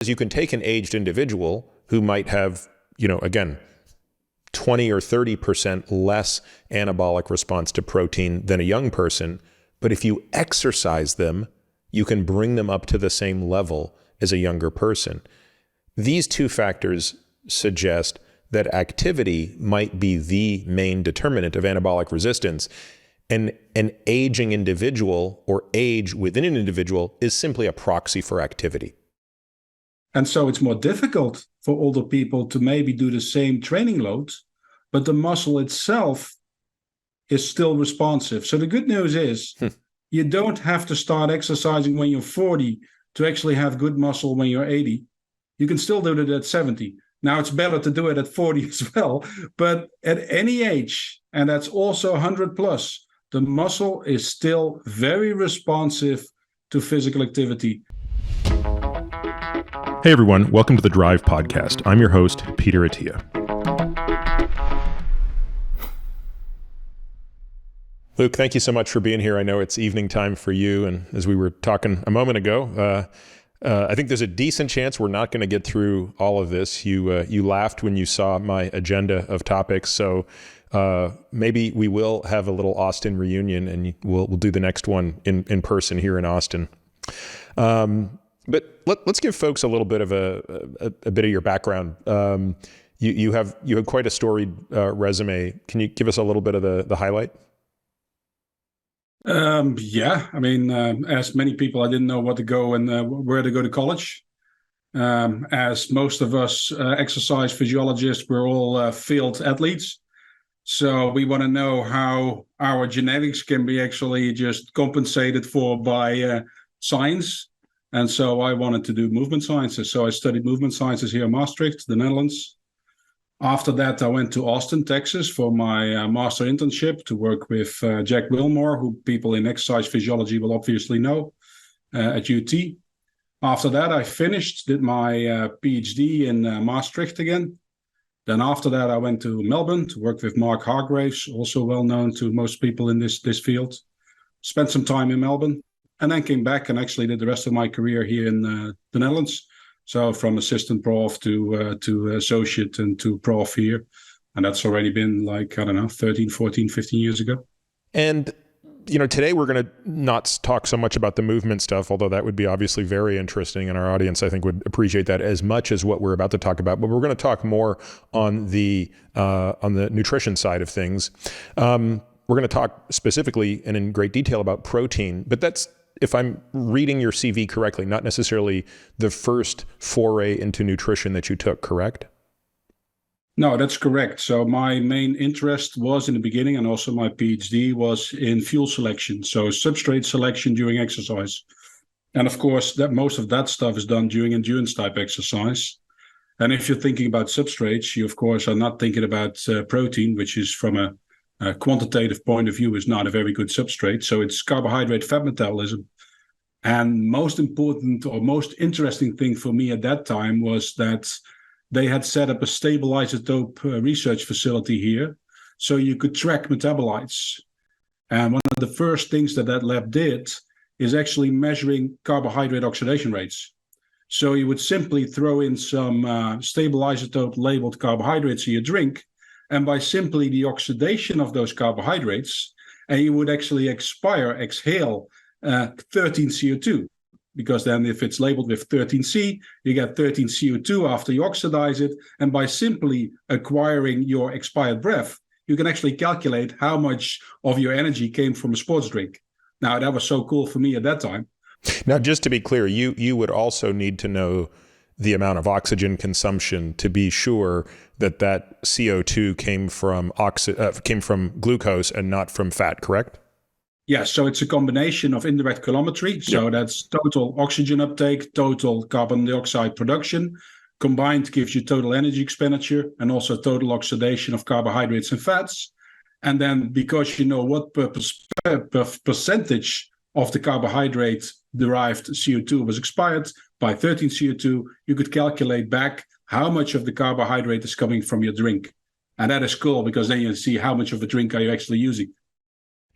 You can take an aged individual who might have, again, 20 or 30% less anabolic response to protein than a young person. But if you exercise them, you can bring them up to the same level as a younger person. These two factors suggest that activity might be the main determinant of anabolic resistance. And an aging individual or age within an individual is simply a proxy for activity. And so it's more difficult for older people to maybe do the same training load, but the muscle itself is still responsive. So the good news is you don't have to start exercising when you're 40 to actually have good muscle when you're 80. You can still do it at 70. Now, it's better to do it at 40 as well, but at any age, and that's also 100 plus, the muscle is still very responsive to physical activity. Hey everyone, welcome to the Drive Podcast. I'm your host, Peter Attia. Luc, thank you so much for being here. I know it's evening time for you, and as we were talking a moment ago, I think there's a decent chance we're not going to get through all of this. You laughed when you saw my agenda of topics, so maybe we will have a little Austin reunion, and we'll do the next one in person here in Austin. But let's give folks a little bit of a bit of your background. You have quite a storied resume. Can you give us a little bit of the highlight? As many people, I didn't know what to go and where to go to college. As most of us exercise physiologists, we're all field athletes. So we want to know how our genetics can be actually just compensated for by science. And so I wanted to do movement sciences. So I studied movement sciences here in Maastricht, the Netherlands. After that, I went to Austin, Texas for my master internship to work with Jack Wilmore, who people in exercise physiology will obviously know, at UT. After that, I finished, did my PhD in Maastricht again. Then after that, I went to Melbourne to work with Mark Hargraves, also well known to most people in this field. Spent some time in Melbourne. And then came back and actually did the rest of my career here in the Netherlands. So from assistant prof to associate and to prof here. And that's already been 13, 14, 15 years ago. And, today we're going to not talk so much about the movement stuff, although that would be obviously very interesting. And our audience, I think, would appreciate that as much as what we're about to talk about. But we're going to talk more on the nutrition side of things. We're going to talk specifically and in great detail about protein, but that's, if I'm reading your CV correctly, not necessarily the first foray into nutrition that you took, correct? No, that's correct. So my main interest was in the beginning, and also my PhD was in fuel selection. So substrate selection during exercise. And of course, that most of that stuff is done during endurance type exercise. And if you're thinking about substrates, you of course are not thinking about protein, which is from a quantitative point of view is not a very good substrate. So it's carbohydrate fat metabolism. And most important or most interesting thing for me at that time was that they had set up a stable isotope research facility here so you could track metabolites. And one of the first things that lab did is actually measuring carbohydrate oxidation rates. So you would simply throw in some stable isotope labeled carbohydrates in your drink, and by simply the oxidation of those carbohydrates, and you would actually exhale 13 CO2. Because then if it's labeled with 13C, you get 13 CO2 after you oxidize it. And by simply acquiring your expired breath, you can actually calculate how much of your energy came from a sports drink. Now, that was so cool for me at that time. Now, just to be clear, you would also need to know the amount of oxygen consumption to be sure that CO2 came from glucose and not from fat, correct? Yes, so it's a combination of indirect calorimetry. So that's total oxygen uptake, total carbon dioxide production. Combined gives you total energy expenditure and also total oxidation of carbohydrates and fats. And then because you know what percentage of the carbohydrate derived CO2 was expired by 13 CO2, you could calculate back how much of the carbohydrate is coming from your drink. And that is cool because then you see how much of the drink are you actually using.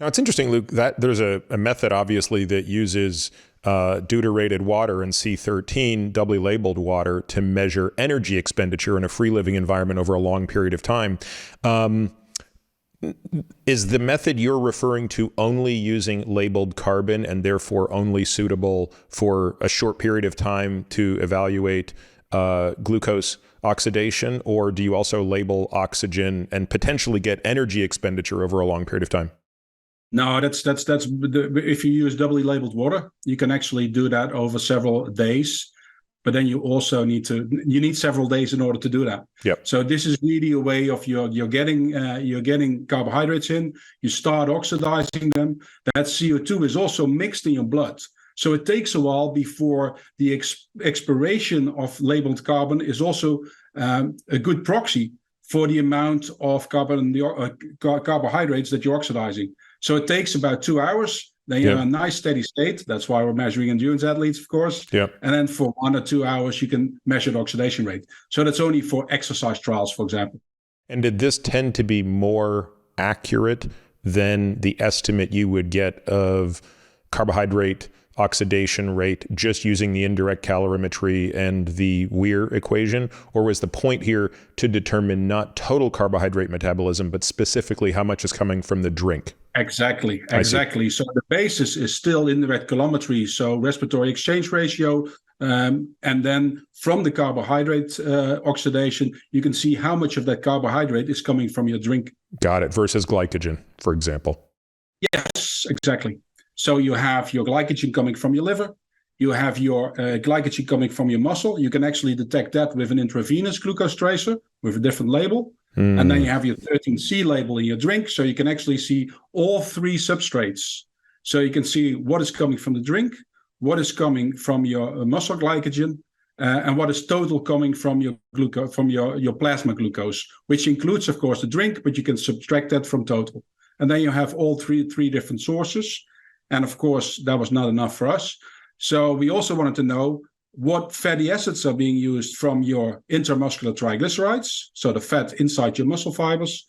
Now, it's interesting, Luc, that there's a method, obviously, that uses deuterated water and C13 doubly labeled water to measure energy expenditure in a free living environment over a long period of time. Is the method you're referring to only using labeled carbon and therefore only suitable for a short period of time to evaluate glucose oxidation, or do you also label oxygen and potentially get energy expenditure over a long period of time? No, if you use doubly labeled water, you can actually do that over several days. But then you also need several days in order to do that. Yep. So this is really a way of you're getting carbohydrates in. You start oxidizing them. That CO2 is also mixed in your blood. So it takes a while before the expiration of labeled carbon is also a good proxy for the amount of carbohydrates that you're oxidizing. So it takes about 2 hours. Then you have a nice steady state. That's why we're measuring endurance athletes, of course. Yeah. And then for 1 or 2 hours, you can measure the oxidation rate. So that's only for exercise trials, for example. And did this tend to be more accurate than the estimate you would get of carbohydrate oxidation rate just using the indirect calorimetry and the Weir equation? Or was the point here to determine not total carbohydrate metabolism, but specifically how much is coming from the drink? Exactly. So the basis is still indirect calorimetry, so respiratory exchange ratio. And then from the carbohydrate oxidation, you can see how much of that carbohydrate is coming from your drink. Got it. Versus glycogen, for example. Yes, exactly. So you have your glycogen coming from your liver. You have your glycogen coming from your muscle. You can actually detect that with an intravenous glucose tracer with a different label. And then you have your 13C label in your drink. So you can actually see all three substrates. So you can see what is coming from the drink, what is coming from your muscle glycogen, and what is total coming from your your plasma glucose, which includes, of course, the drink, but you can subtract that from total. And then you have all three different sources. And of course, that was not enough for us. So we also wanted to know what fatty acids are being used from your intramuscular triglycerides, so the fat inside your muscle fibers,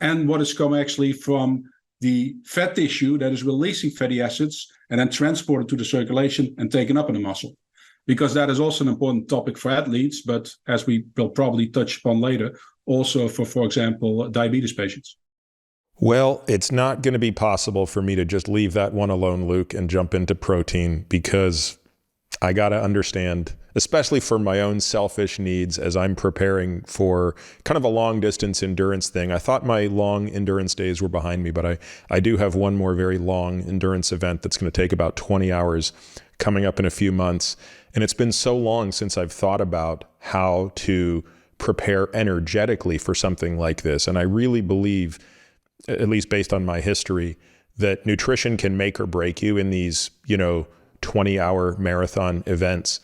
and what is coming actually from the fat tissue that is releasing fatty acids and then transported to the circulation and taken up in the muscle. Because that is also an important topic for athletes, but as we will probably touch upon later, also for example, diabetes patients. Well, it's not going to be possible for me to just leave that one alone, Luc, and jump into protein, because I got to understand, especially for my own selfish needs as I'm preparing for kind of a long distance endurance thing. I thought my long endurance days were behind me, but I do have one more very long endurance event that's going to take about 20 hours coming up in a few months. And it's been so long since I've thought about how to prepare energetically for something like this. And I really believe, at least based on my history, that nutrition can make or break you in these, 20-hour marathon events.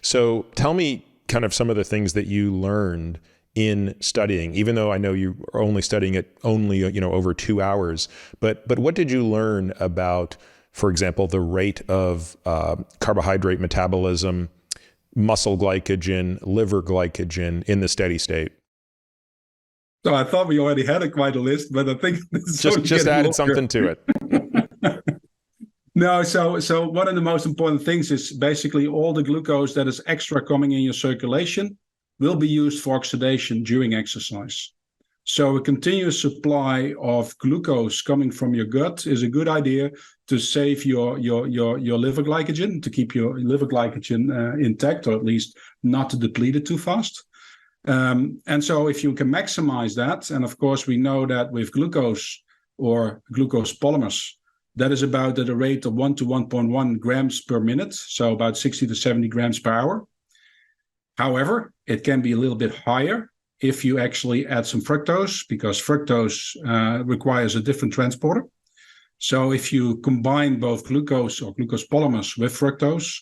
So tell me kind of some of the things that you learned in studying, even though I know you are only studying it over 2 hours, but what did you learn about, for example, the rate of carbohydrate metabolism, muscle glycogen, liver glycogen in the steady state? So I thought we already had quite a list, but I think just added something to it. No, so one of the most important things is basically all the glucose that is extra coming in your circulation will be used for oxidation during exercise. So a continuous supply of glucose coming from your gut is a good idea to save your liver glycogen, to keep your liver glycogen intact, or at least not to deplete it too fast. And so if you can maximize that, and of course we know that with glucose or glucose polymers, that is about at a rate of 1 to 1.1 grams per minute, so about 60 to 70 grams per hour. However, it can be a little bit higher if you actually add some fructose, because fructose requires a different transporter. So if you combine both glucose or glucose polymers with fructose,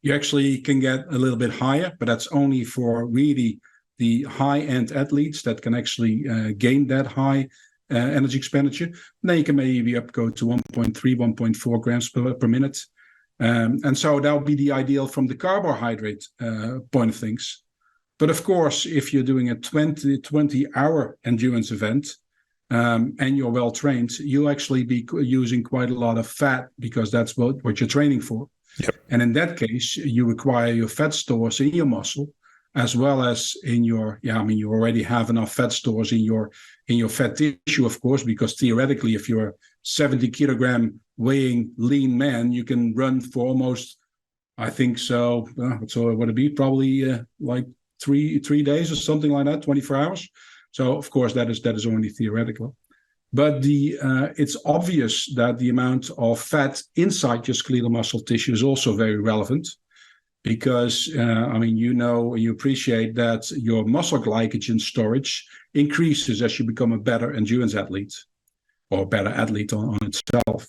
you actually can get a little bit higher, but that's only for really the high-end athletes that can actually gain that high energy expenditure. And then you can maybe go to 1.3, 1.4 grams per minute. And so that would be the ideal from the carbohydrate point of things. But of course, if you're doing a 20-hour endurance event and you're well trained, you'll actually be using quite a lot of fat, because that's what you're training for. Yep. And in that case, you require your fat stores in your muscle, as well as in your, you already have enough fat stores in your fat tissue, of course, because theoretically, if you're a 70 kilogram weighing lean man, you can run for almost, I think so, so would it be probably like three days or something like that, 24 hours. So of course that is only theoretical. But it's obvious that the amount of fat inside your skeletal muscle tissue is also very relevant, because you appreciate that your muscle glycogen storage increases as you become a better endurance athlete, or better athlete on itself.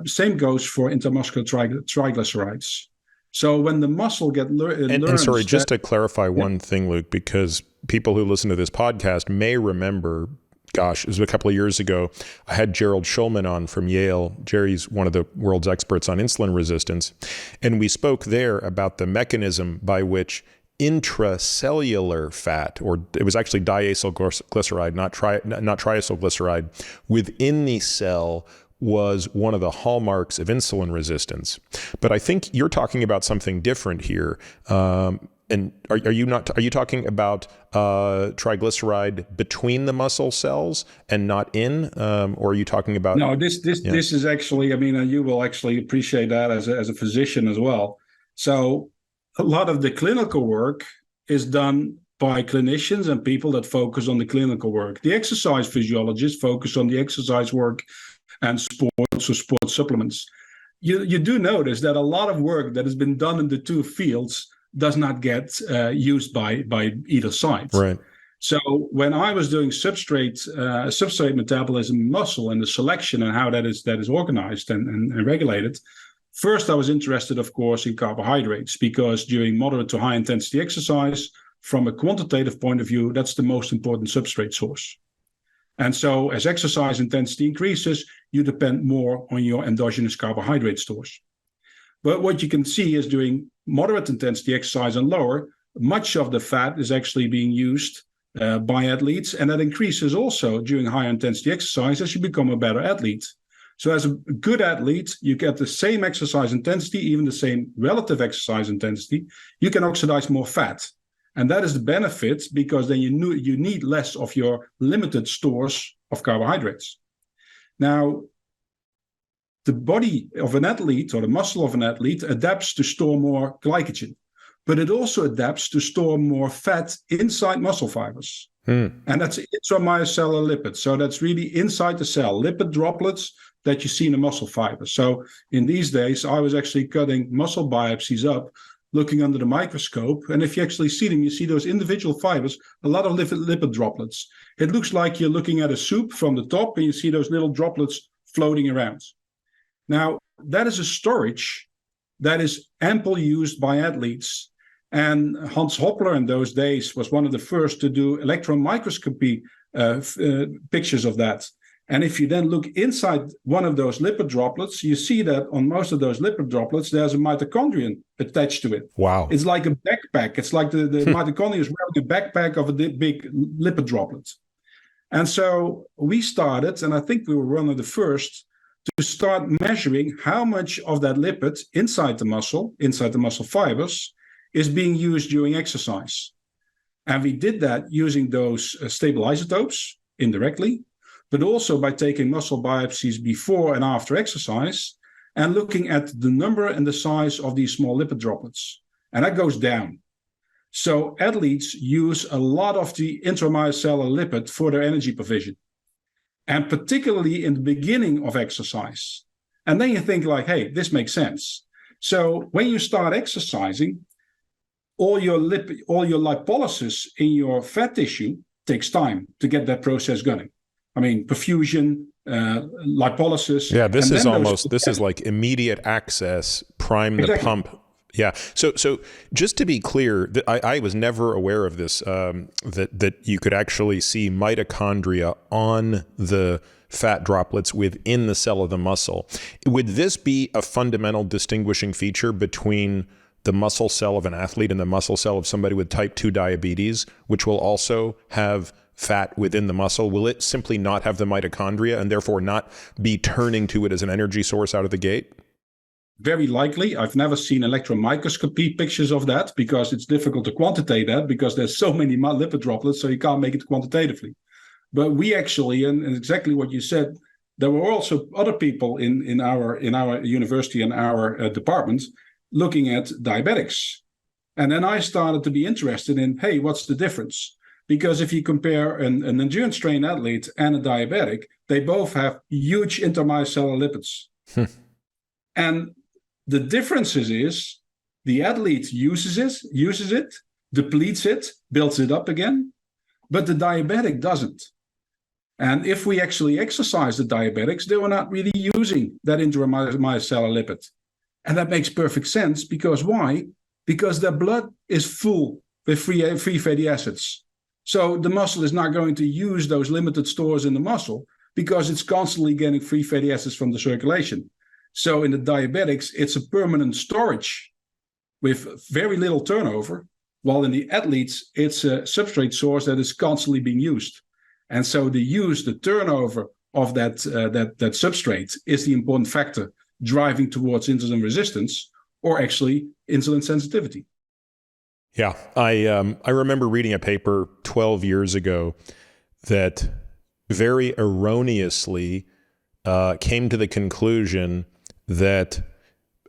Same goes for intramuscular triglycerides. So when the muscle learns... And sorry, just to clarify one thing, Luc, because people who listen to this podcast may remember, gosh, it was a couple of years ago, I had Gerald Schulman on from Yale. Jerry's one of the world's experts on insulin resistance. And we spoke there about the mechanism by which intracellular fat, or it was actually diacylglyceride, not triacylglyceride, within the cell was one of the hallmarks of insulin resistance. But I think you're talking about something different here. And are you talking about triglyceride between the muscle cells and not in, or are you talking about? No, this is actually, you will actually appreciate that as a physician as well. So a lot of the clinical work is done by clinicians and people that focus on the clinical work. The exercise physiologists focus on the exercise work and sports or sports supplements. You do notice that a lot of work that has been done in the two fields does not get used by either side. Right. So when I was doing substrate metabolism muscle and the selection and how that is organized and regulated, first I was interested, of course, in carbohydrates, because during moderate to high intensity exercise, from a quantitative point of view, that's the most important substrate source. And so as exercise intensity increases, you depend more on your endogenous carbohydrate stores. But what you can see is during moderate intensity exercise and lower, much of the fat is actually being used by athletes, and that increases also during high intensity exercise as you become a better athlete. So as a good athlete, you get the same exercise intensity, even the same relative exercise intensity, you can oxidize more fat. And that is the benefit, because then you need less of your limited stores of carbohydrates. Now, the body of an athlete, or the muscle of an athlete, adapts to store more glycogen, but it also adapts to store more fat inside muscle fibers. And that's intramyocellular lipids. So that's really inside the cell, lipid droplets that you see in the muscle fibers. So in these days, I was actually cutting muscle biopsies up, looking under the microscope. And if you actually see them, you see those individual fibers, a lot of lipid droplets. It looks like you're looking at a soup from the top, and you see those little droplets floating around. Now, that is a storage that is ample used by athletes. And Hans Hoppler in those days was one of the first to do electron microscopy pictures of that. And if you then look inside one of those lipid droplets, you see that on most of those lipid droplets, there's a mitochondrion attached to it. Wow. It's like a backpack. It's like the mitochondrion is wearing a backpack of a big lipid droplet. And so we started, and I think we were one of the first, to start measuring how much of that lipid inside the muscle fibers, is being used during exercise. And we did that using those stable isotopes indirectly, but also by taking muscle biopsies before and after exercise and looking at the number and the size of these small lipid droplets. And that goes down. So athletes use a lot of the intramyocellular lipid for their energy provision, and particularly in the beginning of exercise. And then you think like, hey, this makes sense. So when you start exercising, all your lipolysis in your fat tissue takes time to get that process going. I mean, perfusion, lipolysis. Yeah, this is like immediate access, prime the pump. Yeah. So just to be clear, I was never aware of this, that you could actually see mitochondria on the fat droplets within the cell of the muscle. Would this be a fundamental distinguishing feature between the muscle cell of an athlete and the muscle cell of somebody with type 2 diabetes, which will also have fat within the muscle? Will it simply not have the mitochondria and therefore not be turning to it as an energy source out of the gate? Very likely. I've never seen electron microscopy pictures of that because it's difficult to quantitate that because there's so many lipid droplets, so you can't make it quantitatively. But we actually, and exactly what you said, there were also other people in our university and our department looking at diabetics. And then I started to be interested in, hey, what's the difference? Because if you compare an endurance trained athlete and a diabetic, they both have huge intermyocellular lipids. And the difference is the athlete uses it, depletes it, builds it up again, but the diabetic doesn't. And if we actually exercise the diabetics, they were not really using that intramyocellular lipid. And that makes perfect sense because why? Because their blood is full with free fatty acids. So the muscle is not going to use those limited stores in the muscle because it's constantly getting free fatty acids from the circulation. So in the diabetics, it's a permanent storage with very little turnover, while in the athletes, it's a substrate source that is constantly being used. And so the turnover of that substrate is the important factor driving towards insulin resistance or actually insulin sensitivity. Yeah, I remember reading a paper 12 years ago that very erroneously came to the conclusion that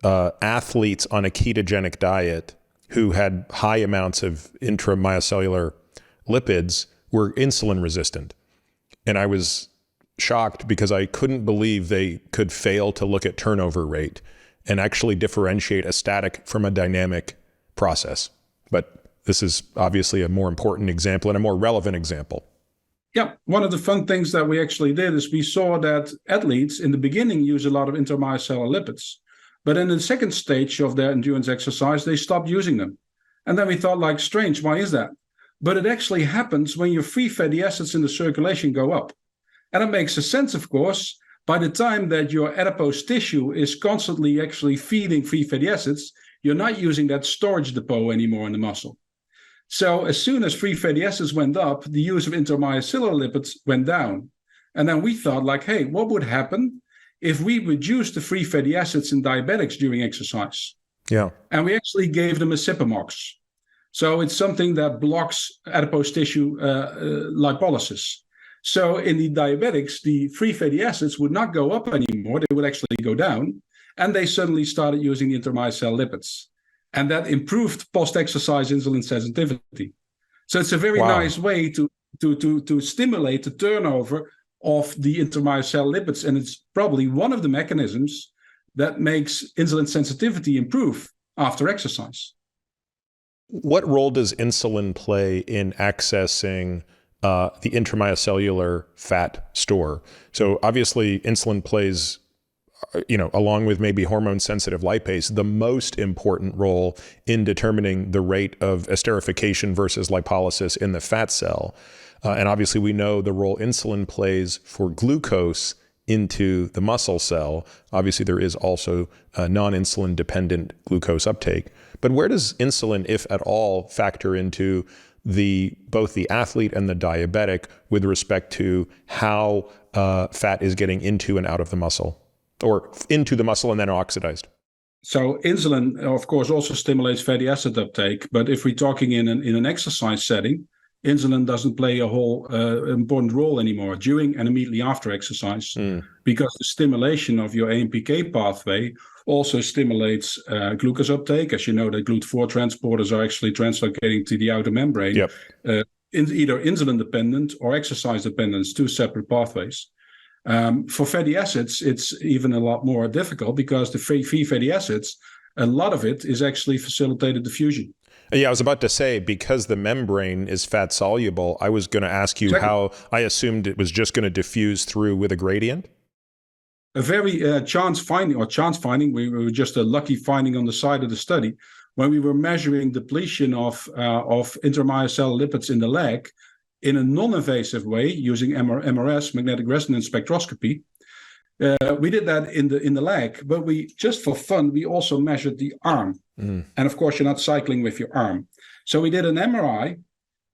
athletes on a ketogenic diet who had high amounts of intramyocellular lipids were insulin resistant. And I was shocked because I couldn't believe they could fail to look at turnover rate and actually differentiate a static from a dynamic process. But this is obviously a more important example and a more relevant example. Yeah, one of the fun things that we actually did is we saw that athletes in the beginning use a lot of intramyocellular lipids. But in the second stage of their endurance exercise, they stopped using them. And then we thought, like, strange, why is that? But it actually happens when your free fatty acids in the circulation go up. And it makes a sense, of course, by the time that your adipose tissue is constantly actually feeding free fatty acids, you're not using that storage depot anymore in the muscle. So as soon as free fatty acids went up, the use of intramyocellular lipids went down. And then we thought, like, hey, what would happen if we reduced the free fatty acids in diabetics during exercise? Yeah. And we actually gave them a Sipamox. So it's something that blocks adipose tissue lipolysis. So in the diabetics, the free fatty acids would not go up anymore. They would actually go down. And they suddenly started using the intramyocellular lipids. And that improved post-exercise insulin sensitivity. So it's a very nice way to stimulate the turnover of the intramyocellular lipids. And it's probably one of the mechanisms that makes insulin sensitivity improve after exercise. What role does insulin play in accessing the intramyocellular fat store? So obviously insulin plays, along with maybe hormone-sensitive lipase, the most important role in determining the rate of esterification versus lipolysis in the fat cell. And obviously we know the role insulin plays for glucose into the muscle cell. Obviously there is also non-insulin dependent glucose uptake. But where does insulin, if at all, factor into both the athlete and the diabetic with respect to how fat is getting into and out of the muscle, or into the muscle and then oxidized? So insulin, of course, also stimulates fatty acid uptake. But if we're talking in an exercise setting, insulin doesn't play a whole important role anymore during and immediately after exercise, because the stimulation of your AMPK pathway also stimulates glucose uptake. As you know, the GLUT4 transporters are actually translocating to the outer membrane, in either insulin dependent or exercise dependent, two separate pathways. For fatty acids, it's even a lot more difficult because the free fatty acids, a lot of it is actually facilitated diffusion. Yeah, I was about to say, because the membrane is fat soluble, I was going to ask you how I assumed it was just going to diffuse through with a gradient. A very chance finding, we were just a lucky finding on the side of the study when we were measuring depletion of intramyocellular lipids in the leg in a non-invasive way using MRS, magnetic resonance spectroscopy. We did that in the leg, but we, just for fun, we also measured the arm. And of course, you're not cycling with your arm. So we did an MRI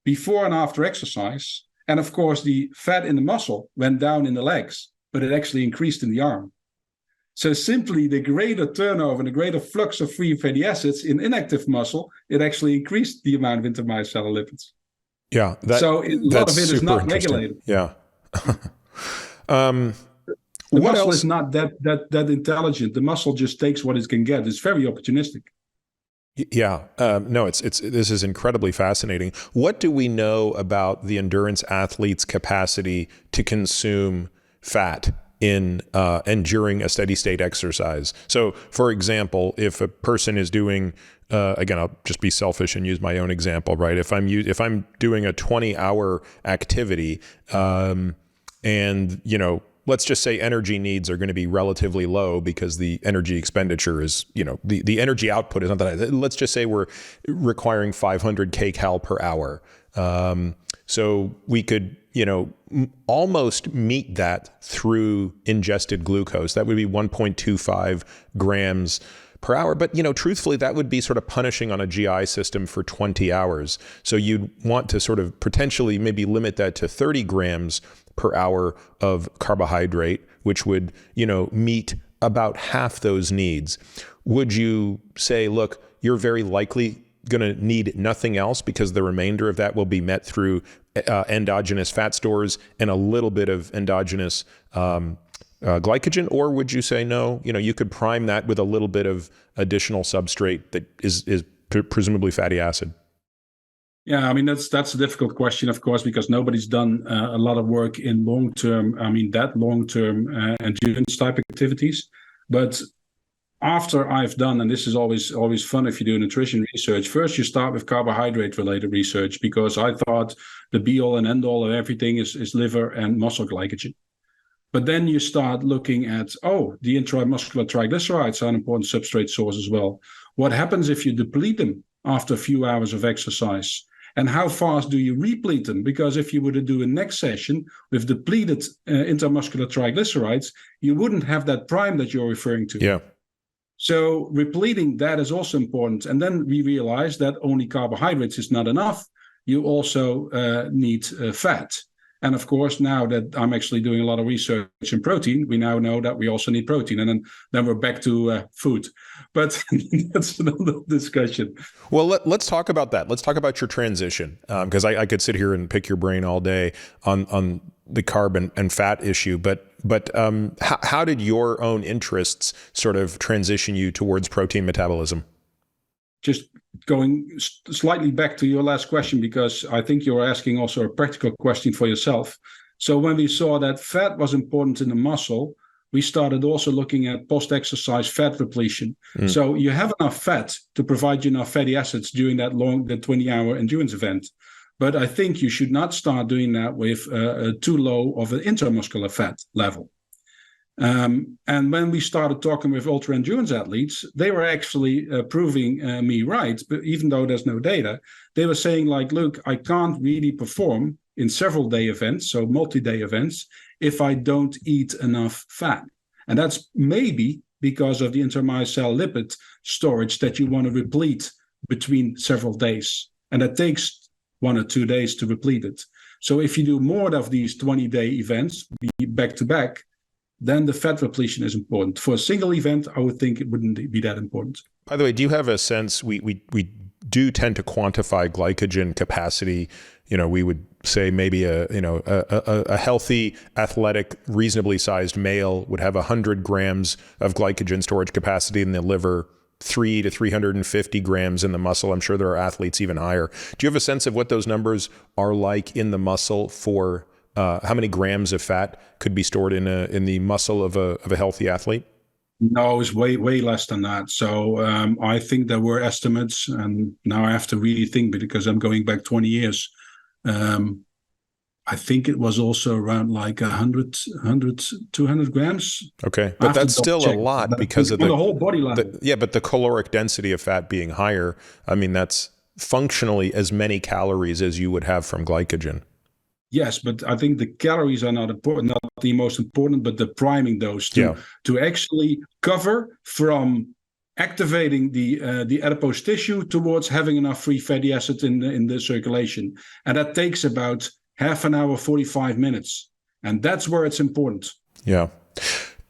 before and after exercise. And of course, the fat in the muscle went down in the legs, but it actually increased in the arm. So simply the greater turnover and the greater flux of free fatty acids in inactive muscle, it actually increased the amount of intermuscular lipids. Yeah, So a lot of it is not regulated. Yeah. The What muscle else? is not that intelligent. The muscle just takes what it can get. It's very opportunistic. Yeah, no, this is incredibly fascinating. What do we know about the endurance athlete's capacity to consume fat in and during a steady state exercise? So, for example, if a person is doing, again, I'll just be selfish and use my own example, right? If I'm doing a 20-hour activity, and let's just say energy needs are going to be relatively low because the energy expenditure is, the energy output is not that high. Let's just say we're requiring 500 kcal per hour. So we could, almost meet that through ingested glucose. That would be 1.25 grams per hour. But, truthfully, that would be sort of punishing on a GI system for 20 hours. So you'd want to sort of potentially maybe limit that to 30 grams per hour of carbohydrate, which would, meet about half those needs. Would you say, look, you're very likely going to need nothing else because the remainder of that will be met through endogenous fat stores and a little bit of endogenous glycogen? Or would you say, no, you could prime that with a little bit of additional substrate that is presumably fatty acid? Yeah, I mean, that's a difficult question, of course, because nobody's done a lot of work in long-term endurance type activities. But after I've done, and this is always fun if you do nutrition research, first you start with carbohydrate-related research, because I thought the be-all and end-all of everything is liver and muscle glycogen. But then you start looking at, the intramuscular triglycerides are an important substrate source as well. What happens if you deplete them after a few hours of exercise? And how fast do you replete them? Because if you were to do a next session with depleted intramuscular triglycerides, you wouldn't have that prime that you're referring to. Yeah. So repleting that is also important. And then we realized that only carbohydrates is not enough. You also need fat. And of course, now that I'm actually doing a lot of research in protein, we now know that we also need protein. And then we're back to food. But that's another discussion. Well, let's talk about that. Let's talk about your transition, because I could sit here and pick your brain all day on the carb and fat issue. But how did your own interests sort of transition you towards protein metabolism? Just going slightly back to your last question, because I think you're asking also a practical question for yourself. So when we saw that fat was important in the muscle, we started also looking at post-exercise fat repletion. So you have enough fat to provide you enough fatty acids during the 20-hour endurance event. But I think you should not start doing that with too low of an intramuscular fat level. And when we started talking with ultra endurance athletes, they were actually proving me right. But even though there's no data, they were saying like, look, I can't really perform in several day events, so multi-day events, if I don't eat enough fat. And that's maybe because of the intramyocellular lipid storage that you want to replete between several days. And that takes 1 or 2 days to replete it. So if you do more of these 20-day events, back to back, then the fat repletion is important. For a single event, I would think it wouldn't be that important. By the way, do you have a sense, we do tend to quantify glycogen capacity. We would say maybe a healthy, athletic, reasonably sized male would have 100 grams of glycogen storage capacity in the liver, 3 to 350 grams in the muscle. I'm sure there are athletes even higher. Do you have a sense of what those numbers are like in the muscle for how many grams of fat could be stored in the muscle of a healthy athlete? No, it's way less than that. So I think there were estimates, and now I have to really think because I'm going back 20 years. I think it was also around like 100, 200 grams. Okay, but that's still a lot because of the whole body level. But the caloric density of fat being higher, I mean, that's functionally as many calories as you would have from glycogen. Yes, but I think the calories are not important, not the most important, but the priming dose to actually cover from activating the adipose tissue towards having enough free fatty acids in the circulation. And that takes about half an hour, 45 minutes. And that's where it's important. Yeah.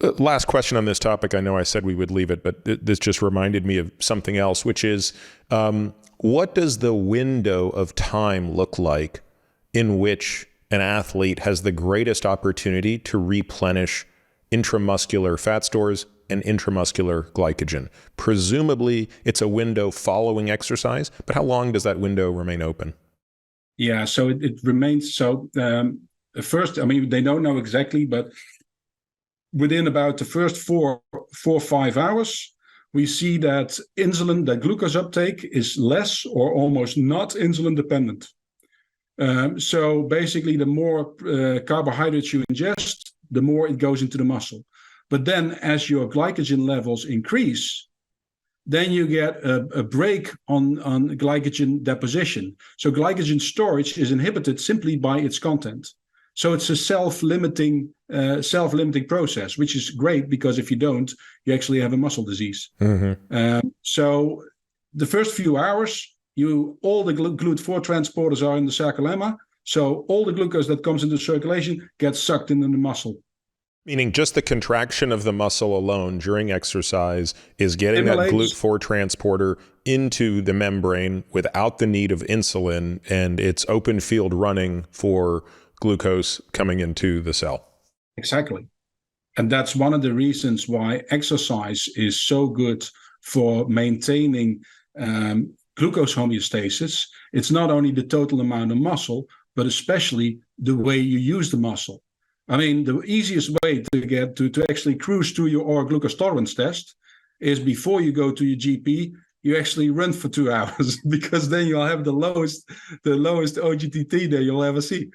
Last question on this topic. I know I said we would leave it, but this just reminded me of something else, which is what does the window of time look like in which an athlete has the greatest opportunity to replenish intramuscular fat stores and intramuscular glycogen? Presumably, it's a window following exercise, but how long does that window remain open? Yeah, so it remains. So first, I mean, they don't know exactly, but within about the first 4-5 hours, we see that that glucose uptake is less or almost not insulin dependent. So basically, the more carbohydrates you ingest, the more it goes into the muscle. But then as your glycogen levels increase, then you get a break on glycogen deposition. So glycogen storage is inhibited simply by its content. So it's a self-limiting process, which is great because if you don't, you actually have a muscle disease. Mm-hmm. So the first few hours, all the GLUT4 transporters are in the sarcolemma. So all the glucose that comes into circulation gets sucked into the muscle. Meaning just the contraction of the muscle alone during exercise is getting that GLUT4 transporter into the membrane without the need of insulin, and it's open field running for glucose coming into the cell. Exactly. And that's one of the reasons why exercise is so good for maintaining glucose homeostasis. It's not only the total amount of muscle, but especially the way you use the muscle. I mean, the easiest way to get to actually cruise through your glucose tolerance test is before you go to your GP, you actually run for 2 hours because then you'll have the lowest OGTT that you'll ever see.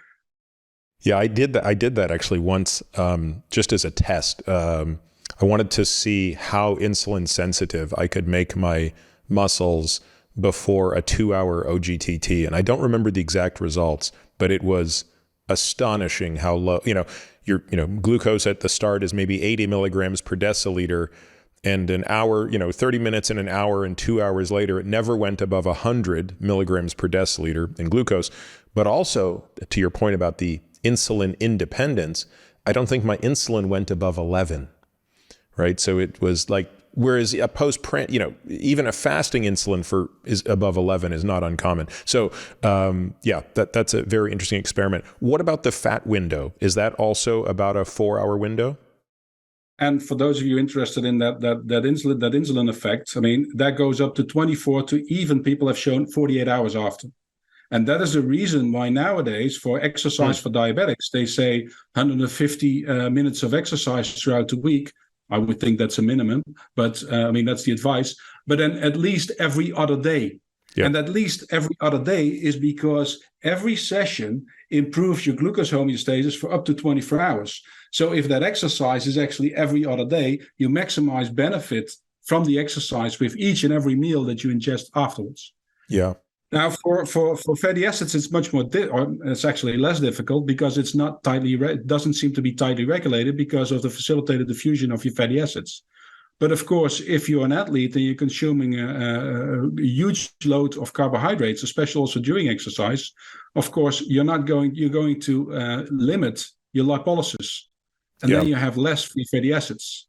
Yeah, I did that actually once, just as a test. I wanted to see how insulin sensitive I could make my muscles before a 2-hour OGTT, and I don't remember the exact results, but it was astonishing how low. Your glucose at the start is maybe 80 milligrams per deciliter, and an hour, 30 minutes and an hour and 2 hours later, it never went above 100 milligrams per deciliter in glucose. But also, to your point about the insulin independence, I don't think my insulin went above 11, right? So it was like, whereas a even a fasting insulin is above 11 is not uncommon. So that's a very interesting experiment. What about the fat window? Is that also about a 4-hour window? And for those of you interested in that insulin effect, I mean, that goes up to 24 to even people have shown 48 hours after. And that is the reason why nowadays for exercise for diabetics, they say 150 minutes of exercise throughout the week. I would think that's a minimum, but that's the advice. But then at least every other day. Yeah. And at least every other day is because every session improves your glucose homeostasis for up to 24 hours. So if that exercise is actually every other day, you maximize benefit from the exercise with each and every meal that you ingest afterwards. Yeah. Now, for fatty acids, it's much more. It's actually less difficult because it's not it doesn't seem to be tightly regulated because of the facilitated diffusion of your fatty acids. But of course, if you're an athlete and you're consuming a huge load of carbohydrates, especially also during exercise, of course, you're going to limit your lipolysis, and then you have less free fatty acids.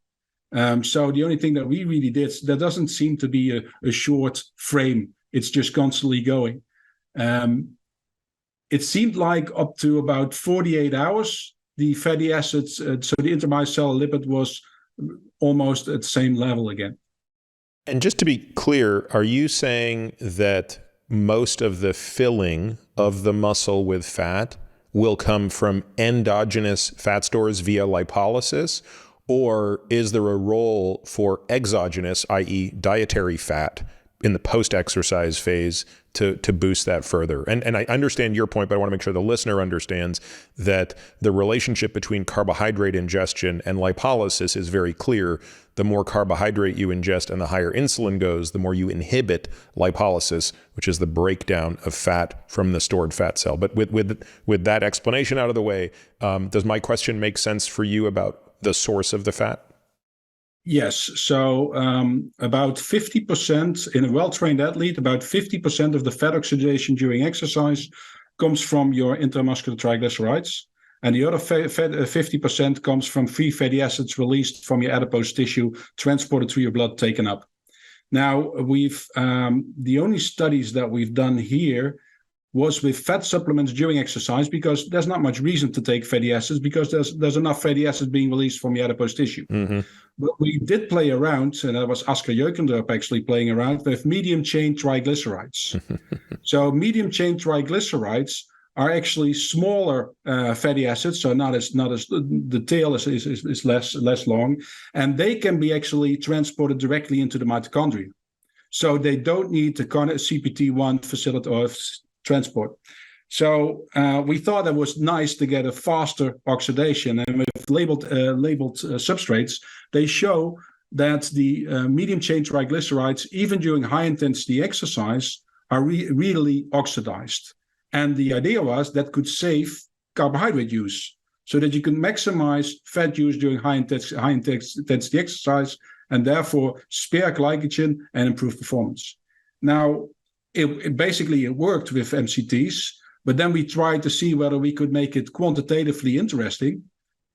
So the only thing that we really did, there doesn't seem to be a short frame. It's just constantly going. It seemed like up to about 48 hours, the fatty acids, so the intramyocellular lipid was almost at the same level again. And just to be clear, are you saying that most of the filling of the muscle with fat will come from endogenous fat stores via lipolysis? Or is there a role for exogenous, i.e. dietary fat, in the post-exercise phase to boost that further? And I understand your point, but I want to make sure the listener understands that the relationship between carbohydrate ingestion and lipolysis is very clear. The more carbohydrate you ingest and the higher insulin goes, the more you inhibit lipolysis, which is the breakdown of fat from the stored fat cell. But with that explanation out of the way, does my question make sense for you about the source of the fat? Yes. So about 50% in a well-trained athlete, about 50% of the fat oxidation during exercise comes from your intramuscular triglycerides. And the other 50% comes from free fatty acids released from your adipose tissue, transported through your blood, taken up. Now, the only studies that we've done here was with fat supplements during exercise, because there's not much reason to take fatty acids because there's enough fatty acids being released from the adipose tissue. Mm-hmm. But we did play around, and that was Asker Jeukendorp actually playing around with medium-chain triglycerides. So medium-chain triglycerides are actually smaller fatty acids, so not as the tail is less long, and they can be actually transported directly into the mitochondria. So they don't need the CPT1 facility or transport. So we thought it was nice to get a faster oxidation, and with labeled substrates, they show that the medium chain triglycerides, even during high intensity exercise, are really oxidized. And the idea was that could save carbohydrate use, so that you can maximize fat use during high intensity exercise, and therefore spare glycogen and improve performance. Now, it basically worked with MCTs, but then we tried to see whether we could make it quantitatively interesting,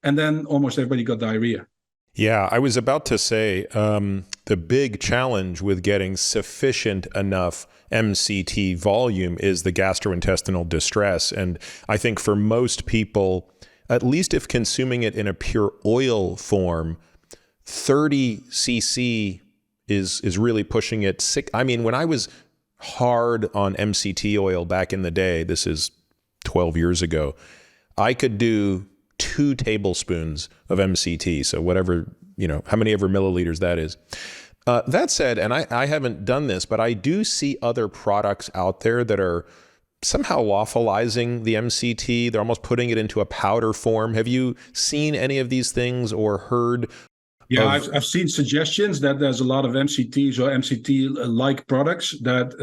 and then almost everybody got diarrhea. Yeah, I was about to say the big challenge with getting sufficient enough MCT volume is the gastrointestinal distress. And I think for most people, at least if consuming it in a pure oil form, 30 cc is really pushing it. I mean, when I was hard on MCT oil back in the day, this is 12 years ago, I could do 2 tablespoons of MCT. So whatever, how many ever milliliters that is. That said, and I haven't done this, but I do see other products out there that are somehow lawfulizing the MCT. They're almost putting it into a powder form. Have you seen any of these things or heard? Yeah, I've seen suggestions that there's a lot of MCTs or MCT-like products that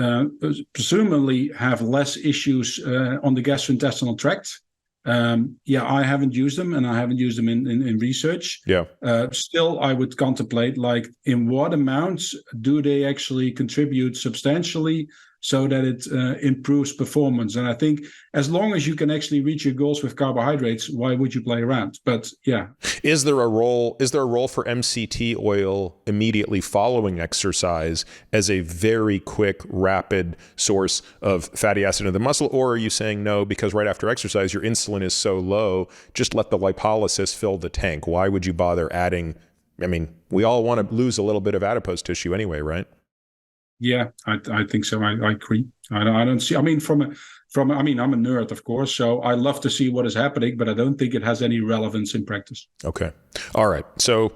presumably have less issues on the gastrointestinal tract. I haven't used them, and I haven't used them in research. Yeah. Still, I would contemplate, like, in what amounts do they actually contribute substantially so that it improves performance? And I think as long as you can actually reach your goals with carbohydrates, why would you play around? But yeah. Is there a role for MCT oil immediately following exercise as a very quick, rapid source of fatty acid in the muscle? Or are you saying no, because right after exercise, your insulin is so low, just let the lipolysis fill the tank? Why would you bother adding? I mean, we all want to lose a little bit of adipose tissue anyway, right? Yeah, I think so. I agree. I don't see. I mean, I'm a nerd, of course, so I love to see what is happening, but I don't think it has any relevance in practice. Okay. All right. So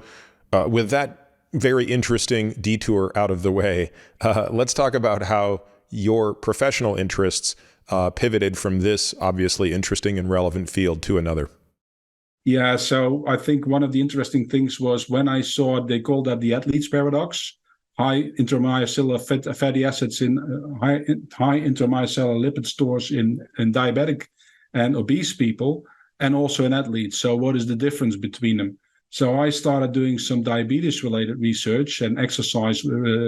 with that very interesting detour out of the way, let's talk about how your professional interests pivoted from this obviously interesting and relevant field to another. Yeah. So I think one of the interesting things was when I saw, they called that the athlete's paradox. High intramuscular fatty acids in high intramuscular lipid stores in diabetic and obese people, and also in athletes. So what is the difference between them? So I started doing some diabetes-related research and exercise work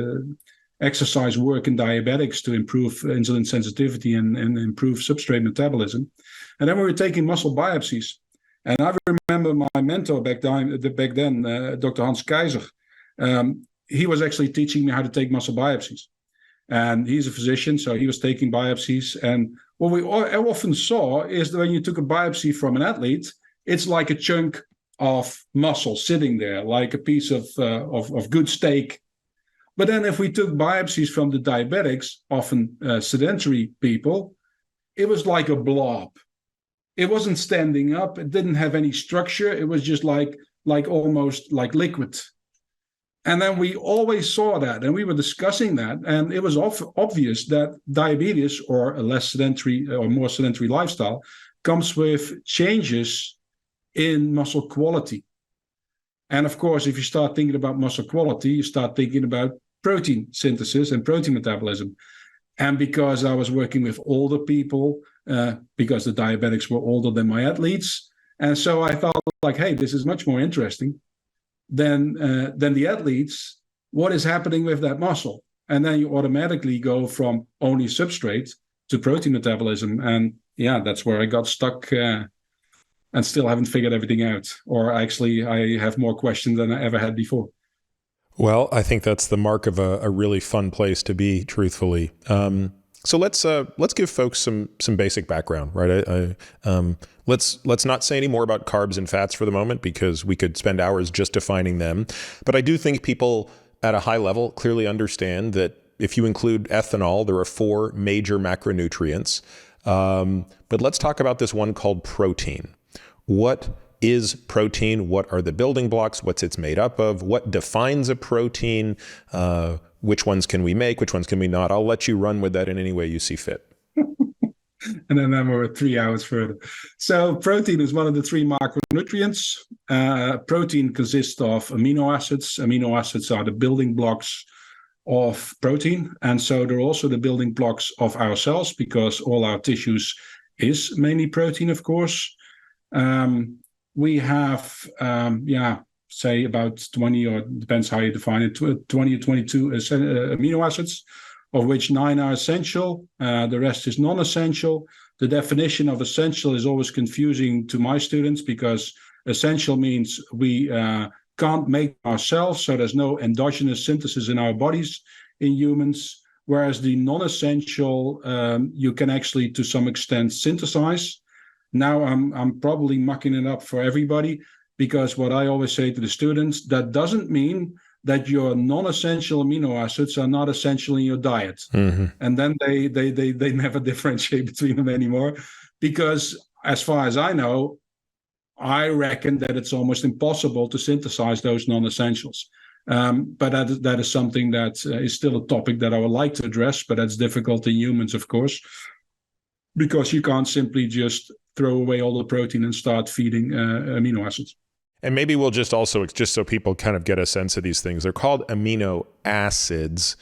in diabetics to improve insulin sensitivity and improve substrate metabolism. And then we were taking muscle biopsies. And I remember my mentor back then, Dr. Hans Keizer. He was actually teaching me how to take muscle biopsies. And he's a physician, so he was taking biopsies. And what we often saw is that when you took a biopsy from an athlete, it's like a chunk of muscle sitting there, like a piece of good steak. But then if we took biopsies from the diabetics, often sedentary people, it was like a blob. It wasn't standing up. It didn't have any structure. It was just like almost like liquid. And then we always saw that, and we were discussing that, and it was obvious that diabetes, or a less sedentary or more sedentary lifestyle, comes with changes in muscle quality. And of course, if you start thinking about muscle quality, you start thinking about protein synthesis and protein metabolism. And because I was working with older people, because the diabetics were older than my athletes, and so I thought, like, hey, this is much more interesting than the athletes. What is happening with that muscle? And then you automatically go from only substrate to protein metabolism. And yeah, that's where I got stuck and still haven't figured everything out. Or actually, I have more questions than I ever had before. Well, I think that's the mark of a really fun place to be, truthfully. So let's give folks some basic background, right? Let's not say any more about carbs and fats for the moment, because we could spend hours just defining them. But I do think people at a high level clearly understand that if you include ethanol, there are 4 major macronutrients. But let's talk about this one called protein. What is protein? What are the building blocks? What's it's made up of? What defines a protein? Which ones can we make? Which ones can we not? I'll let you run with that in any way you see fit. And then we're 3 hours further. So protein is one of the 3 macronutrients. Protein consists of amino acids. Amino acids are the building blocks of protein. And so they're also the building blocks of our cells, because all our tissues is mainly protein, of course. We have, say about 20, or depends how you define it, 20 or 22 amino acids, of which 9 are essential. The rest is non-essential. The definition of essential is always confusing to my students, because essential means we can't make ourselves, so there's no endogenous synthesis in our bodies in humans, whereas the non-essential you can actually to some extent synthesize. Now I'm probably mucking it up for everybody, because what I always say to the students, that doesn't mean that your non-essential amino acids are not essential in your diet. Mm-hmm. And then they never differentiate between them anymore, because as far as I know, I reckon that it's almost impossible to synthesize those non-essentials. But that is something that is still a topic that I would like to address, but that's difficult in humans, of course, because you can't simply just throw away all the protein and start feeding amino acids. And maybe we'll just also, just so people kind of get a sense of these things, they're called amino acids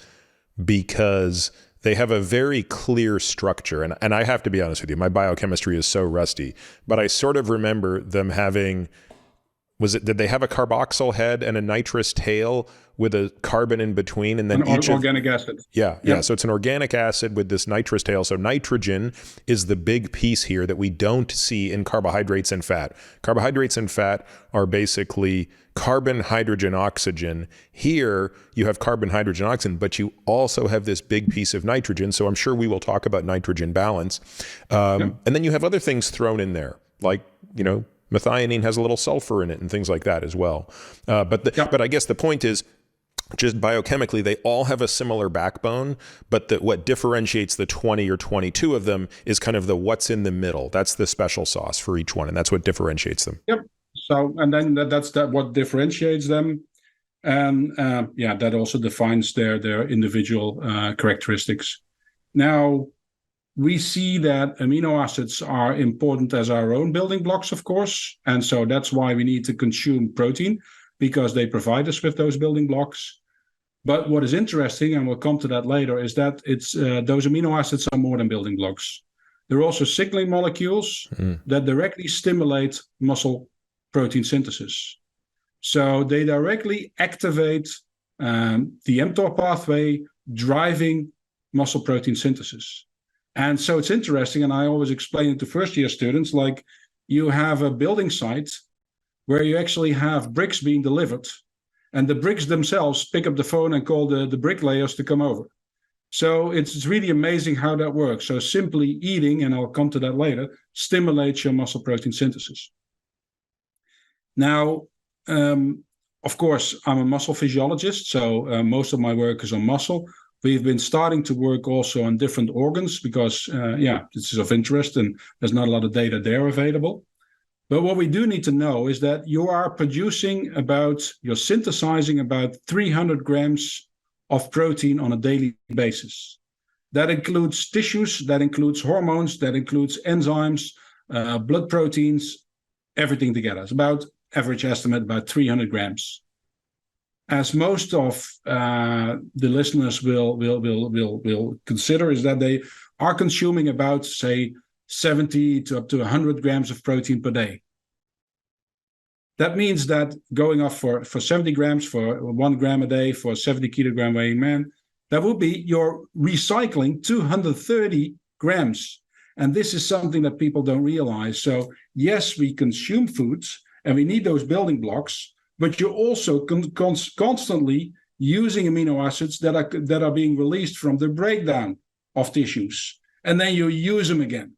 because they have a very clear structure. And I have to be honest with you, my biochemistry is so rusty, but I sort of remember them having, did they have a carboxyl head and a nitrous tail with a carbon in between? And then organic acid. Yeah. So it's an organic acid with this nitrous tail. So nitrogen is the big piece here that we don't see in carbohydrates and fat. Carbohydrates and fat are basically carbon, hydrogen, oxygen. Here you have carbon, hydrogen, oxygen, but you also have this big piece of nitrogen. So I'm sure we will talk about nitrogen balance. And then you have other things thrown in there, like, methionine has a little sulfur in it and things like that as well. But I guess the point is, just biochemically, they all have a similar backbone, but what differentiates the 20 or 22 of them is kind of the what's in the middle. That's the special sauce for each one, and that's what differentiates them. Yep. So, and then that's what differentiates them. And that also defines their individual characteristics. Now, we see that amino acids are important as our own building blocks, of course. And so that's why we need to consume protein, because they provide us with those building blocks. But what is interesting, and we'll come to that later, is that it's those amino acids are more than building blocks. They're also signaling molecules that directly stimulate muscle protein synthesis. So they directly activate the mTOR pathway, driving muscle protein synthesis. And so it's interesting, and I always explain it to first-year students, like you have a building site where you actually have bricks being delivered, and the bricks themselves pick up the phone and call the bricklayers to come over. So it's really amazing how that works. So simply eating, and I'll come to that later, stimulates your muscle protein synthesis. Now, of course, I'm a muscle physiologist, so most of my work is on muscle. We've been starting to work also on different organs because, this is of interest and there's not a lot of data there available. But what we do need to know is that you're synthesizing about 300 grams of protein on a daily basis. That includes tissues, that includes hormones, that includes enzymes, blood proteins, everything together. It's about average estimate, about 300 grams. As most of the listeners will consider, is that they are consuming about, say, 70 to up to 100 grams of protein per day. That means that going off for 70 grams, for 1 gram a day, for a 70 kilogram weighing man, that will be you're recycling 230 grams. And this is something that people don't realize. So yes, we consume foods and we need those building blocks, but you're also constantly using amino acids that are being released from the breakdown of tissues. And then you use them again.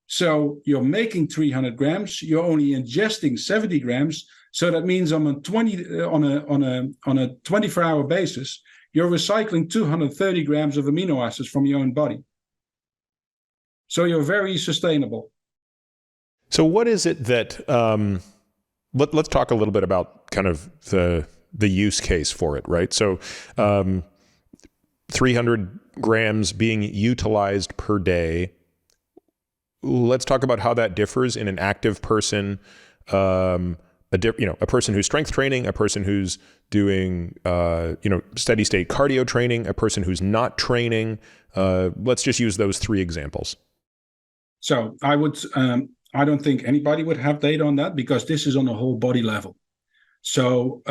So you're making 300 grams, you're only ingesting 70 grams. So that means on a 24-hour basis, you're recycling 230 grams of amino acids from your own body. So you're very sustainable. So what is it that, let's talk a little bit about kind of the use case for it, right? So 300 grams being utilized per day. Let's talk about how that differs in an active person, a person who's strength training, a person who's doing, steady state cardio training, a person who's not training. Let's just use those three examples. So I don't think anybody would have data on that because this is on a whole body level. So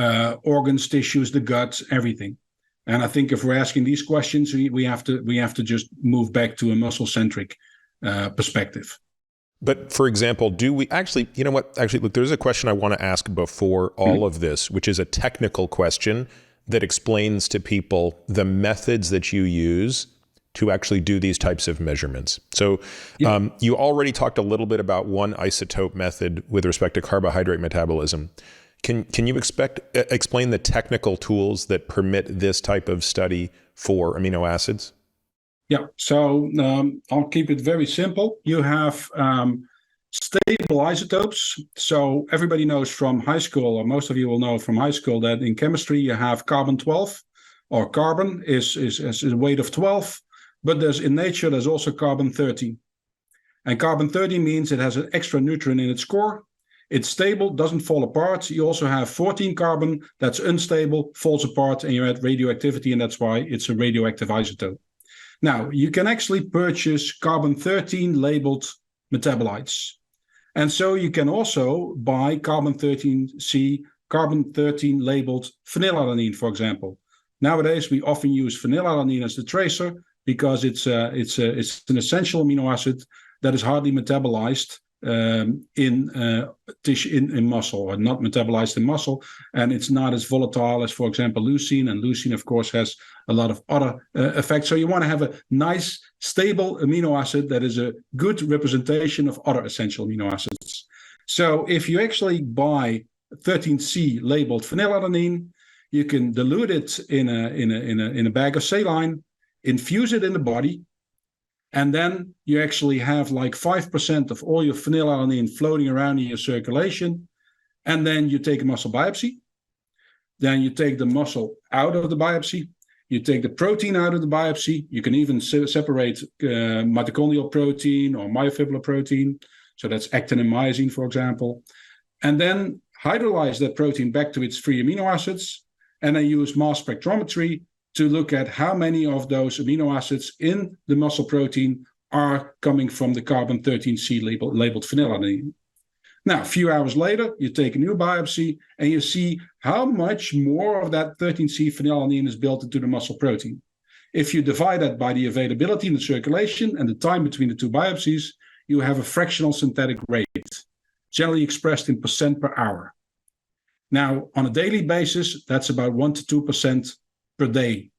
organs, tissues, the gut, everything. And I think if we're asking these questions, we have to just move back to a muscle-centric perspective. But for example, do we actually, you know what, actually, look, there's a question I want to ask before all of this, which is a technical question that explains to people the methods that you use to actually do these types of measurements. So you already talked a little bit about one isotope method with respect to carbohydrate metabolism. Can you explain the technical tools that permit this type of study for amino acids? Yeah, so I'll keep it very simple. You have stable isotopes. So everybody knows from high school, or most of you will know from high school, that in chemistry you have carbon-12, or carbon is a weight of 12, but in nature there's also carbon-13. And carbon-13 means it has an extra nutrient in its core. It's stable, doesn't fall apart. You also have 14 carbon that's unstable, falls apart, and you add radioactivity, and that's why it's a radioactive isotope. Now, you can actually purchase carbon-13 labeled metabolites. And so you can also buy carbon-13C, carbon-13 labeled phenylalanine, for example. Nowadays, we often use phenylalanine as the tracer because it's an essential amino acid that is hardly metabolized in muscle, or not metabolized in muscle, and it's not as volatile as, for example, leucine. And leucine, of course, has a lot of other effects. So you want to have a nice, stable amino acid that is a good representation of other essential amino acids. So if you actually buy 13C labeled phenylalanine, you can dilute it in a bag of saline, infuse it in the body, and then you actually have like 5% of all your phenylalanine floating around in your circulation. And then you take a muscle biopsy. Then you take the muscle out of the biopsy. You take the protein out of the biopsy. You can even separate mitochondrial protein or myofibrillar protein. So that's actin and myosin, for example. And then hydrolyze that protein back to its free amino acids. And then use mass spectrometry to look at how many of those amino acids in the muscle protein are coming from the carbon-13C labeled phenylalanine. Now, a few hours later, you take a new biopsy and you see how much more of that 13C phenylalanine is built into the muscle protein. If you divide that by the availability in the circulation and the time between the two biopsies, you have a fractional synthetic rate, generally expressed in percent per hour. Now, on a daily basis, that's about 1 to 2% per day.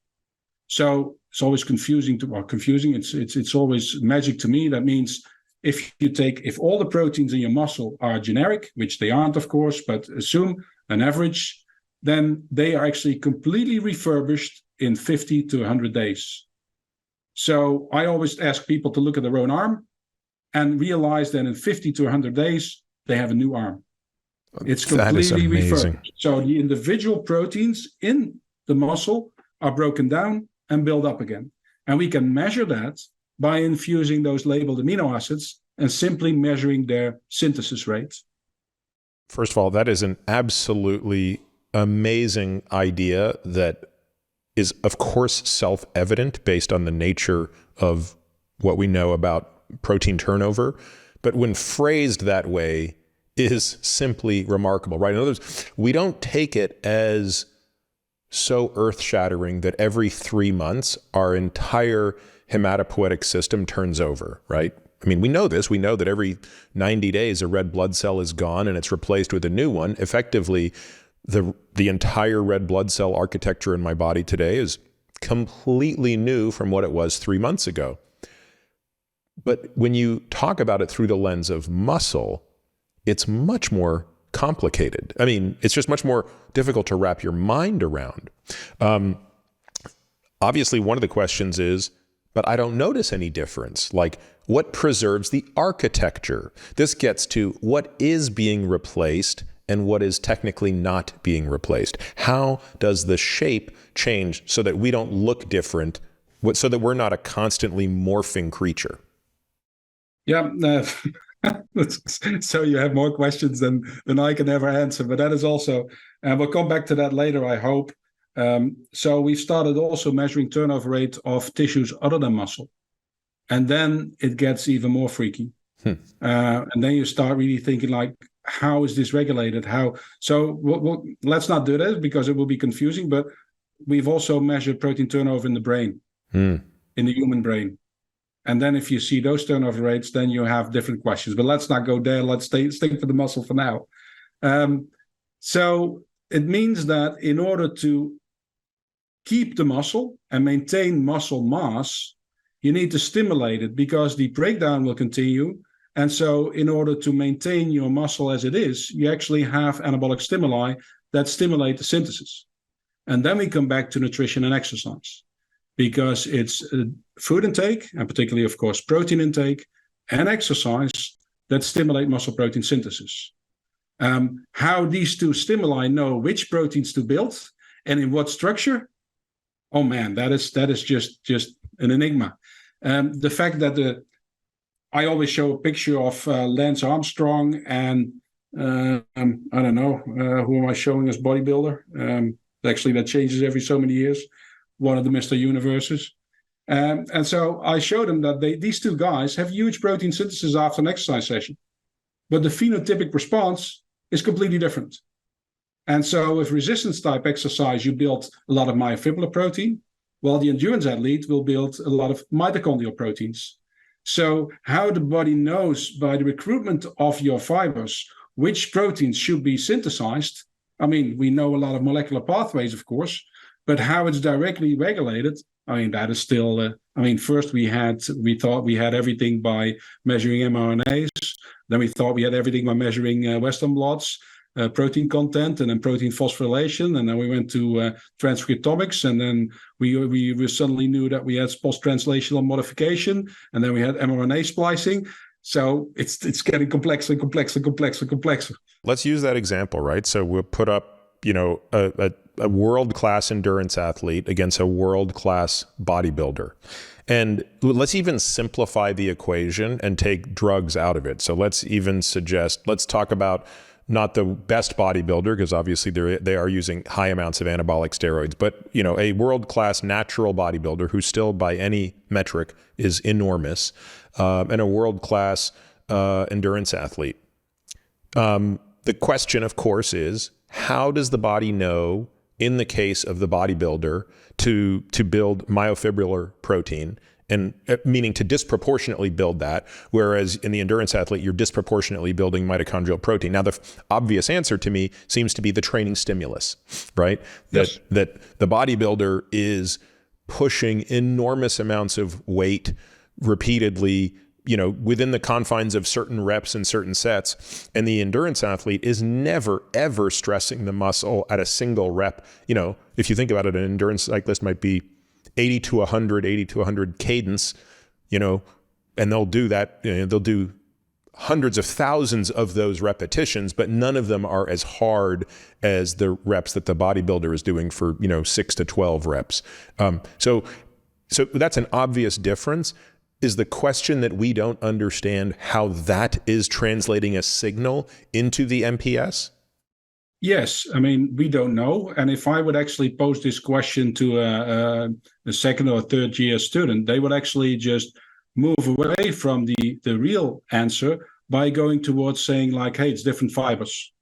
So it's always confusing. It's always magic to me. That means if all the proteins in your muscle are generic, which they aren't, of course, but assume an average, then they are actually completely refurbished in 50 to 100 days. So I always ask people to look at their own arm and realize that in 50 to 100 days, they have a new arm. It's completely refurbished. So the individual proteins in the muscle are broken down and build up again. And we can measure that by infusing those labeled amino acids and simply measuring their synthesis rate. First of all, that is an absolutely amazing idea that is, of course, self-evident based on the nature of what we know about protein turnover. But when phrased that way, is simply remarkable, right? In other words, we don't take it as so earth-shattering that every 3 months our entire hematopoietic system turns over, right? I mean, we know this. We know that every 90 days a red blood cell is gone and it's replaced with a new one. Effectively, the entire red blood cell architecture in my body today is completely new from what it was 3 months ago. But when you talk about it through the lens of muscle, it's much more complicated. I mean, it's just much more difficult to wrap your mind around. Obviously, one of the questions is, but I don't notice any difference. Like, what preserves the architecture? This gets to what is being replaced and what is technically not being replaced. How does the shape change so that we don't look different, so that we're not a constantly morphing creature? Yeah, so you have more questions than I can ever answer, but that is also, and we'll come back to that later, I hope. So we've started also measuring turnover rate of tissues other than muscle. And then it gets even more freaky. And then you start really thinking like, how is this regulated? Let's not do this because it will be confusing, but we've also measured protein turnover in the brain, in the human brain. And then if you see those turnover rates, then you have different questions. But let's not go there. Let's stick to the muscle for now. So it means that in order to keep the muscle and maintain muscle mass, you need to stimulate it because the breakdown will continue. And so in order to maintain your muscle as it is, you actually have anabolic stimuli that stimulate the synthesis. And then we come back to nutrition and exercise, because it's food intake, and particularly, of course, protein intake and exercise that stimulate muscle protein synthesis. How these two stimuli know which proteins to build and in what structure, oh man, that is just an enigma. The fact that I always show a picture of Lance Armstrong and I don't know, who am I showing as bodybuilder? Actually, that changes every so many years. One of the Mr. Universes. And so I showed them that these two guys have huge protein synthesis after an exercise session. But the phenotypic response is completely different. And so with resistance type exercise, you build a lot of myofibrillar protein, while the endurance athlete will build a lot of mitochondrial proteins. So how the body knows by the recruitment of your fibers which proteins should be synthesized. I mean, we know a lot of molecular pathways, of course, but how it's directly regulated, I mean, that is still, first we thought we had everything by measuring mRNAs. Then we thought we had everything by measuring Western blots, protein content, and then protein phosphorylation. And then we went to transcriptomics, and then we suddenly knew that we had post-translational modification, and then we had mRNA splicing. So it's getting complexer and complexer and complexer and complexer. Let's use that example, right? So we'll put up, a world-class endurance athlete against a world-class bodybuilder. And let's even simplify the equation and take drugs out of it. So let's talk about not the best bodybuilder, because obviously they are using high amounts of anabolic steroids, but a world-class natural bodybuilder who still by any metric is enormous, and a world-class endurance athlete. The question, of course, is how does the body know, in the case of the bodybuilder, to build myofibrillar protein, and meaning to disproportionately build that, whereas in the endurance athlete, you're disproportionately building mitochondrial protein. Now, the obvious answer to me seems to be the training stimulus, right? Yes. That the bodybuilder is pushing enormous amounts of weight repeatedly, within the confines of certain reps and certain sets. And the endurance athlete is never, ever stressing the muscle at a single rep. If you think about it, an endurance cyclist might be 80 to 100 cadence, and they'll do that. They'll do hundreds of thousands of those repetitions, but none of them are as hard as the reps that the bodybuilder is doing for, 6 to 12 reps. So that's an obvious difference. Is the question that we don't understand how that is translating a signal into the MPS? Yes, we don't know. And if I would actually pose this question to a second or third year student, they would actually just move away from the real answer by going towards saying like, hey, it's different fibers.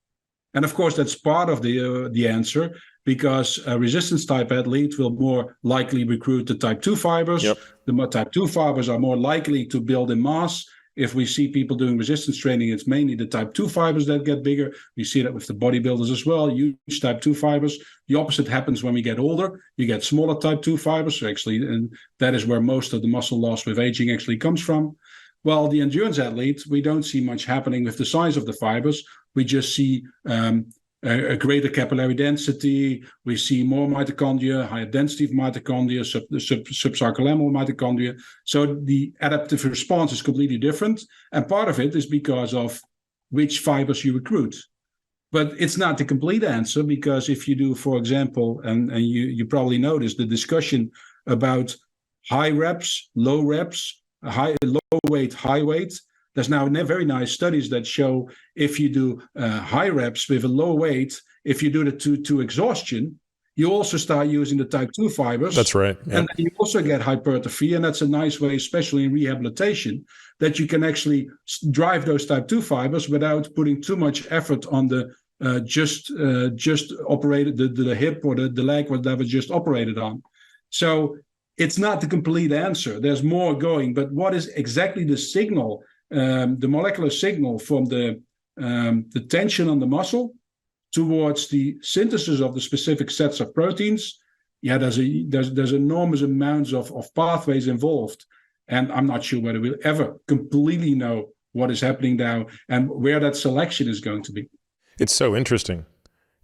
And of course, that's part of the answer, because a resistance type athlete will more likely recruit the type 2 fibers. Yep. The type 2 fibers are more likely to build in mass, If we see people doing resistance training, it's mainly the type 2 fibers that get bigger. We see that with the bodybuilders as well, huge type 2 fibers. The opposite happens when we get older. You get smaller type 2 fibers. So actually, and that is where most of the muscle loss with aging actually comes from. Well, the endurance athlete, we don't see much happening with the size of the fibers. We just see a greater capillary density. We see more mitochondria, higher density of mitochondria, subsarcolemmal mitochondria. So the adaptive response is completely different. And part of it is because of which fibers you recruit. But it's not the complete answer, because if you do, for example, and you probably noticed the discussion about high reps, low reps, low weight, high weight. There's now very nice studies that show if you do high reps with a low weight, if you do the to exhaustion, you also start using the type 2 fibers. That's right. Yep. And you also get hypertrophy. And that's a nice way, especially in rehabilitation, that you can actually drive those type 2 fibers without putting too much effort on the just operated the hip or the leg, whatever just operated on. So it's not the complete answer. There's more going, but what is exactly the signal, the molecular signal from the tension on the muscle towards the synthesis of the specific sets of proteins? Yeah, there's enormous amounts of pathways involved, and I'm not sure whether we'll ever completely know what is happening now and where that selection is going to be. It's so interesting.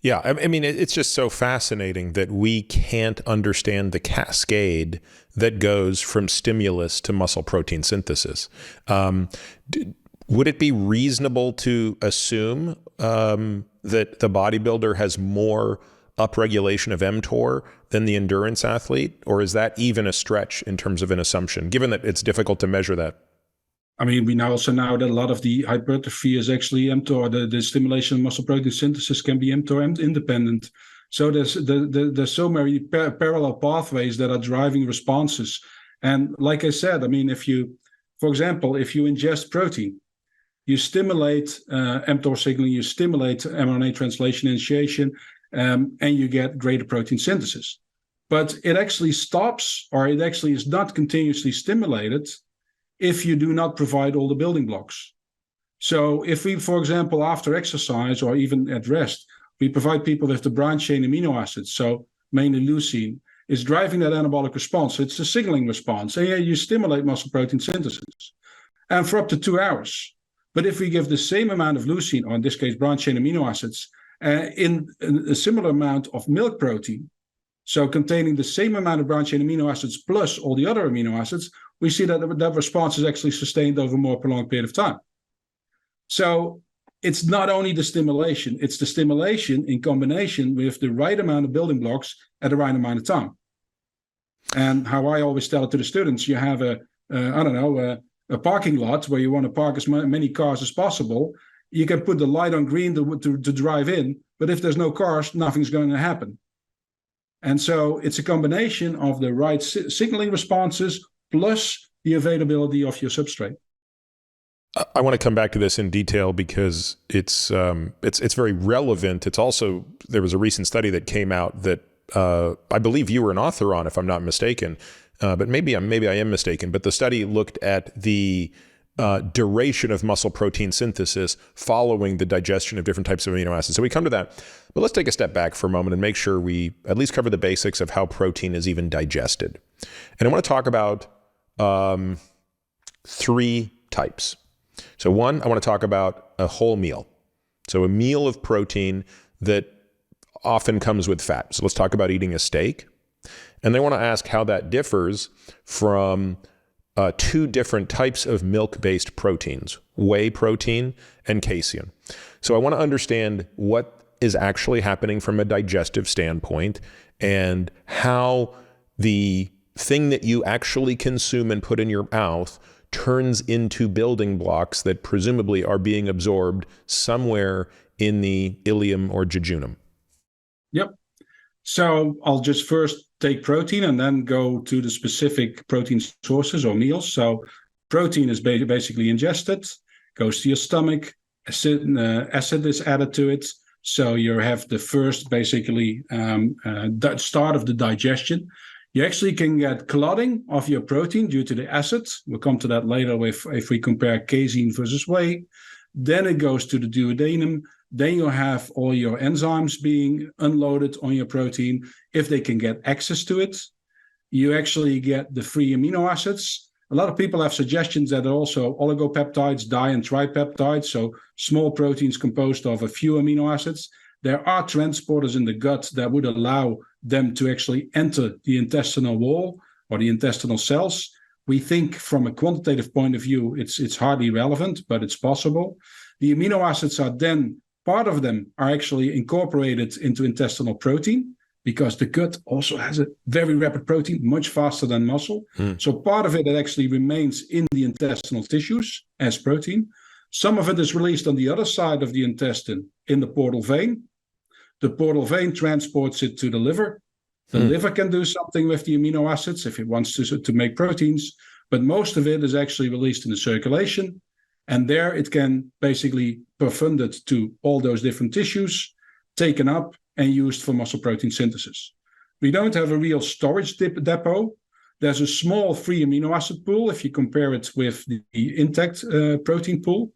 Yeah, I mean, it's just so fascinating that we can't understand the cascade that goes from stimulus to muscle protein synthesis. Would it be reasonable to assume that the bodybuilder has more upregulation of mTOR than the endurance athlete? Or is that even a stretch in terms of an assumption, given that it's difficult to measure that? I mean, we now also know that a lot of the hypertrophy is actually mTOR. The stimulation of muscle protein synthesis can be mTOR independent. So there's so many parallel pathways that are driving responses. And like I said, I mean, for example, if you ingest protein, you stimulate mTOR signaling, you stimulate mRNA translation initiation, and you get greater protein synthesis. But it actually stops, or it actually is not continuously stimulated if you do not provide all the building blocks. So if we, for example, after exercise or even at rest, we provide people with the branch-chain amino acids, so mainly leucine, is driving that anabolic response. It's a signaling response. And you stimulate muscle protein synthesis, and for up to 2 hours. But if we give the same amount of leucine, or in this case, branch-chain amino acids, in a similar amount of milk protein, so containing the same amount of branch-chain amino acids plus all the other amino acids, we see that that response is actually sustained over a more prolonged period of time. So it's not only the stimulation, it's the stimulation in combination with the right amount of building blocks at the right amount of time. And how I always tell it to the students, you have a parking lot where you want to park as many cars as possible. You can put the light on green to drive in, but if there's no cars, nothing's going to happen. And so it's a combination of the right signaling responses plus the availability of your substrate. I want to come back to this in detail because it's very relevant. It's also, there was a recent study that came out that I believe you were an author on, if I'm not mistaken, but maybe I am mistaken. But the study looked at the duration of muscle protein synthesis following the digestion of different types of amino acids. So we come to that, but let's take a step back for a moment and make sure we at least cover the basics of how protein is even digested. And I want to talk about 3 types. So one, I want to talk about a whole meal. So a meal of protein that often comes with fat. So let's talk about eating a steak. And then I want to ask how that differs from 2 different types of milk-based proteins, whey protein and casein. So I want to understand what is actually happening from a digestive standpoint and how the thing that you actually consume and put in your mouth turns into building blocks that presumably are being absorbed somewhere in the ileum or jejunum. Yep. So I'll just first take protein and then go to the specific protein sources or meals. So protein is basically ingested, goes to your stomach, acid is added to it. So you have the first basically start of the digestion. You actually can get clotting of your protein due to the acid. We'll come to that later if we compare casein versus whey. Then it goes to the duodenum. Then you have all your enzymes being unloaded on your protein. If they can get access to it, you actually get the free amino acids. A lot of people have suggestions that are also oligopeptides, di and tripeptides, so small proteins composed of a few amino acids. There are transporters in the gut that would allow them to actually enter the intestinal wall or the intestinal cells. We think from a quantitative point of view, it's hardly relevant, but it's possible. The amino acids are then, part of them are actually incorporated into intestinal protein, because the gut also has a very rapid protein, much faster than muscle. So part of it actually remains in the intestinal tissues as protein. Some of it is released on the other side of the intestine in the portal vein. The portal vein transports it to the liver. The liver can do something with the amino acids if it wants to make proteins, but most of it is actually released in the circulation. And there it can basically perfunde it to all those different tissues, taken up and used for muscle protein synthesis. We don't have a real storage depot. There's a small free amino acid pool if you compare it with the intact protein pool.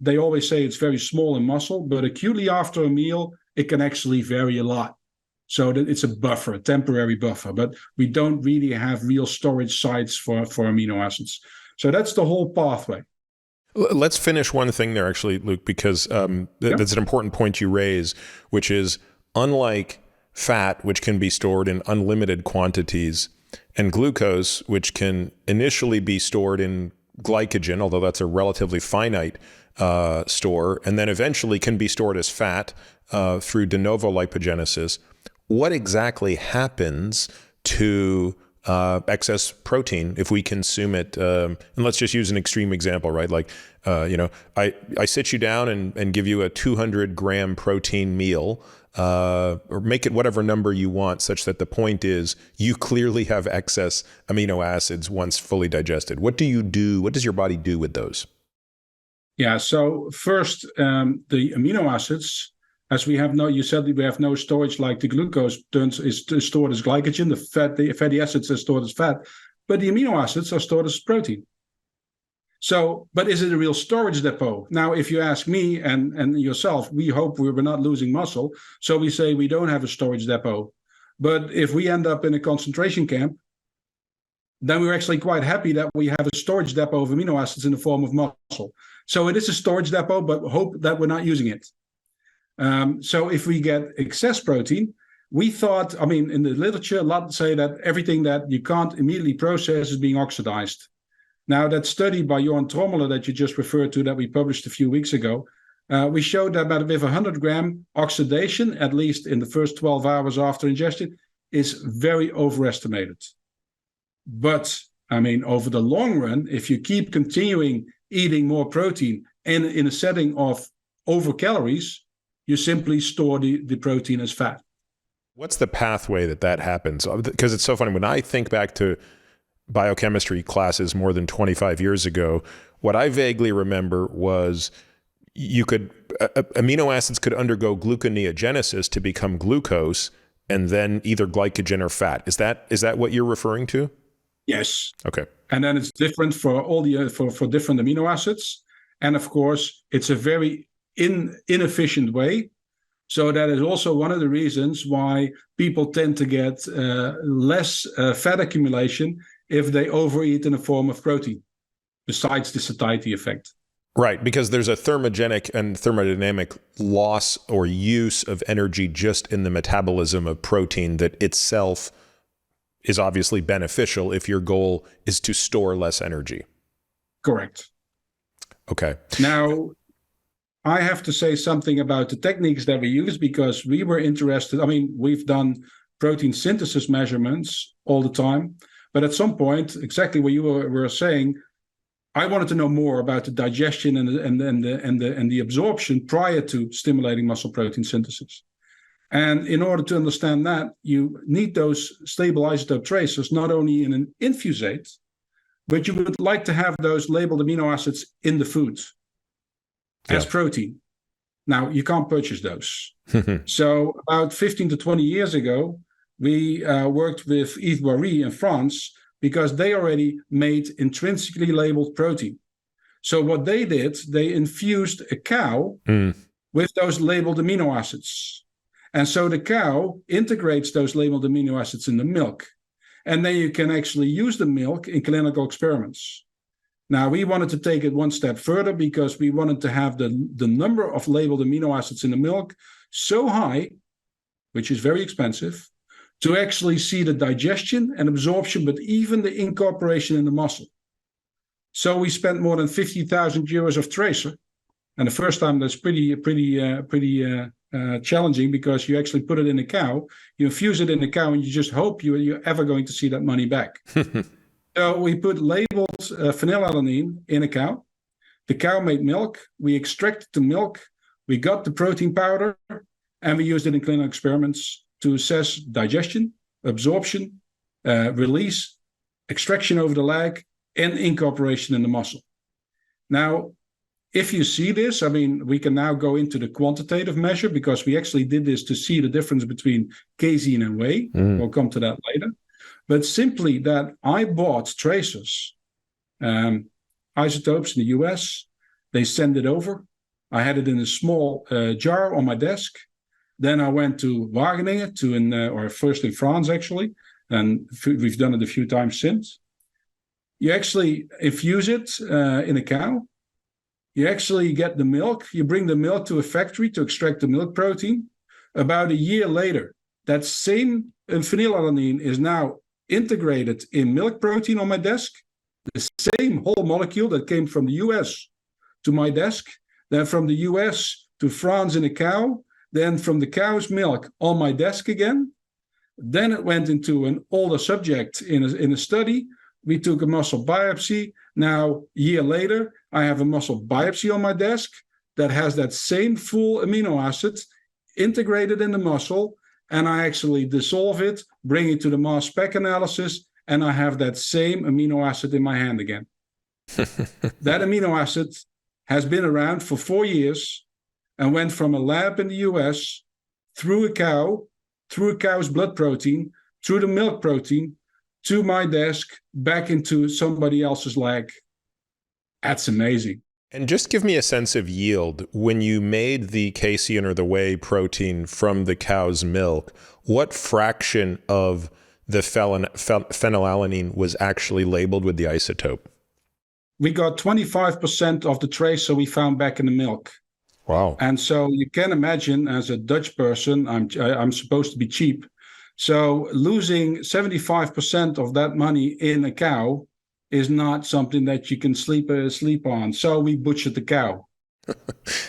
They always say it's very small in muscle, but acutely after a meal, it can actually vary a lot. So that it's a buffer, a temporary buffer, but we don't really have real storage sites for amino acids. So that's the whole pathway. Let's finish one thing there, actually, Luc, because that's an important point you raise, which is unlike fat, which can be stored in unlimited quantities, and glucose, which can initially be stored in glycogen, although that's a relatively finite store, and then eventually can be stored as fat through de novo lipogenesis. What exactly happens to excess protein if we consume it? And let's just use an extreme example, right? Like, I sit you down and give you a 200 gram protein meal, or make it whatever number you want, such that the point is you clearly have excess amino acids once fully digested. What do you do? What does your body do with those? Yeah, so first, the amino acids, as we have you said we have no storage like the glucose is stored as glycogen, the fatty acids are stored as fat, but the amino acids are stored as protein. So, but is it a real storage depot? Now, if you ask me and yourself, we hope we're not losing muscle, so we say we don't have a storage depot. But if we end up in a concentration camp, then we're actually quite happy that we have a storage depot of amino acids in the form of muscle. So it is a storage depot, but hope that we're not using it. So if we get excess protein, we thought, in the literature, a lot say that everything that you can't immediately process is being oxidized. Now, that study by Johan Trommeler that you just referred to that we published a few weeks ago, we showed that with 100 gram oxidation, at least in the first 12 hours after ingestion, is very overestimated. But, over the long run, if you keep continuing eating more protein and in a setting of over calories, you simply store the protein as fat. What's the pathway that happens? Because it's so funny. When I think back to biochemistry classes more than 25 years ago, what I vaguely remember was amino acids could undergo gluconeogenesis to become glucose and then either glycogen or fat. Is that what you're referring to? Yes. Okay. And then it's different for all the for different amino acids. And of course, it's a very inefficient way. So that is also one of the reasons why people tend to get less fat accumulation if they overeat in the form of protein, besides the satiety effect. Right, because there's a thermogenic and thermodynamic loss or use of energy just in the metabolism of protein that itself is obviously beneficial if your goal is to store less energy. Correct. Okay. Now, I have to say something about the techniques that we use because we were interested. We've done protein synthesis measurements all the time, but at some point, exactly what you were saying, I wanted to know more about the digestion and the absorption prior to stimulating muscle protein synthesis. And in order to understand that, you need those stable isotope tracers not only in an infusate, but you would like to have those labeled amino acids in the food as protein. Now, you can't purchase those. So about 15 to 20 years ago, we worked with Yves Boiry in France because they already made intrinsically labeled protein. So what they did, they infused a cow with those labeled amino acids. And so the cow integrates those labeled amino acids in the milk. And then you can actually use the milk in clinical experiments. Now, we wanted to take it one step further because we wanted to have the number of labeled amino acids in the milk so high, which is very expensive, to actually see the digestion and absorption, but even the incorporation in the muscle. So we spent more than 50,000 euros of tracer. And the first time that's pretty challenging because you actually put it in a cow, you infuse it in a cow, and you just hope you're ever going to see that money back. So we put labeled phenylalanine in a cow. The cow made milk. We extracted the milk. We got the protein powder, and we used it in clinical experiments to assess digestion, absorption, release, extraction over the leg, and incorporation in the muscle. Now, if you see this, I mean, we can now go into the quantitative measure because we actually did this to see the difference between casein and whey. We'll come to that later. But simply that I bought tracers, isotopes in the US. They send it over. I had it in a small jar on my desk. Then I went to Wageningen, or first in France, actually. And we've done it a few times since. You actually infuse it in a cow. You actually get the milk. You bring the milk to a factory to extract the milk protein. About a year later, that same phenylalanine is now integrated in milk protein on my desk. The same whole molecule that came from the US to my desk, then from the US to France in a cow, then from the cow's milk on my desk again. Then it went into an older subject in a study. We took a muscle biopsy. Now, a year later, I have a muscle biopsy on my desk that has that same full amino acid integrated in the muscle, and I actually dissolve it, bring it to the mass spec analysis, and I have that same amino acid in my hand again. That amino acid has been around for 4 years and went from a lab in the US through a cow, through a cow's blood protein, through the milk protein, to my desk, back into somebody else's leg. That's amazing. And just give me a sense of yield. When you made the casein or the whey protein from the cow's milk, what fraction of the phenylalanine was actually labeled with the isotope? We got 25% of the tracer we found back in the milk. Wow. And so you can imagine, as a Dutch person, I'm supposed to be cheap. So losing 75% of that money in a cow is not something that you can sleep on. So we butchered the cow.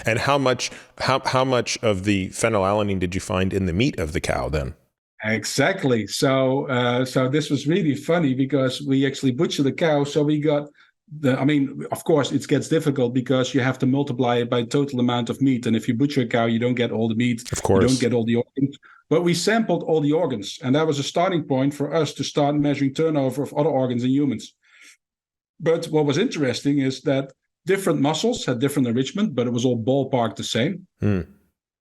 And how much of the phenylalanine did you find in the meat of the cow then? Exactly. So this was really funny because we actually butchered the cow. So we got of course, it gets difficult because you have to multiply it by total amount of meat. And if you butcher a cow, you don't get all the meat. Of course. You don't get all the organs. But we sampled all the organs. And that was a starting point for us to start measuring turnover of other organs in humans. But what was interesting is that different muscles had different enrichment, but it was all ballpark the same.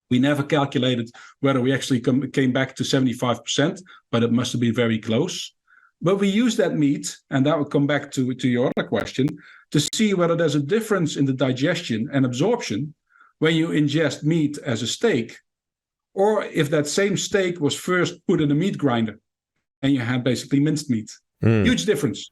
We never calculated whether we actually came back to 75%, but it must have been very close. But we use that meat, and that will come back to your other question, to see whether there's a difference in the digestion and absorption when you ingest meat as a steak, or if that same steak was first put in a meat grinder and you had basically minced meat. Huge difference.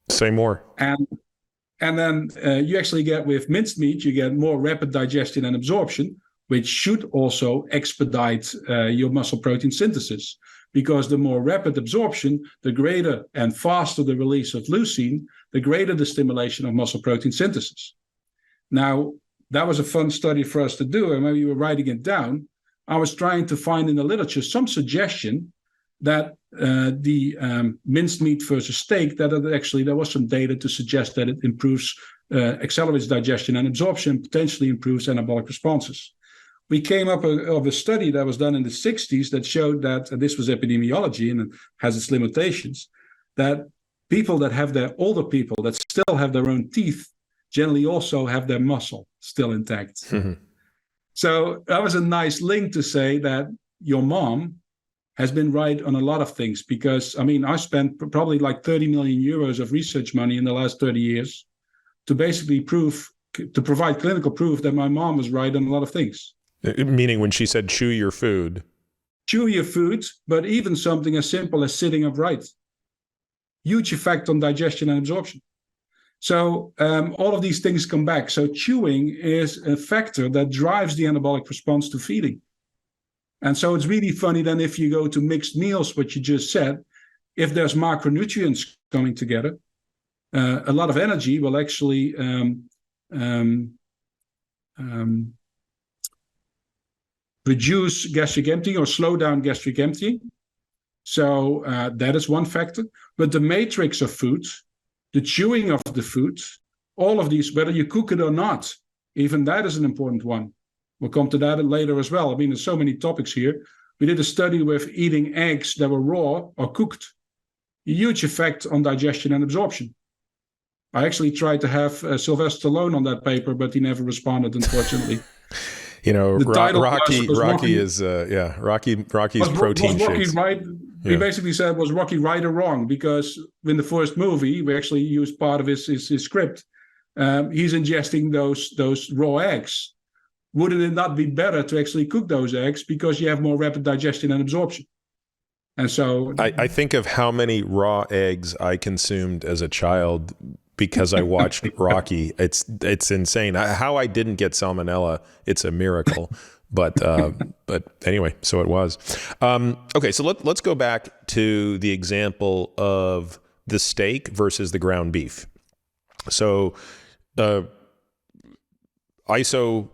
Say more. And then you actually get, with minced meat, you get more rapid digestion and absorption, which should also expedite your muscle protein synthesis. Because the more rapid absorption, the greater and faster the release of leucine, the greater the stimulation of muscle protein synthesis. Now, that was a fun study for us to do. And when we were writing it down, I was trying to find in the literature some suggestion that the minced meat versus steak, that actually there was some data to suggest that it improves, accelerates digestion and absorption, potentially improves anabolic responses. We came up of a study that was done in the 60s that showed that, and this was epidemiology and it has its limitations, that people that have older people that still have their own teeth generally also have their muscle still intact. So that was a nice link to say that your mom has been right on a lot of things, because, I mean, I spent probably like 30 million euros of research money in the last 30 years to basically provide clinical proof that my mom was right on a lot of things. Meaning when she said chew your food. Chew your food, but even something as simple as sitting upright. Huge effect on digestion and absorption. So all of these things come back. So chewing is a factor that drives the anabolic response to feeding. And so it's really funny then if you go to mixed meals, what you just said, if there's macronutrients coming together, a lot of energy will actually reduce gastric emptying or slow down gastric emptying. So that is one factor. But the matrix of food, the chewing of the food, all of these, whether you cook it or not, even that is an important one. We'll come to that later as well. I mean, there's so many topics here. We did a study with eating eggs that were raw or cooked. A huge effect on digestion and absorption. I actually tried to have Sylvester Stallone on that paper, but he never responded, unfortunately. You know, Rocky's protein shakes. Right? Yeah. He basically said, was Rocky right or wrong? Because in the first movie, we actually used part of his script. He's ingesting those raw eggs. Wouldn't it not be better to actually cook those eggs because you have more rapid digestion and absorption? And so I think of how many raw eggs I consumed as a child because I watched Rocky. It's insane. How I didn't get salmonella, it's a miracle. But anyway, so it was. Okay, so let's go back to the example of the steak versus the ground beef. So ISO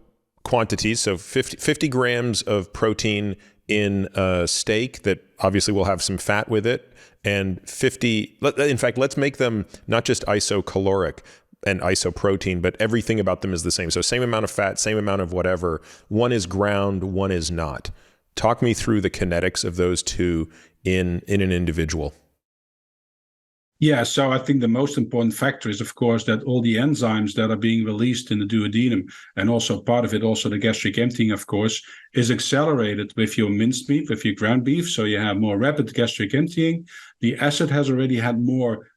quantities, so 50 grams of protein in a steak that obviously will have some fat with it, and 50, in fact, let's make them not just isocaloric and isoprotein, but everything about them is the same. So same amount of fat, same amount of whatever. One is ground, one is not. Talk me through the kinetics of those two in an individual. Yeah, so I think the most important factor is, of course, that all the enzymes that are being released in the duodenum, and also part of it, also the gastric emptying, of course, is accelerated with your minced meat, with your ground beef. So you have more rapid gastric emptying. The acid has already had more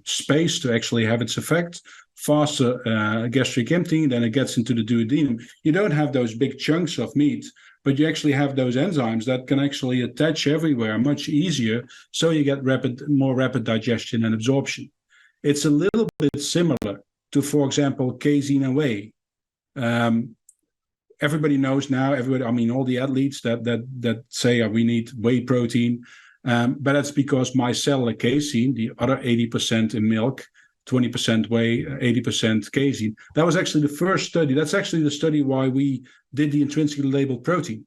space to actually have its effect. Faster gastric emptying, then it gets into the duodenum. You don't have those big chunks of meat, but you actually have those enzymes that can actually attach everywhere much easier, so you get more rapid digestion and absorption. It's a little bit similar to, for example, casein and whey. Everybody knows now, all the athletes that say we need whey protein, but that's because micellar casein, the other 80% in milk, 20% whey, 80% casein. That was actually the first study. That's actually the study why we did the intrinsically labeled protein.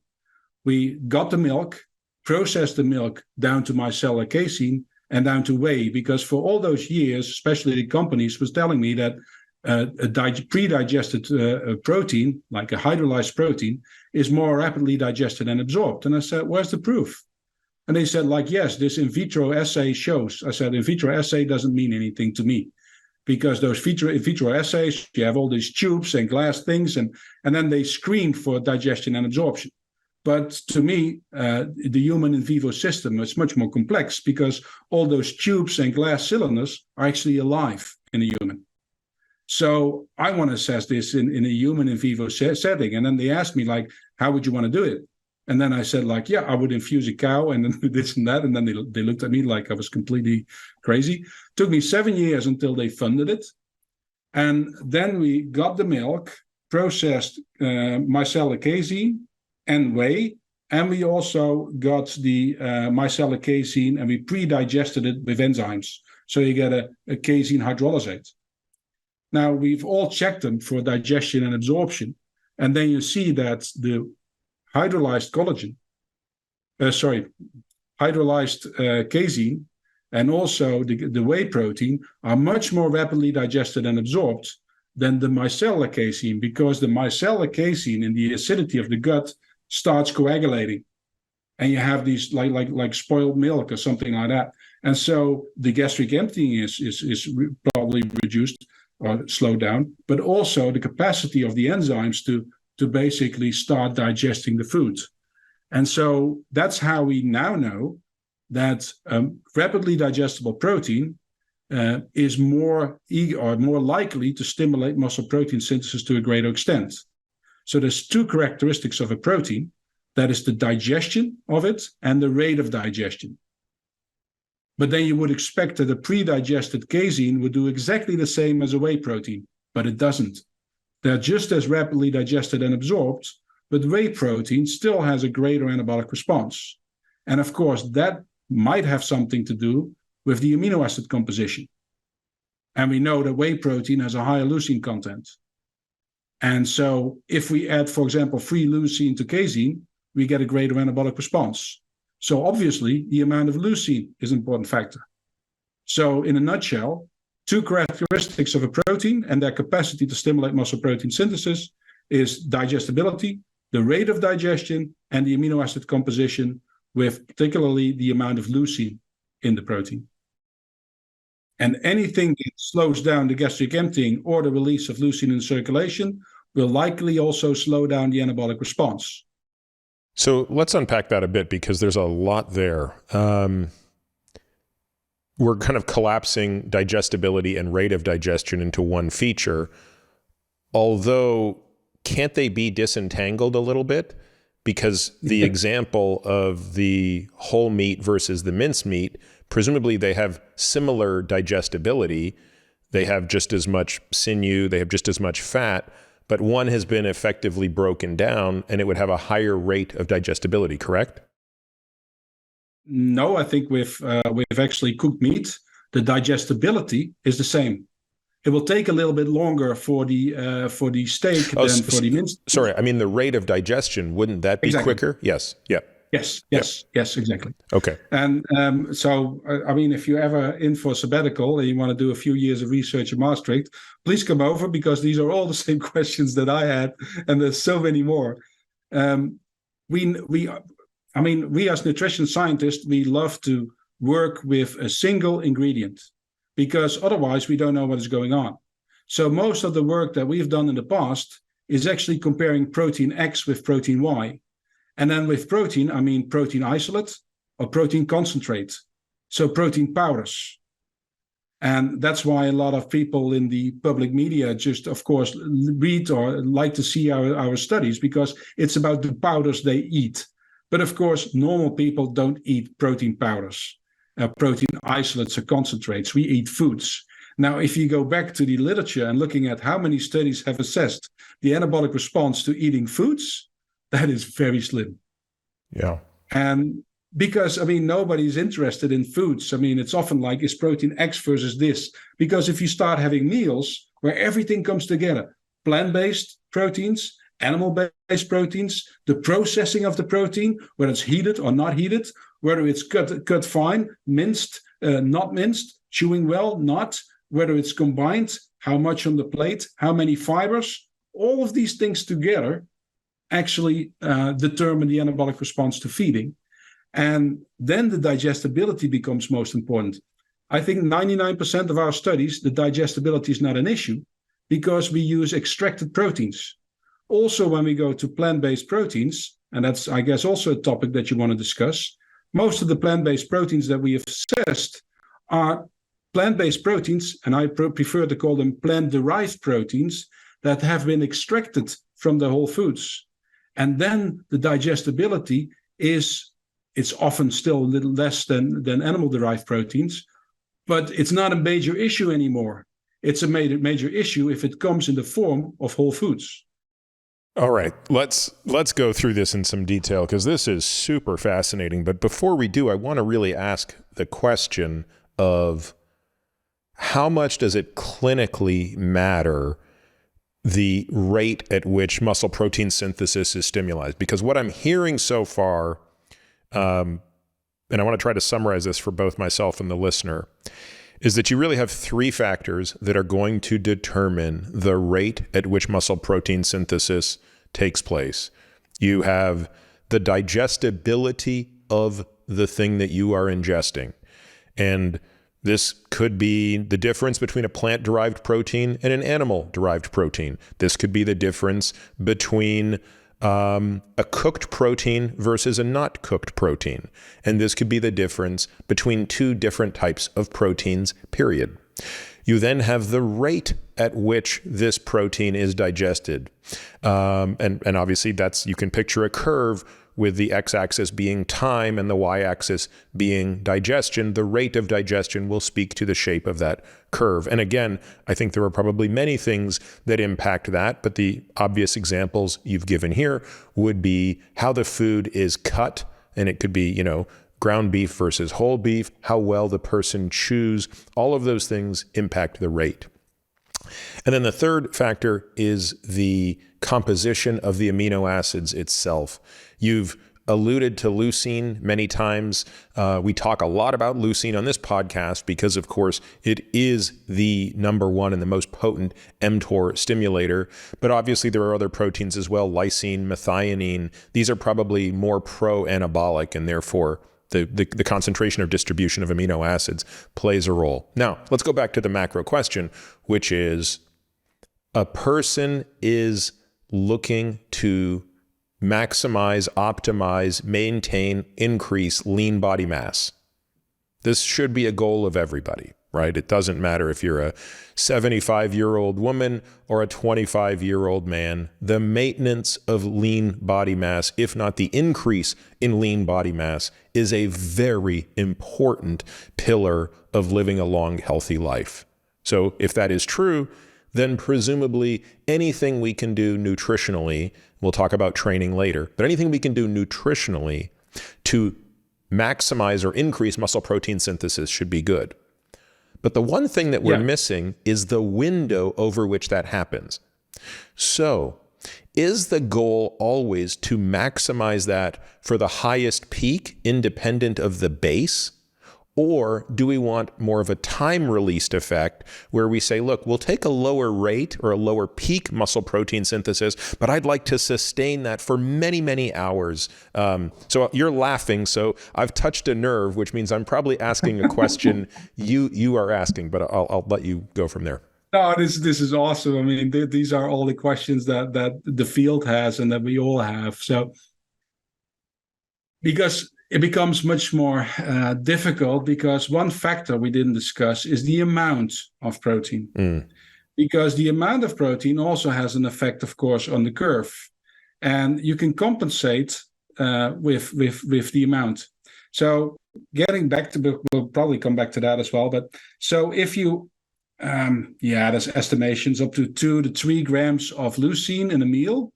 We got the milk, processed the milk down to micellar casein and down to whey, because for all those years, especially the companies was telling me that a pre-digested protein, like a hydrolyzed protein, is more rapidly digested and absorbed. And I said, where's the proof? And they said, yes, this in vitro assay shows. I said, in vitro assay doesn't mean anything to me. Because those in vitro assays, you have all these tubes and glass things, and then they screen for digestion and absorption. But to me, the human in vivo system is much more complex, because all those tubes and glass cylinders are actually alive in a human. So I want to assess this in a human in vivo setting. And then they asked me, how would you want to do it? And then I said, I would infuse a cow and then this and that. And then they looked at me like I was completely crazy. Took me 7 years until they funded it. And then we got the milk, processed micellar casein and whey. And we also got the micellar casein and we pre-digested it with enzymes. So you get a casein hydrolysate. Now, we've all checked them for digestion and absorption. And then you see that the hydrolyzed casein and also the whey protein are much more rapidly digested and absorbed than the micellar casein, because the micellar casein in the acidity of the gut starts coagulating. And you have these like spoiled milk or something like that. And so the gastric emptying is probably reduced or slowed down, but also the capacity of the enzymes to basically start digesting the food. And so that's how we now know that rapidly digestible protein is more likely to stimulate muscle protein synthesis to a greater extent. So there's two characteristics of a protein. That is the digestion of it and the rate of digestion. But then you would expect that a pre-digested casein would do exactly the same as a whey protein, but it doesn't. They're just as rapidly digested and absorbed, but whey protein still has a greater anabolic response. And of course, that might have something to do with the amino acid composition. And we know that whey protein has a higher leucine content. And so if we add, for example, free leucine to casein, we get a greater anabolic response. So obviously, the amount of leucine is an important factor. So in a nutshell, two characteristics of a protein and their capacity to stimulate muscle protein synthesis is digestibility, the rate of digestion, and the amino acid composition, with particularly the amount of leucine in the protein. And anything that slows down the gastric emptying or the release of leucine in circulation will likely also slow down the anabolic response. So let's unpack that a bit, because there's a lot there. We're kind of collapsing digestibility and rate of digestion into one feature, although can't they be disentangled a little bit? Because the example of the whole meat versus the minced meat, presumably they have similar digestibility. They have just as much sinew, they have just as much fat, but one has been effectively broken down and it would have a higher rate of digestibility, correct? No, I think with actually cooked meat, the digestibility is the same. It will take a little bit longer for the steak than for the minced. Sorry, I mean the rate of digestion, wouldn't that be Exactly. quicker? Yes, yeah. Yes, exactly. Okay. And so, I mean, if you're ever in for a sabbatical and you want to do a few years of research in Maastricht, please come over, because these are all the same questions that I had, and there's so many more. We as nutrition scientists, we love to work with a single ingredient, because otherwise we don't know what is going on. So most of the work that we've done in the past is actually comparing protein X with protein Y. And then with protein, I mean protein isolate or protein concentrate. So protein powders. And that's why a lot of people in the public media just, of course, read or like to see our studies, because it's about the powders they eat. But of course, normal people don't eat protein powders, protein isolates or concentrates. We eat foods. Now, if you go back to the literature and looking at how many studies have assessed the anabolic response to eating foods, that is very slim. Yeah. And because, I mean, nobody's interested in foods. I mean, it's often like, is protein X versus this? Because if you start having meals where everything comes together, plant-based proteins, animal-based proteins, the processing of the protein, whether it's heated or not heated, whether it's cut fine, minced, not minced, chewing well, not, whether it's combined, how much on the plate, how many fibers, all of these things together actually determine the anabolic response to feeding. And then the digestibility becomes most important. I think 99% of our studies, the digestibility is not an issue, because we use extracted proteins. Also, when we go to plant-based proteins, and that's, I guess, also a topic that you want to discuss, most of the plant-based proteins that we have assessed are plant-based proteins, and I prefer to call them plant-derived proteins that have been extracted from the whole foods. And then the digestibility it's often still a little less than animal-derived proteins, but it's not a major issue anymore. It's a major issue if it comes in the form of whole foods. All right, let's go through this in some detail, because this is super fascinating. But before we do, I want to really ask the question of how much does it clinically matter the rate at which muscle protein synthesis is stimulated? Because what I'm hearing so far, and I want to try to summarize this for both myself and the listener, is that you really have three factors that are going to determine the rate at which muscle protein synthesis takes place. You have the digestibility of the thing that you are ingesting. And this could be the difference between a plant-derived protein and an animal-derived protein. This could be the difference between a cooked protein versus a not cooked protein. And this could be the difference between two different types of proteins, period. You then have the rate at which this protein is digested. And obviously you can picture a curve with the x-axis being time and the y-axis being digestion. The rate of digestion will speak to the shape of that curve. And again, I think there are probably many things that impact that, but the obvious examples you've given here would be how the food is cut, and it could be, ground beef versus whole beef, how well the person chews. All of those things impact the rate. And then the third factor is the composition of the amino acids itself. You've alluded to leucine many times. We talk a lot about leucine on this podcast because, of course, it is the number one and the most potent mTOR stimulator. But obviously, there are other proteins as well, lysine, methionine. These are probably more pro-anabolic, and therefore the concentration or distribution of amino acids plays a role. Now, let's go back to the macro question, which is a person is looking to maximize, optimize, maintain, increase lean body mass. This should be a goal of everybody, right? It doesn't matter if you're a 75-year-old woman or a 25-year-old man. The maintenance of lean body mass, if not the increase in lean body mass, is a very important pillar of living a long, healthy life. So if that is true, then presumably anything we can do nutritionally, we'll talk about training later, but anything we can do nutritionally to maximize or increase muscle protein synthesis should be good. But the one thing that we're missing is the window over which that happens. So is the goal always to maximize that for the highest peak independent of the base? Or do we want more of a time-released effect where we say, look, we'll take a lower rate or a lower peak muscle protein synthesis, but I'd like to sustain that for many, many hours. So you're laughing, so I've touched a nerve, which means I'm probably asking a question you are asking, but I'll let you go from there. No, this is awesome. I mean, these are all the questions that the field has and that we all have. So because it becomes much more difficult, because one factor we didn't discuss is the amount of protein. Because the amount of protein also has an effect, of course, on the curve. And you can compensate with the amount. So getting back to, we'll probably come back to that as well. But so if you, there's estimations up to 2 to 3 grams of leucine in a meal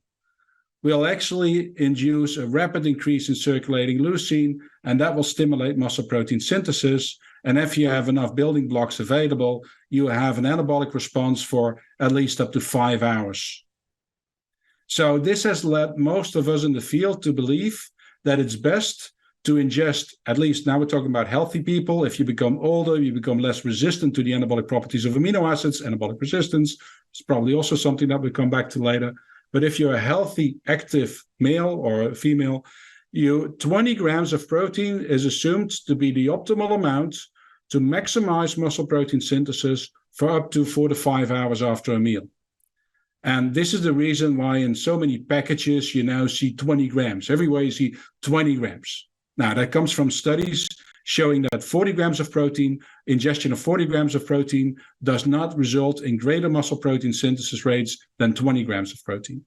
will actually induce a rapid increase in circulating leucine, and that will stimulate muscle protein synthesis. And if you have enough building blocks available, you have an anabolic response for at least up to 5 hours. So this has led most of us in the field to believe that it's best to ingest, at least now we're talking about healthy people. If you become older, you become less resistant to the anabolic properties of amino acids. Anabolic resistance is probably also something that we'll come back to later. But if you're a healthy, active male or female, 20 grams of protein is assumed to be the optimal amount to maximize muscle protein synthesis for up to 4 to 5 hours after a meal. And this is the reason why in so many packages you now see 20 grams. Everywhere you see 20 grams. Now, that comes from studies showing that 40 grams of protein, ingestion of 40 grams of protein does not result in greater muscle protein synthesis rates than 20 grams of protein.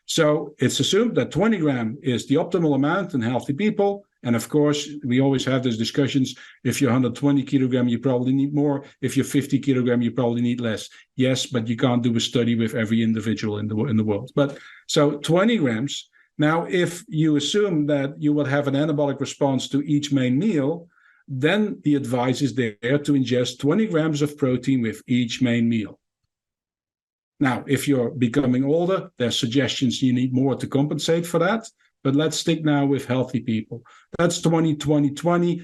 So it's assumed that 20 gram is the optimal amount in healthy people. And of course, we always have those discussions. If you're 120 kilogram, you probably need more. If you're 50 kilogram, you probably need less. Yes, but you can't do a study with every individual in the world. But so 20 grams. Now, if you assume that you will have an anabolic response to each main meal, then the advice is there to ingest 20 grams of protein with each main meal. Now, if you're becoming older, there's suggestions you need more to compensate for that. But let's stick now with healthy people. That's 20, 20, 20,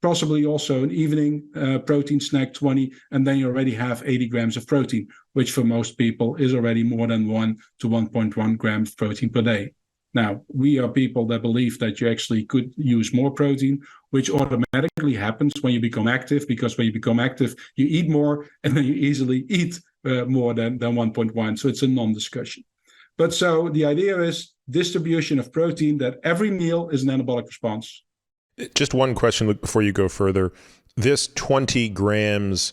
possibly also an evening protein snack 20, and then you already have 80 grams of protein, which for most people is already more than 1 to 1.1 grams of protein per day. Now, we are people that believe that you actually could use more protein, which automatically happens when you become active, because when you become active, you eat more, and then you easily eat more than 1.1. So it's a non-discussion. But so the idea is distribution of protein that every meal is an anabolic response. Just one question, Luc, before you go further. This 20 grams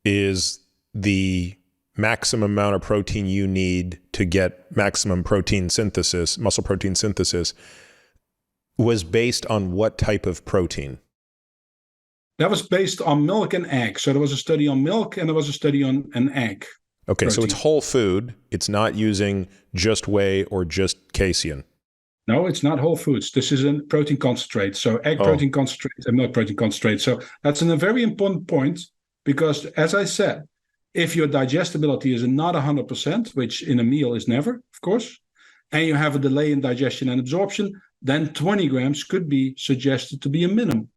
is the maximum amount of protein you need to get maximum protein synthesis, muscle protein synthesis, was based on what type of protein? That was based on milk and egg. So there was a study on milk and there was a study on an egg. Okay, protein. So it's whole food. It's not using just whey or just casein. No, it's not whole foods. This is a protein concentrate. So egg protein concentrate and milk protein concentrate. So that's a very important point because, as I said, if your digestibility is not 100%, which in a meal is never, of course, and you have a delay in digestion and absorption, then 20 grams could be suggested to be a minimum.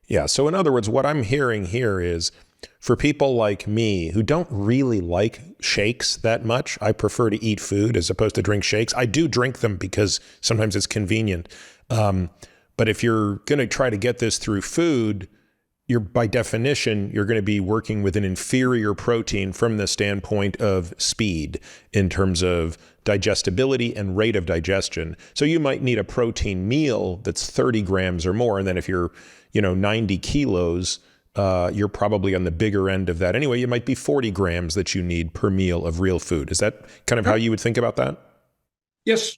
Yeah. So in other words, what I'm hearing here is for people like me who don't really like shakes that much, I prefer to eat food as opposed to drink shakes. I do drink them because sometimes it's convenient. But if you're going to try to get this through food, by definition, you're going to be working with an inferior protein from the standpoint of speed in terms of digestibility and rate of digestion. So you might need a protein meal that's 30 grams or more. And then if you're, 90 kilos, you're probably on the bigger end of that. Anyway, it might be 40 grams that you need per meal of real food. Is that kind of how you would think about that? Yes.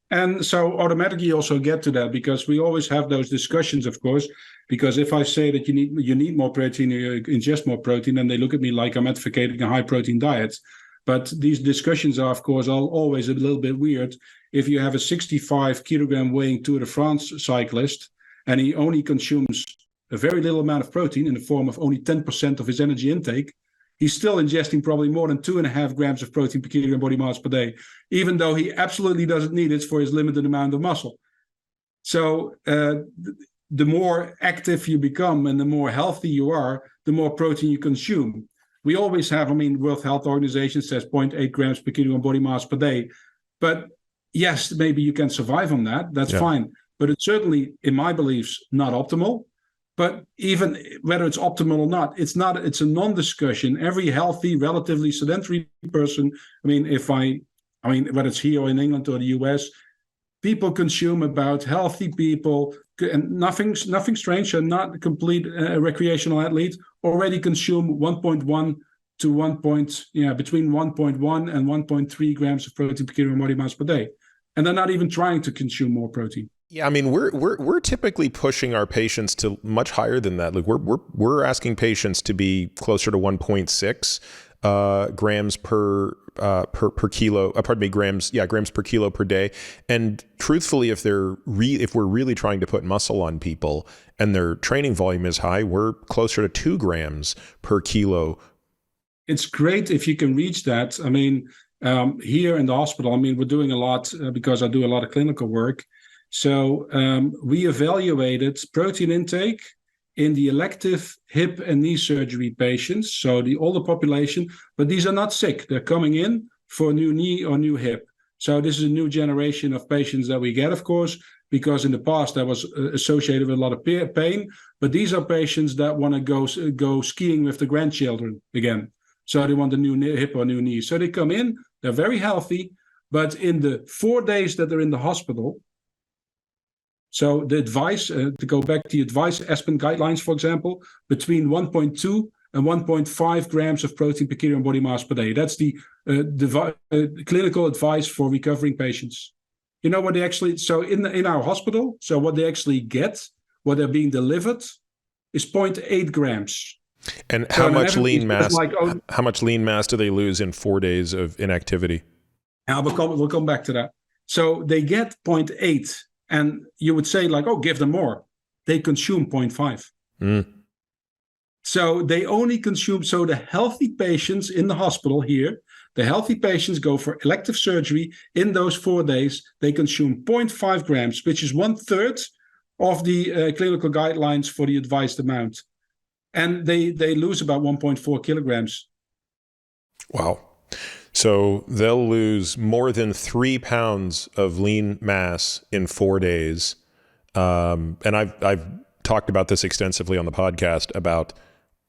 And so automatically you also get to that because we always have those discussions, of course, because if I say that you need more protein, you ingest more protein, then they look at me like I'm advocating a high protein diet. But these discussions are, of course, always a little bit weird. If you have a 65 kilogram weighing Tour de France cyclist and he only consumes a very little amount of protein in the form of only 10% of his energy intake, he's still ingesting probably more than 2.5 grams of protein per kilogram body mass per day, even though he absolutely doesn't need it for his limited amount of muscle. So the more active you become and the more healthy you are, the more protein you consume. We always have, World Health Organization says 0.8 grams per kilogram body mass per day. But yes, maybe you can survive on that. That's fine. But it's certainly, in my beliefs, not optimal. But even whether it's optimal or not, it's a non-discussion. Every healthy, relatively sedentary person, whether it's here or in England or the US, people consume about healthy people, and nothing strange, and not complete recreational athletes, already consume 1.1 to between 1.1 and 1.3 grams of protein per kilogram body mass per day. And they're not even trying to consume more protein. Yeah, we're typically pushing our patients to much higher than that. Like we're asking patients to be closer to 1.6 grams per kilo. Grams per kilo per day. And truthfully, if we're really trying to put muscle on people and their training volume is high, we're closer to 2 grams per kilo. It's great if you can reach that. Here in the hospital, we're doing a lot because I do a lot of clinical work. So we evaluated protein intake in the elective hip and knee surgery patients, so the older population, but these are not sick. They're coming in for a new knee or new hip. So this is a new generation of patients that we get, of course, because in the past that was associated with a lot of pain, but these are patients that want to go skiing with the grandchildren again. So they want a new hip or new knee. So they come in, they're very healthy, but in the 4 days that they're in the hospital, so the advice, to go back to the advice, Aspen guidelines, for example, between 1.2 and 1.5 grams of protein per kilogram body mass per day. That's the clinical advice for recovering patients. You know what they actually, so in our hospital, so what they actually get, what they're being delivered is 0.8 grams. And how much lean mass? How much lean mass do they lose in 4 days of inactivity? We'll come back to that. So they get 0.8. And you would say give them more. They consume 0.5. So they only consume, so the healthy patients in the hospital here, the healthy patients go for elective surgery. In those 4 days, they consume 0.5 grams, which is 1/3 of the clinical guidelines for the advised amount. And they lose about 1.4 kilograms. Wow. So they'll lose more than 3 pounds of lean mass in 4 days. And I've talked about this extensively on the podcast about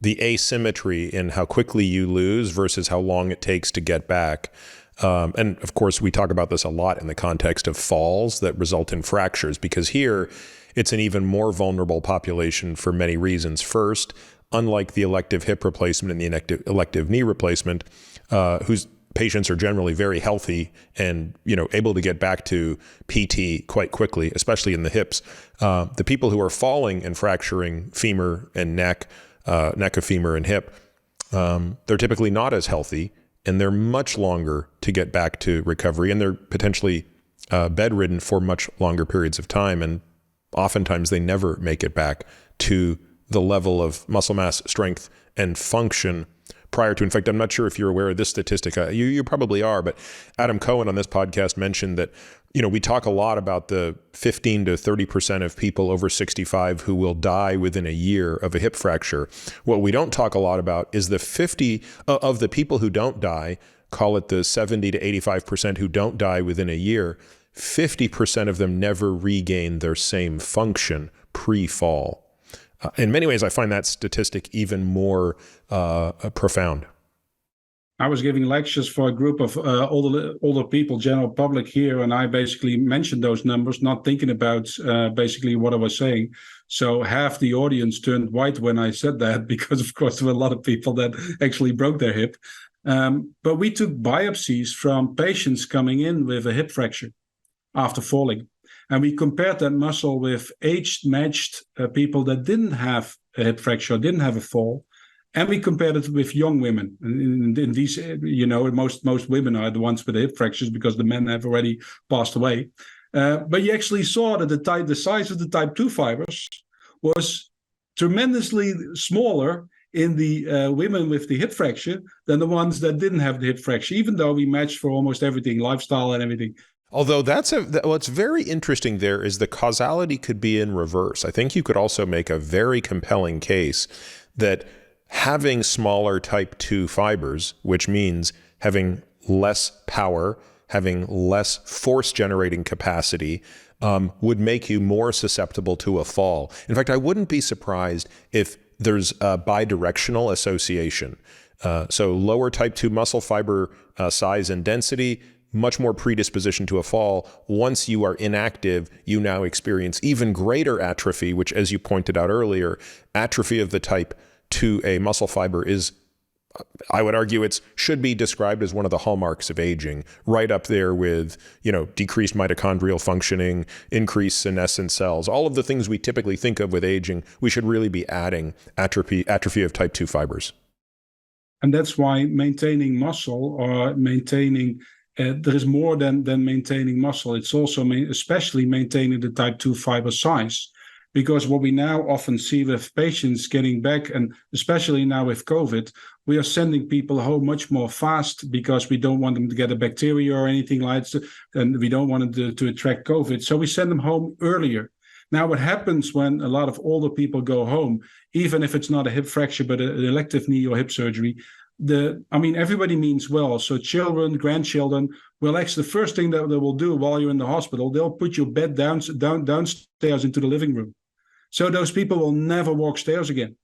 the asymmetry in how quickly you lose versus how long it takes to get back. And of course, we talk about this a lot in the context of falls that result in fractures, because here it's an even more vulnerable population for many reasons. First, unlike the elective hip replacement and the elective knee replacement, whose patients are generally very healthy and able to get back to PT quite quickly, especially in the hips. The people who are falling and fracturing femur and neck of femur and hip, they're typically not as healthy, and they're much longer to get back to recovery, and they're potentially bedridden for much longer periods of time, and oftentimes they never make it back to the level of muscle mass, strength, and function prior to. In fact, I'm not sure if you're aware of this statistic. You probably are, but Adam Cohen on this podcast mentioned that, we talk a lot about the 15 to 30% of people over 65 who will die within a year of a hip fracture. What we don't talk a lot about is the 50 of the people who don't die, call it the 70 to 85% who don't die within a year, 50% of them never regain their same function pre-fall. In many ways, I find that statistic even more profound. I was giving lectures for a group of older people, general public here, and I basically mentioned those numbers, not thinking about basically what I was saying. So half the audience turned white when I said that, because of course there were a lot of people that actually broke their hip. But we took biopsies from patients coming in with a hip fracture after falling. And we compared that muscle with age-matched people that didn't have a hip fracture, didn't have a fall. And we compared it with young women. And in these, most women are the ones with the hip fractures because the men have already passed away. But you actually saw that the size of the type 2 fibers was tremendously smaller in the women with the hip fracture than the ones that didn't have the hip fracture, even though we matched for almost everything, lifestyle and everything. Although what's very interesting there is the causality could be in reverse. I think you could also make a very compelling case that having smaller type 2 fibers, which means having less power, having less force generating capacity, would make you more susceptible to a fall. In fact, I wouldn't be surprised if there's a bidirectional association. So lower type 2 muscle fiber size and density, much more predisposition to a fall. Once you are inactive, you now experience even greater atrophy, which, as you pointed out earlier, atrophy of the type 2A muscle fiber is, I would argue, should be described as one of the hallmarks of aging, right up there with, decreased mitochondrial functioning, increased senescent cells, all of the things we typically think of with aging. We should really be adding atrophy of type 2 fibers. And that's why maintaining muscle or maintaining there is more than maintaining muscle. It's also especially maintaining the type 2 fiber size, because what we now often see with patients getting back, and especially now with COVID, we are sending people home much more fast because we don't want them to get a bacteria or anything like that, and we don't want them to attract COVID. So we send them home earlier. Now, what happens when a lot of older people go home, even if it's not a hip fracture, but an elective knee or hip surgery, everybody means well. So children, grandchildren, well, actually, the first thing that they will do while you're in the hospital, they'll put your bed downstairs into the living room. So those people will never walk stairs again.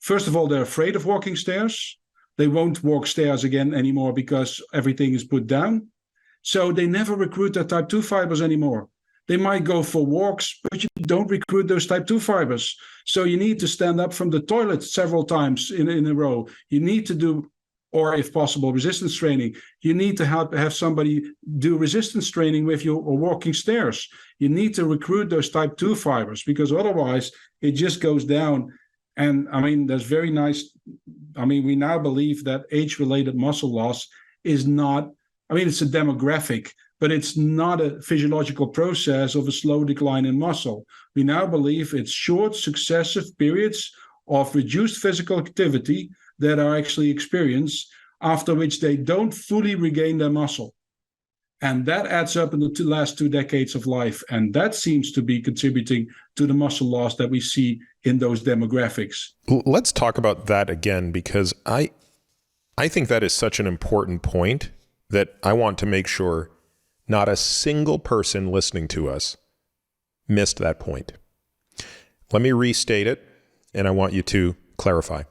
First of all, they're afraid of walking stairs. They won't walk stairs again anymore because everything is put down. So they never recruit their type 2 fibers anymore. They might go for walks, but you don't recruit those type 2 fibers. So you need to stand up from the toilet several times in a row. You need to do, or if possible, resistance training. You need to have somebody do resistance training with you or walking stairs. You need to recruit those type 2 fibers, because otherwise it just goes down. And that's very nice. We now believe that age-related muscle loss is not, it's a demographic, but it's not a physiological process of a slow decline in muscle. We now believe it's short, successive periods of reduced physical activity that are actually experienced, after which they don't fully regain their muscle. And that adds up in the last 2 decades of life. And that seems to be contributing to the muscle loss that we see in those demographics. Let's talk about that again, because I think that is such an important point that I want to make sure not a single person listening to us missed that point. Let me restate it, and I want you to clarify.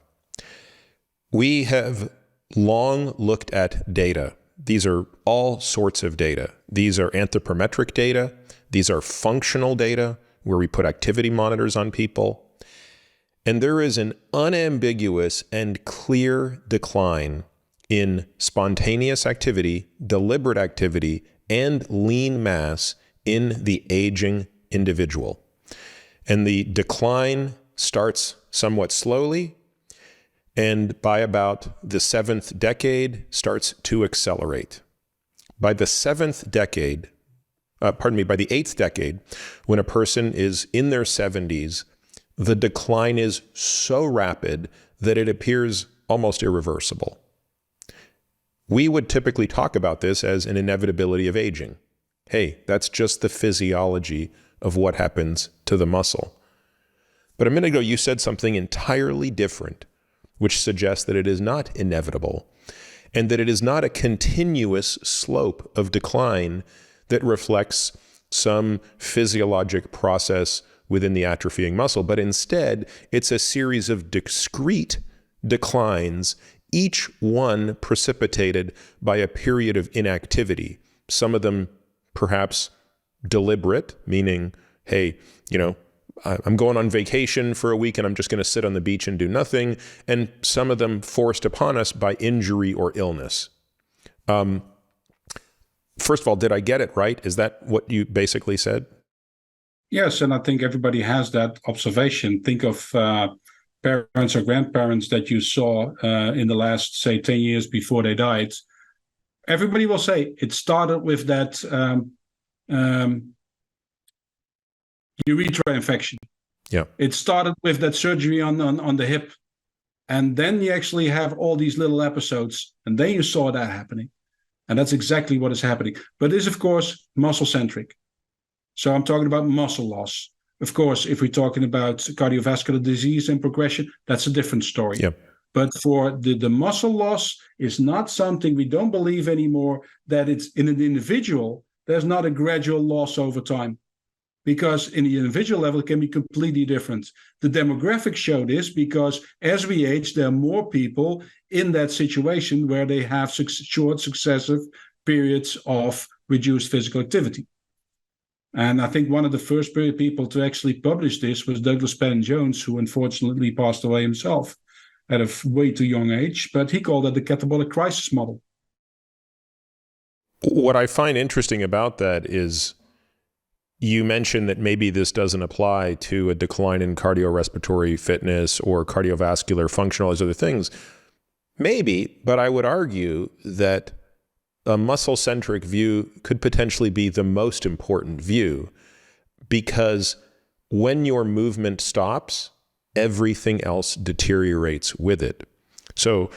We have long looked at data these are all sorts of data. These are anthropometric data. These are functional data where we put activity monitors on people. And there is an unambiguous and clear decline in spontaneous activity, deliberate activity, and lean mass in the aging individual. And the decline starts somewhat slowly, and by about the 7th decade starts to accelerate. By the 8th decade, when a person is in their 70s, the decline is so rapid that it appears almost irreversible. We would typically talk about this as an inevitability of aging. Hey, that's just the physiology of what happens to the muscle. But a minute ago, you said something entirely different, which suggests that it is not inevitable and that it is not a continuous slope of decline that reflects some physiologic process within the atrophying muscle, but instead it's a series of discrete declines, each one precipitated by a period of inactivity, some of them perhaps deliberate, meaning, hey, I'm going on vacation for a week and I'm just going to sit on the beach and do nothing. And some of them forced upon us by injury or illness. First of all, did I get it right? Is that what you basically said? Yes, and I think everybody has that observation. Think of parents or grandparents that you saw in the last, say, 10 years before they died. Everybody will say it started with that urethra infection. Yeah. It started with that surgery on the hip. And then you actually have all these little episodes. And then you saw that happening. And that's exactly what is happening. But it is, of course, muscle-centric. So I'm talking about muscle loss. Of course, if we're talking about cardiovascular disease and progression, that's a different story. Yep. But for the muscle loss is not something we don't believe anymore that it's in an individual. There's not a gradual loss over time. Because in the individual level, it can be completely different. The demographics show this because as we age, there are more people in that situation where they have short successive periods of reduced physical activity. And I think one of the first people to actually publish this was Douglas Penn-Jones, who unfortunately passed away himself at a way too young age, but he called it the catabolic crisis model. What I find interesting about that is you mentioned that maybe this doesn't apply to a decline in cardiorespiratory fitness or cardiovascular function, all these other things. Maybe, but I would argue that a muscle-centric view could potentially be the most important view because when your movement stops, everything else deteriorates with it. So,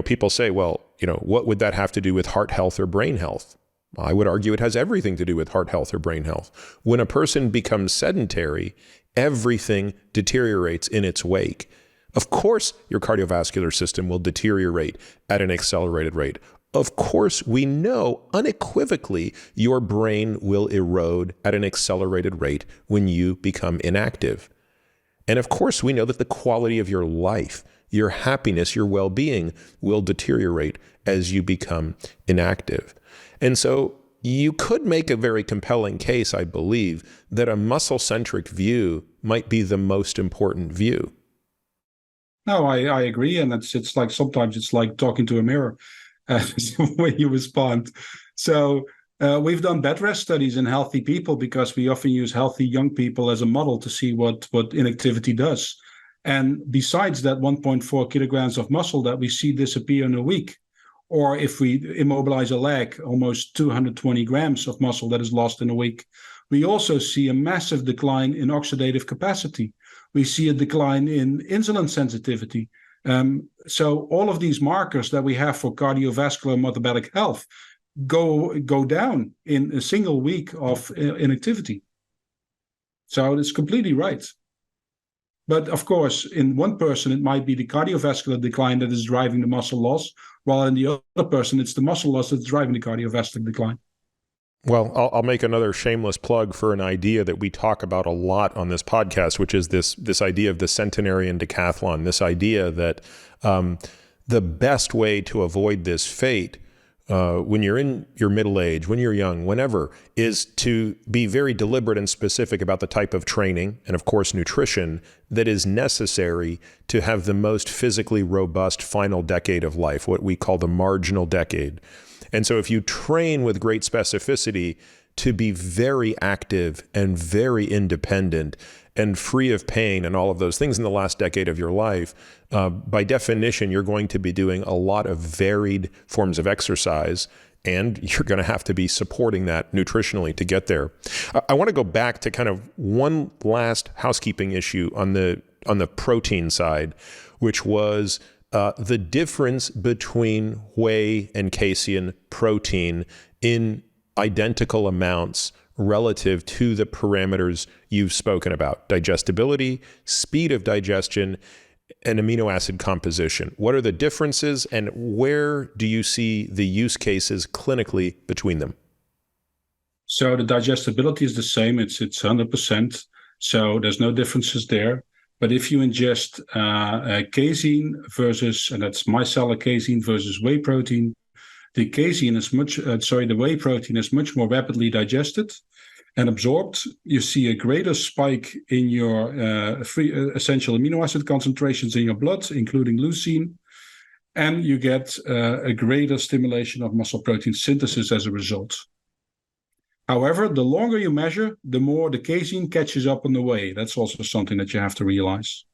people say, well, what would that have to do with heart health or brain health? I would argue it has everything to do with heart health or brain health. When a person becomes sedentary, everything deteriorates in its wake. Of course, your cardiovascular system will deteriorate at an accelerated rate. Of course, we know unequivocally your brain will erode at an accelerated rate when you become inactive. And of course, we know that the quality of your life, your happiness, your well-being will deteriorate as you become inactive. And so you could make a very compelling case, I believe, that a muscle-centric view might be the most important view. No, I agree. And it's like sometimes it's like talking to a mirror when you respond. So we've done bed rest studies in healthy people because we often use healthy young people as a model to see what inactivity does. And besides that 1.4 kilograms of muscle that we see disappear in a week, or if we immobilize a leg, almost 220 grams of muscle that is lost in a week. We also see a massive decline in oxidative capacity. We see a decline in insulin sensitivity. So all of these markers that we have for cardiovascular and metabolic health go down in a single week of inactivity. So it's completely right. But of course, in one person, it might be the cardiovascular decline that is driving the muscle loss, while in the other person, it's the muscle loss that's driving the cardiovascular decline. Well, I'll make another shameless plug for an idea that we talk about a lot on this podcast, which is this idea of the centenarian decathlon, this idea that the best way to avoid this fate when you're in your middle age, when you're young, whenever, is to be very deliberate and specific about the type of training and, of course, nutrition that is necessary to have the most physically robust final decade of life, what we call the marginal decade. And so if you train with great specificity to be very active and very independent and free of pain and all of those things in the last decade of your life, by definition, you're going to be doing a lot of varied forms of exercise, and you're going to have to be supporting that nutritionally to get there. I want to go back to kind of one last housekeeping issue on the protein side, which was the difference between whey and casein protein in identical amounts relative to the parameters you've spoken about: digestibility, speed of digestion, and amino acid composition. What are the differences, and where do you see the use cases clinically between them? So the digestibility is the same. It's 100%. So there's no differences there. But if you ingest casein versus, and that's micellar casein versus whey protein, the casein is the whey protein is much more rapidly digested and absorbed. You see a greater spike in your free essential amino acid concentrations in your blood, including leucine, and you get a greater stimulation of muscle protein synthesis as a result. However, the longer you measure, the more the casein catches up on the whey. That's also something that you have to realize.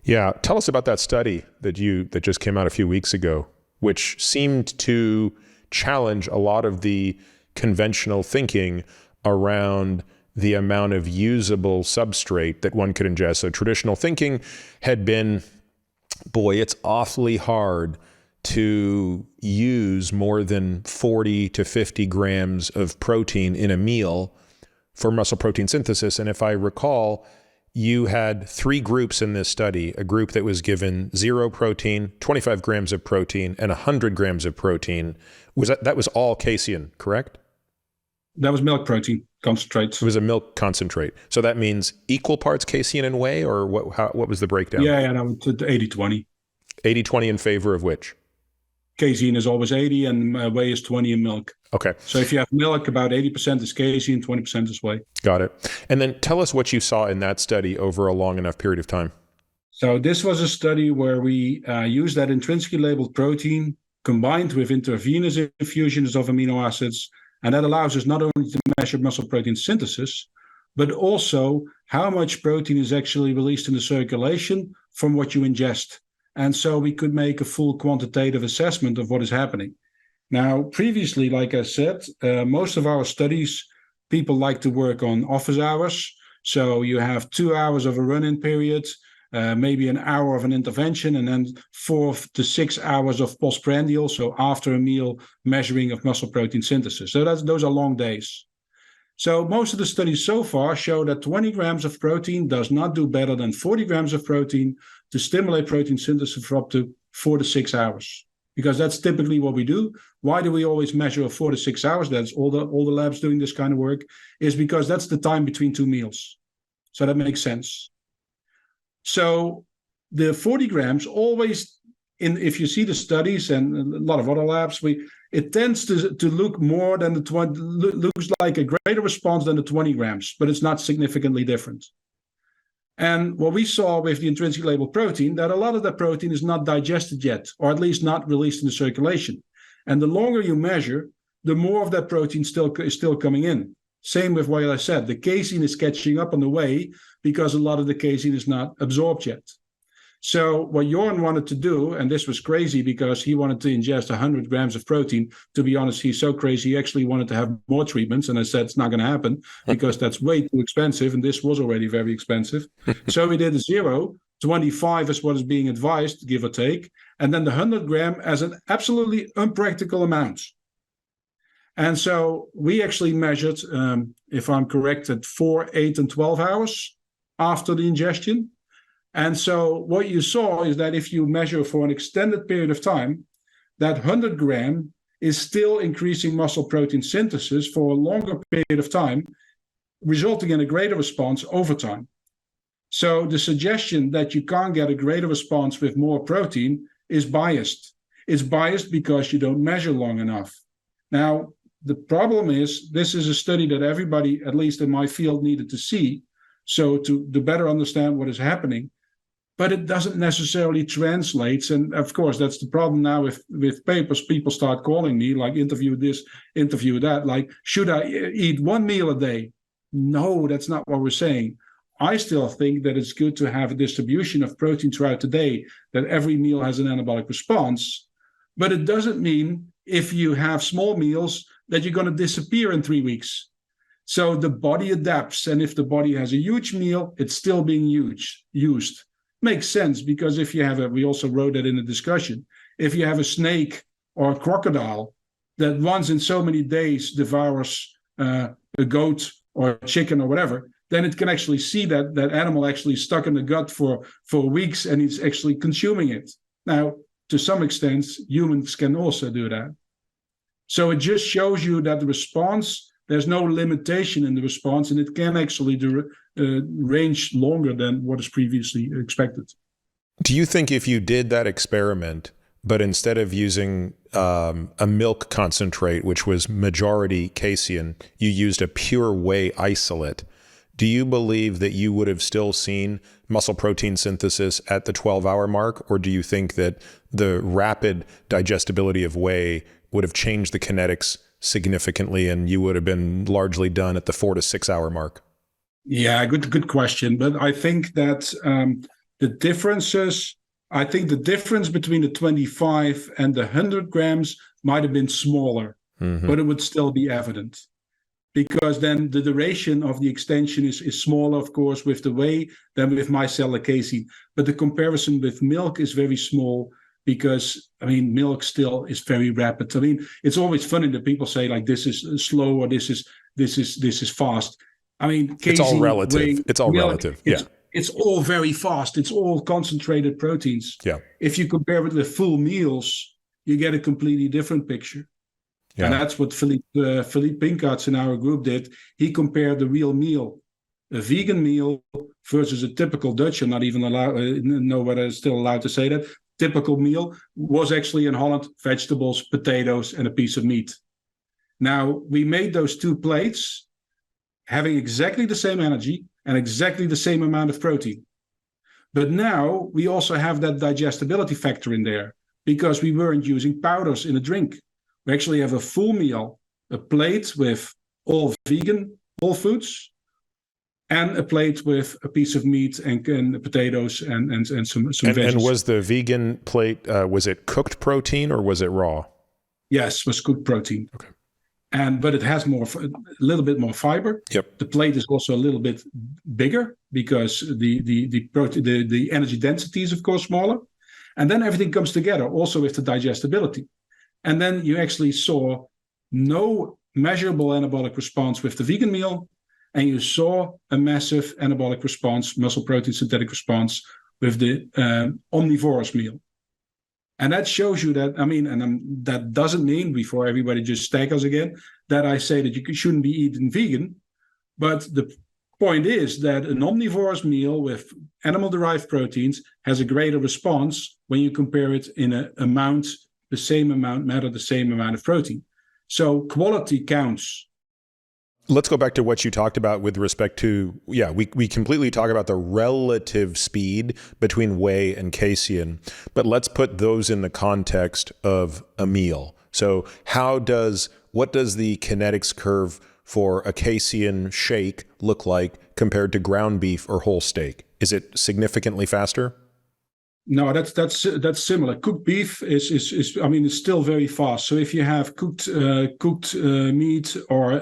Yeah, tell us about that study that just came out a few weeks ago, which seemed to challenge a lot of the conventional thinking around the amount of usable substrate that one could ingest. So traditional thinking had been, boy, it's awfully hard to use more than 40 to 50 grams of protein in a meal for muscle protein synthesis. And if I recall, you had three groups in this study: a group that was given 0 protein, 25 grams of protein, and 100 grams of protein. That was all casein, correct? That was milk protein concentrate. It was a milk concentrate. So that means equal parts casein and whey, or what was the breakdown? Yeah, that was 80-20. 80-20 in favor of which? Casein is always 80 and whey is 20 in milk. Okay. So if you have milk, about 80% is casein, 20% is whey. Got it. And then tell us what you saw in that study over a long enough period of time. So this was a study where we used that intrinsically labeled protein combined with intravenous infusions of amino acids. And that allows us not only to measure muscle protein synthesis, but also how much protein is actually released in the circulation from what you ingest. And so we could make a full quantitative assessment of what is happening. Now, previously, like I said, most of our studies, people like to work on office hours. So you have 2 hours of a run-in period, maybe an hour of an intervention, and then 4 to 6 hours of postprandial, so after a meal measuring of muscle protein synthesis. So those are long days. So most of the studies so far show that 20 grams of protein does not do better than 40 grams of protein to stimulate protein synthesis for up to 4 to 6 hours, because that's typically what we do. Why do we always measure 4 to 6 hours? That's all the labs doing this kind of work, is because that's the time between 2 meals. So that makes sense. So the 40 grams always, if you see the studies and a lot of other labs, it tends to look more than the 20, looks like a greater response than the 20 grams, but it's not significantly different. And what we saw with the intrinsically labeled protein, that a lot of that protein is not digested yet, or at least not released in the circulation. And the longer you measure, the more of that protein is still coming in. Same with what I said, the casein is catching up on the whey because a lot of the casein is not absorbed yet. So what Jorn wanted to do, and this was crazy because he wanted to ingest 100 grams of protein. To be honest, he's so crazy, he actually wanted to have more treatments. And I said, it's not going to happen because that's way too expensive. And this was already very expensive. So we did a 0, 25 is what is being advised, give or take. And then the 100 gram as an absolutely unpractical amount. And so we actually measured, if I'm correct, at 4, 8, and 12 hours after the ingestion. And so what you saw is that if you measure for an extended period of time, that 100 gram is still increasing muscle protein synthesis for a longer period of time, resulting in a greater response over time. So the suggestion that you can't get a greater response with more protein is biased. It's biased because you don't measure long enough. Now, the problem is, this is a study that everybody, at least in my field, needed to see, so to better understand what is happening. But it doesn't necessarily translate. And of course, that's the problem now with papers. People start calling me, like, interview this, interview that. Like, should I eat one meal a day? No, that's not what we're saying. I still think that it's good to have a distribution of protein throughout the day, that every meal has an anabolic response. But it doesn't mean if you have small meals that you're going to disappear in 3 weeks. So the body adapts. And if the body has a huge meal, it's still being used. Makes sense, because if you have we also wrote that in the discussion, if you have a snake or a crocodile that once in so many days devours a goat or a chicken or whatever, then it can actually see that animal actually stuck in the gut for weeks, and it's actually consuming it. Now, to some extent, humans can also do that. So it just shows you that the response, there's no limitation in the response, and it can actually range longer than what is previously expected. Do you think if you did that experiment, but instead of using a milk concentrate, which was majority casein, you used a pure whey isolate, do you believe that you would have still seen muscle protein synthesis at the 12-hour mark? Or do you think that the rapid digestibility of whey would have changed the kinetics significantly and you would have been largely done at the 4 to 6 hour mark? Yeah, good question. But I think that the differences, I think the difference between the 25 and the 100 grams might have been smaller, but it would still be evident. Because then the duration of the extension is smaller, of course, with the whey than with micellar casein. But the comparison with milk is very small, because, I mean, milk still is very rapid. I mean, it's always funny that people say, like, this is slow or this is fast. I mean, casein, it's all relative. whey, it's all milk, relative. It's all very fast. It's all concentrated proteins. Yeah. If you compare it with full meals, you get a completely different picture. Yeah. And that's what Philippe Pinkarts in our group did. He compared the real meal, a vegan meal, versus a typical Dutch. I'm not even allowed, know whether I'm still allowed to say that. Typical meal was actually in Holland vegetables, potatoes, and a piece of meat. Now, we made those two plates having exactly the same energy and exactly the same amount of protein. But now we also have that digestibility factor in there, because we weren't using powders in a drink. We actually have a full meal, a plate with all vegan, whole foods, and a plate with a piece of meat and potatoes and some veggies. And was the vegan plate, was it cooked protein or was it raw? Yes, it was cooked protein. Okay. But it has a little bit more fiber. Yep. The plate is also a little bit bigger, because the energy density is, of course, smaller. And then everything comes together, also with the digestibility. And then you actually saw no measurable anabolic response with the vegan meal, and you saw a massive anabolic response, muscle protein synthetic response, with the omnivorous meal. And that shows you that, I mean, and that doesn't mean, before everybody just staggers again, that I say that you shouldn't be eating vegan. But the point is that an omnivorous meal with animal-derived proteins has a greater response when you compare it in an amount, the same amount of protein. So quality counts. Let's go back to what you talked about with respect to, we completely talk about the relative speed between whey and casein, but let's put those in the context of a meal. So what does the kinetics curve for a casein shake look like compared to ground beef or whole steak? Is it significantly faster? No, that's similar. Cooked beef is I mean, it's still very fast. So if you have cooked meat or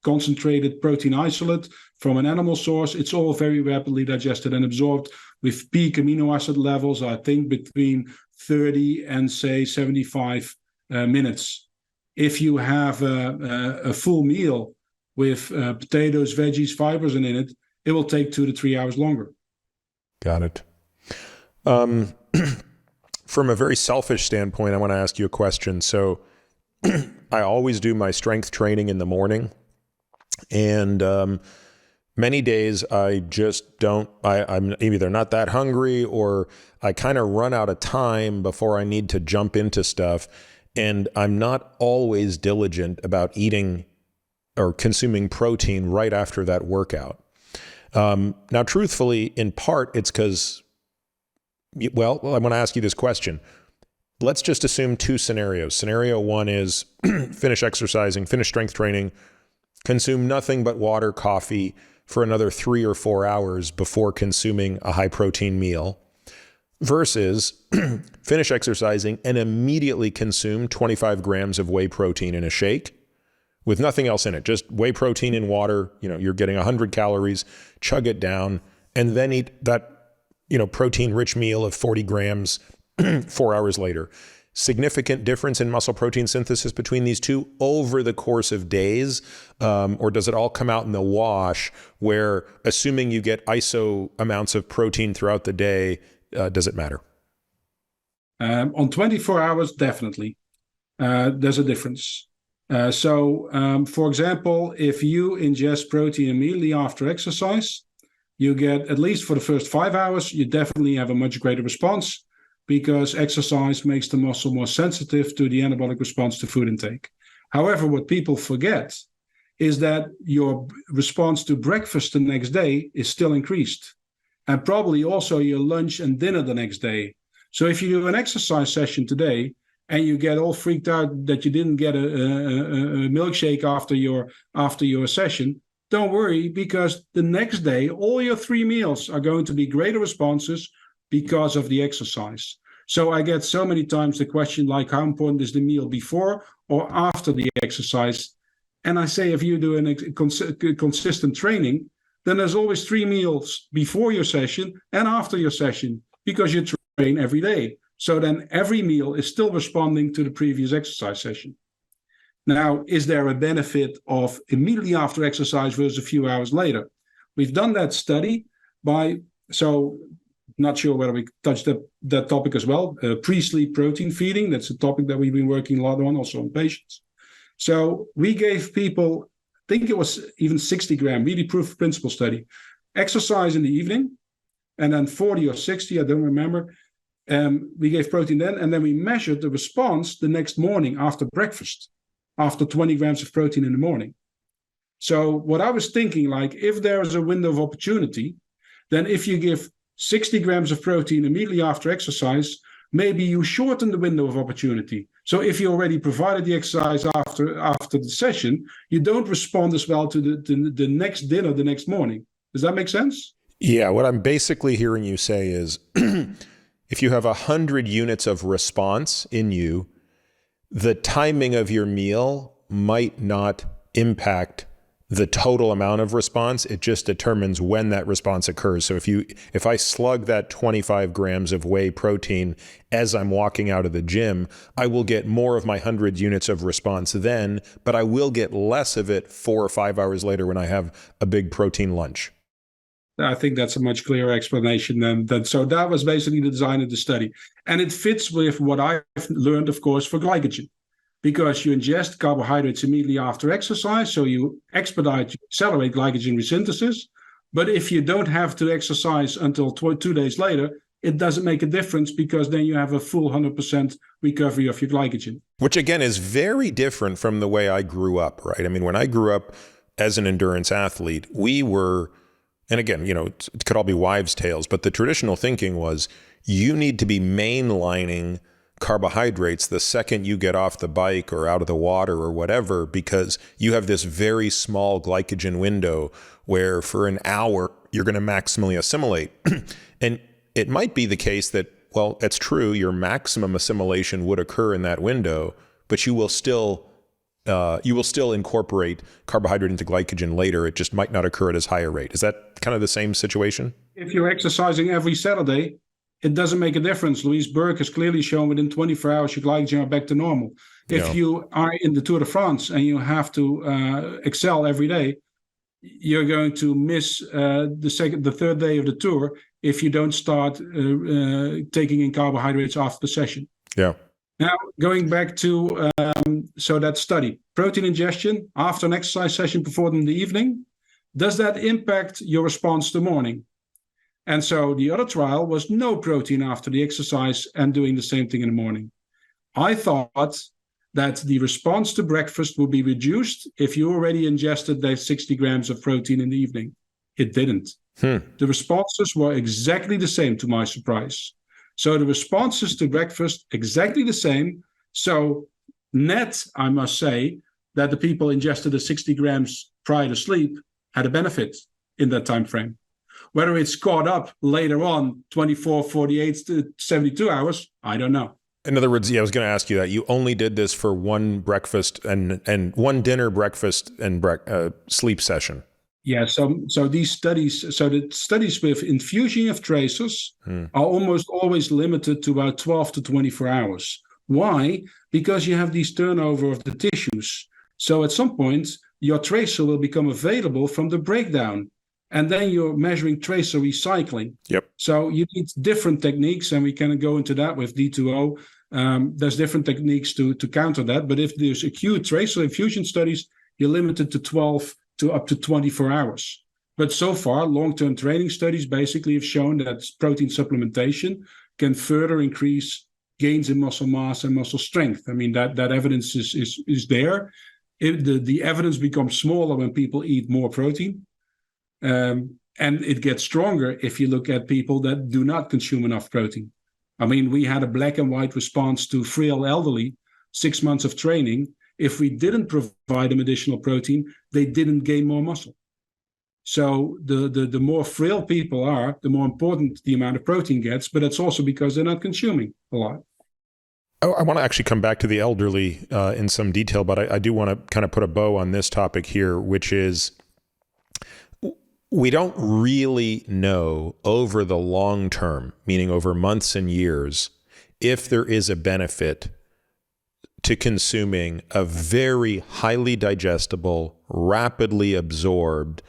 concentrated protein isolate from an animal source, it's all very rapidly digested and absorbed with peak amino acid levels, I think, between 30 and say 75 minutes. If you have a full meal with potatoes, veggies, fibers in it, it will take 2 to 3 hours longer. Got it. From a very selfish standpoint, I want to ask you a question. So I always do my strength training in the morning, and Many days I just don't, I'm either not that hungry or I kind of run out of time before I need to jump into stuff. And I'm not always diligent about eating or consuming protein right after that workout. Now, truthfully, in part, it's because, well, I want to ask you this question. Let's just assume two scenarios. Scenario one is finish exercising, finish strength training, consume nothing but water, coffee for another 3 or 4 hours before consuming a high protein meal, versus finish exercising and immediately consume 25 grams of whey protein in a shake with nothing else in it, just whey protein in water. You're getting 100 calories, chug it down, and then eat that, protein rich meal of 40 grams 4 hours later. Significant difference in muscle protein synthesis between these two over the course of days? Or does it all come out in the wash where, assuming you get iso amounts of protein throughout the day, does it matter? On 24 hours, definitely. There's a difference. For example, if you ingest protein immediately after exercise, you get, at least for the first 5 hours, you definitely have a much greater response, because exercise makes the muscle more sensitive to the anabolic response to food intake. However, what people forget is that your response to breakfast the next day is still increased, and probably also your lunch and dinner the next day. So if you do an exercise session today and you get all freaked out that you didn't get a milkshake after your session, don't worry, because the next day, all your 3 meals are going to be greater responses because of the exercise. So I get so many times the question like, how important is the meal before or after the exercise? And I say, if you do consistent training, then there's always 3 meals before your session and after your session, because you train every day. So then every meal is still responding to the previous exercise session. Now, is there a benefit of immediately after exercise versus a few hours later? We've done that study not sure whether we touched that topic as well. Pre-sleep protein feeding, that's a topic that we've been working a lot on, also on patients. So we gave people, I think it was even 60 gram, really proof of principle study, exercise in the evening, and then 40 or 60, I don't remember. We gave protein then, and then we measured the response the next morning after breakfast, after 20 grams of protein in the morning. So what I was thinking, like, if there is a window of opportunity, then if you give 60 grams of protein immediately after exercise, maybe you shorten the window of opportunity. So if you already provided the exercise after the session, you don't respond as well to the next dinner the next morning. Does that make sense? Yeah, what I'm basically hearing you say is if you have 100 units of response in you, the timing of your meal might not impact the total amount of response. It just determines when that response occurs. So if I slug that 25 grams of whey protein as I'm walking out of the gym, I will get more of my 100 units of response then, but I will get less of it 4 or 5 hours later when I have a big protein lunch. I think that's a much clearer explanation than that. So that was basically the design of the study. And it fits with what I've learned, of course, for glycogen. Because you ingest carbohydrates immediately after exercise, so you accelerate glycogen resynthesis. But if you don't have to exercise until 2 days later, it doesn't make a difference, because then you have a full 100% recovery of your glycogen. Which again is very different from the way I grew up, right? I mean, when I grew up as an endurance athlete, we were, and again, it could all be wives' tales, but the traditional thinking was you need to be mainlining carbohydrates the second you get off the bike or out of the water or whatever, because you have this very small glycogen window where for an hour you're going to maximally assimilate. And it might be the case that, well, that's true, your maximum assimilation would occur in that window, but you will still incorporate carbohydrate into glycogen later. It just might not occur at as high a rate. Is that kind of the same situation? If you're exercising every Saturday, it doesn't make a difference. Louise Burke has clearly shown within 24 hours your glycogen are back to normal. If you are in the Tour de France and you have to excel every day, you're going to miss the third day of the tour if you don't start taking in carbohydrates after the session. Yeah. Now, going back to that study, protein ingestion after an exercise session performed in the evening, Does that impact your response to morning? And so the other trial was no protein after the exercise and doing the same thing in the morning. I thought that the response to breakfast would be reduced if you already ingested the 60 grams of protein in the evening. It didn't. The responses were exactly the same, to my surprise. So the responses to breakfast, exactly the same. So net, I must say, that the people ingested the 60 grams prior to sleep had a benefit in that time frame. Whether it's caught up later on, 24, 48 to 72 hours, I don't know. In other words, I was going to ask you that. You only did this for one breakfast and one dinner, breakfast, and sleep session. Yeah, so these studies, so the studies with infusion of tracers are almost always limited to about 12 to 24 hours. Why? Because you have these turnover of the tissues. So at some point, your tracer will become available from the breakdown. And then you're measuring tracer recycling. Yep. So you need different techniques, and we can go into that with D2O. There's different techniques to counter that. But if there's acute tracer infusion studies, you're limited to 12 to up to 24 hours. But so far, long-term training studies basically have shown that protein supplementation can further increase gains in muscle mass and muscle strength. I mean, that evidence is there. The evidence becomes smaller when people eat more protein. And it gets stronger if you look at people that do not consume enough protein. I mean, we had a black and white response to frail elderly, 6 months of training. If we didn't provide them additional protein, they didn't gain more muscle. So the more frail people are, the more important the amount of protein gets, but it's also because they're not consuming a lot. I want to actually come back to the elderly in some detail, but I do want to kind of put a bow on this topic here, which is we don't really know over the long term, meaning over months and years, if there is a benefit to consuming a very highly digestible, rapidly absorbed,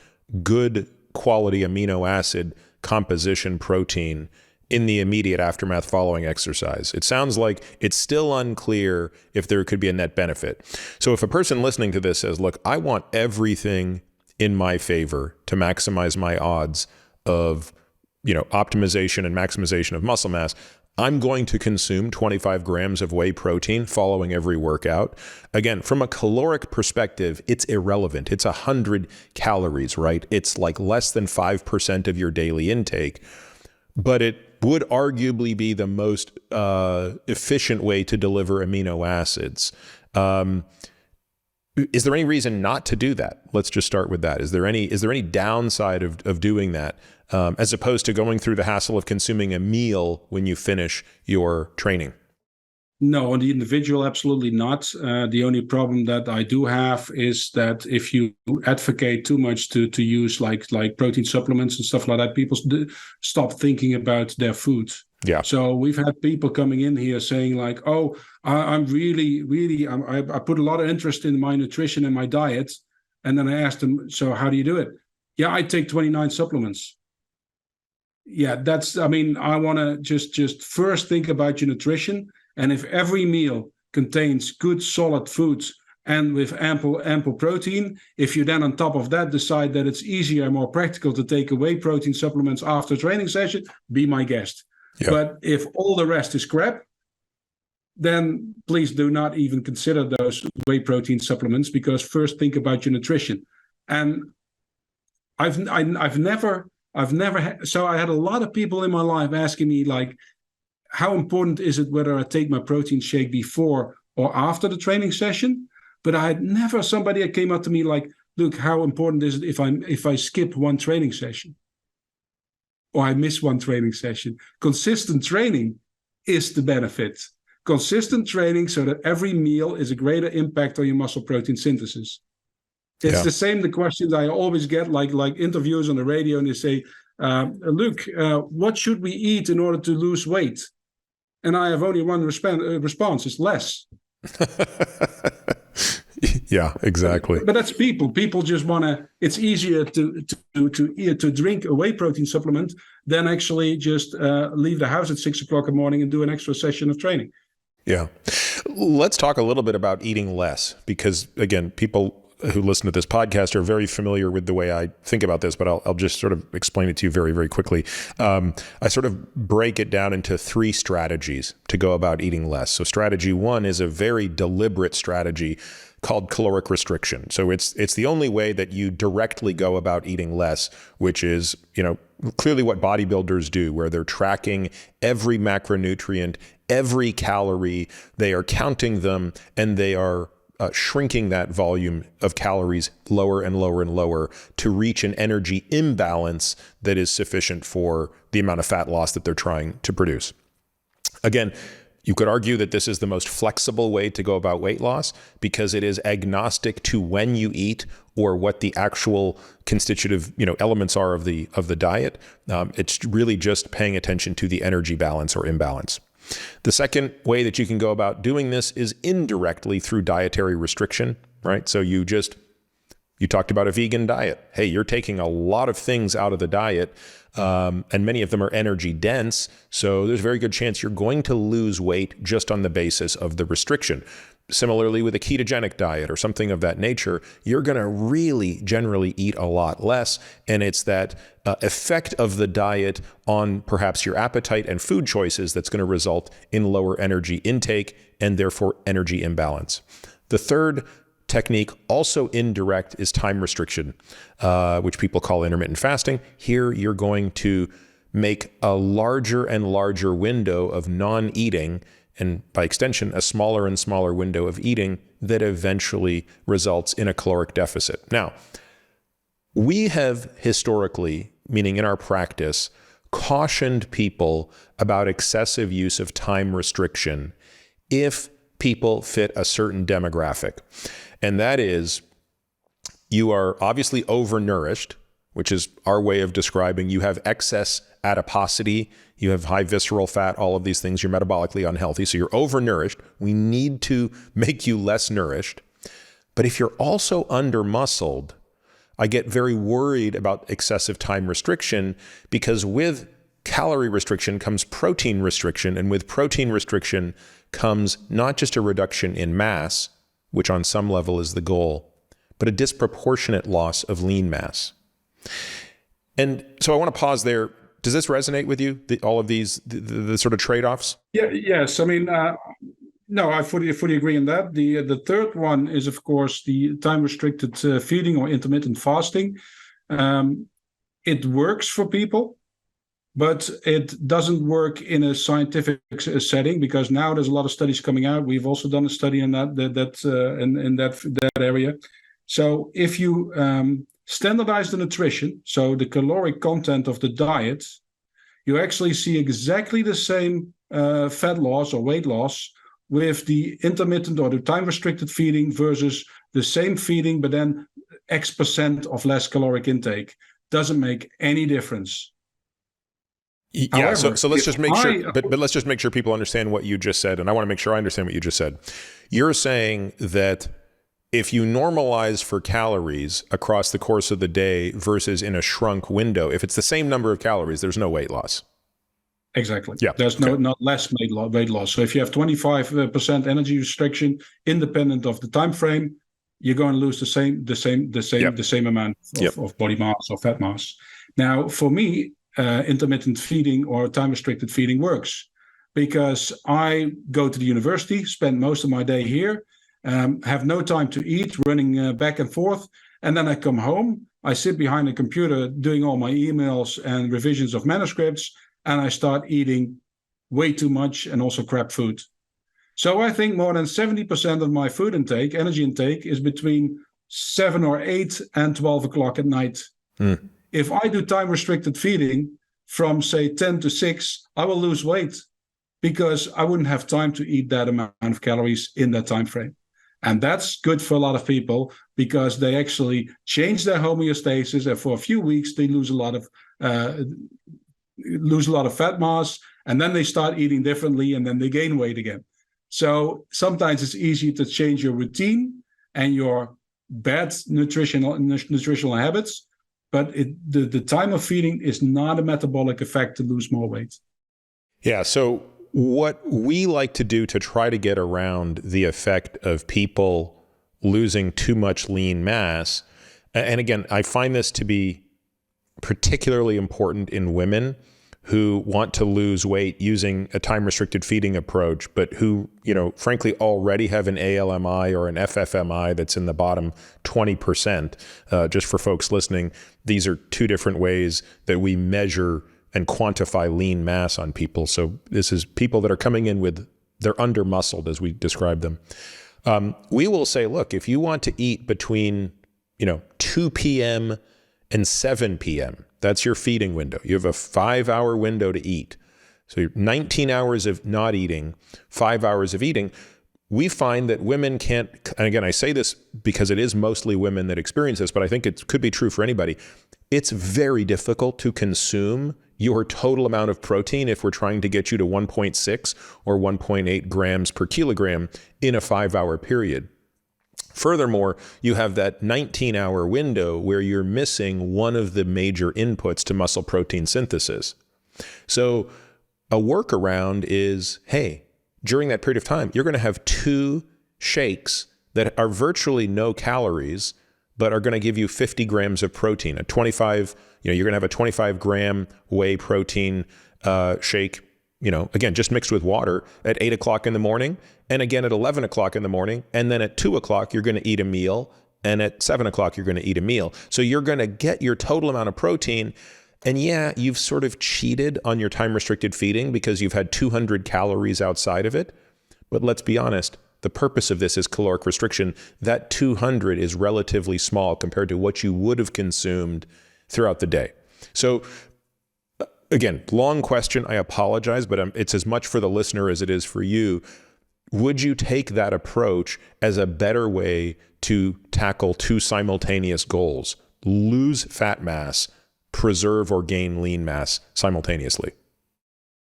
good quality amino acid composition protein in the immediate aftermath following exercise. It sounds like it's still unclear if there could be a net benefit. So if a person listening to this says, look, I want everything in my favor to maximize my odds of, optimization and maximization of muscle mass, I'm going to consume 25 grams of whey protein following every workout. Again, from a caloric perspective, it's irrelevant. It's 100 calories, right? It's like less than 5% of your daily intake, but it would arguably be the most efficient way to deliver amino acids. Is there any reason not to do that? Let's just start with that. Is there any downside of doing that, as opposed to going through the hassle of consuming a meal when you finish your training? No, on the individual, absolutely not. The only problem that I do have is that if you advocate too much to use like protein supplements and stuff like that, people stop thinking about their food. Yeah. So we've had people coming in here saying like, "Oh, I'm really, I put a lot of interest in my nutrition and my diet," and then I asked them, "So how do you do it?" "Yeah, I take 29 supplements." Yeah, I want to just first think about your nutrition. And if every meal contains good, solid foods and with ample protein, if you then on top of that decide that it's easier and more practical to take away protein supplements after a training session, be my guest. Yep. But if all the rest is crap, then please do not even consider those whey protein supplements, because first think about your nutrition. And I've never so I had a lot of people in my life asking me like, how important is it whether I take my protein shake before or after the training session? But I had never somebody that came up to me like, Luc, how important is it if I skip one training session or I miss one training session? Consistent training is the benefit. Consistent training so that every meal is a greater impact on your muscle protein synthesis. It's the same, the questions I always get, like interviews on the radio, and they say, Luc, what should we eat in order to lose weight? And I have only one response, it's less. Yeah, exactly. But that's people. People just want to, it's easier to drink a whey protein supplement than actually just leave the house at 6 o'clock in the morning and do an extra session of training. Yeah. Let's talk a little bit about eating less, because again, people who listen to this podcast are very familiar with the way I think about this, but I'll just sort of explain it to you very, very quickly. I sort of break it down into 3 strategies to go about eating less. So strategy 1 is a very deliberate strategy called caloric restriction. So it's the only way that you directly go about eating less, which is, clearly what bodybuilders do, where they're tracking every macronutrient, every calorie, they are counting them, and they are shrinking that volume of calories lower and lower and lower to reach an energy imbalance that is sufficient for the amount of fat loss that they're trying to produce. Again, you could argue that this is the most flexible way to go about weight loss because it is agnostic to when you eat or what the actual constitutive, elements are of the diet. It's really just paying attention to the energy balance or imbalance. The second way that you can go about doing this is indirectly through dietary restriction, right? So you talked about a vegan diet. Hey, you're taking a lot of things out of the diet, and many of them are energy dense. So there's a very good chance you're going to lose weight just on the basis of the restriction. Similarly, with a ketogenic diet or something of that nature, you're going to really generally eat a lot less. And it's that effect of the diet on perhaps your appetite and food choices that's going to result in lower energy intake and therefore energy imbalance. The third technique, also indirect, is time restriction, which people call intermittent fasting. Here, you're going to make a larger and larger window of non-eating, and by extension, a smaller and smaller window of eating that eventually results in a caloric deficit. Now, we have historically, meaning in our practice, cautioned people about excessive use of time restriction if people fit a certain demographic. And that is, you are obviously overnourished, which is our way of describing you have excess adiposity, you have high visceral fat, all of these things, you're metabolically unhealthy, so you're overnourished. We need to make you less nourished. But if you're also under-muscled, I get very worried about excessive time restriction because with calorie restriction comes protein restriction, and with protein restriction comes not just a reduction in mass, which on some level is the goal, but a disproportionate loss of lean mass. And so I want to pause there. Does this resonate with you, all of these, the sort of trade-offs? Yeah, yes. I mean, no, I fully agree on that. The third one is, of course, the time-restricted feeding or intermittent fasting. It works for people, but it doesn't work in a scientific setting because now there's a lot of studies coming out. We've also done a study in that area. So if you standardize the nutrition, so the caloric content of the diet, you actually see exactly the same fat loss or weight loss with the intermittent or the time-restricted feeding versus the same feeding, but then X% of less caloric intake. Doesn't make any difference. Yeah, However, so let's just make sure, but let's just make sure people understand what you just said, and I want to make sure I understand what you just said. You're saying that if you normalize for calories across the course of the day versus in a shrunk window, if it's the same number of calories, there's no weight loss. Exactly. Yeah. There's not less weight loss. So if you have 25% energy restriction, independent of the time frame, you're going to lose the same amount of body mass or fat mass. Now, for me, intermittent feeding or time-restricted feeding works because I go to the university, spend most of my day here, have no time to eat, running back and forth, and then I come home, I sit behind a computer doing all my emails and revisions of manuscripts, and I start eating way too much and also crap food. So I think more than 70% of my food intake, energy intake, is between 7 or 8 and 12 o'clock at night. If I do time-restricted feeding from, say, 10 to 6, I will lose weight because I wouldn't have time to eat that amount of calories in that time frame. And that's good for a lot of people because they actually change their homeostasis, and for a few weeks they lose a lot of fat mass, and then they start eating differently, and then they gain weight again. So sometimes it's easy to change your routine and your bad nutritional habits, but the time of feeding is not a metabolic effect to lose more weight. Yeah, so what we like to do to try to get around the effect of people losing too much lean mass. And again, I find this to be particularly important in women who want to lose weight using a time-restricted feeding approach, but who, frankly, already have an ALMI or an FFMI that's in the bottom 20%. Just for folks listening, these are two different ways that we measure and quantify lean mass on people. So this is people that are coming in with, they're under-muscled, as we describe them. We will say, look, if you want to eat between, 2 p.m. and 7 p.m., that's your feeding window. You have a 5-hour window to eat. So you're 19 hours of not eating, 5 hours of eating. We find that women can't, and again, I say this because it is mostly women that experience this, but I think it could be true for anybody. It's very difficult to consume your total amount of protein if we're trying to get you to 1.6 or 1.8 grams per kilogram in a 5-hour period. Furthermore, you have that 19-hour window where you're missing one of the major inputs to muscle protein synthesis. So a workaround is, hey, during that period of time, you're going to have 2 shakes that are virtually no calories, but are going to give you 50 grams of protein. You're going to have a 25-gram whey protein shake, again, just mixed with water at 8 o'clock in the morning, and again at 11 o'clock in the morning, and then at 2 o'clock, you're going to eat a meal, and at 7 o'clock, you're going to eat a meal. So you're going to get your total amount of protein, and yeah, you've sort of cheated on your time-restricted feeding because you've had 200 calories outside of it. But let's be honest, the purpose of this is caloric restriction. That 200 is relatively small compared to what you would have consumed throughout the day. So again, long question, I apologize, but it's as much for the listener as it is for you. Would you take that approach as a better way to tackle 2 simultaneous goals? Lose fat mass, preserve or gain lean mass simultaneously?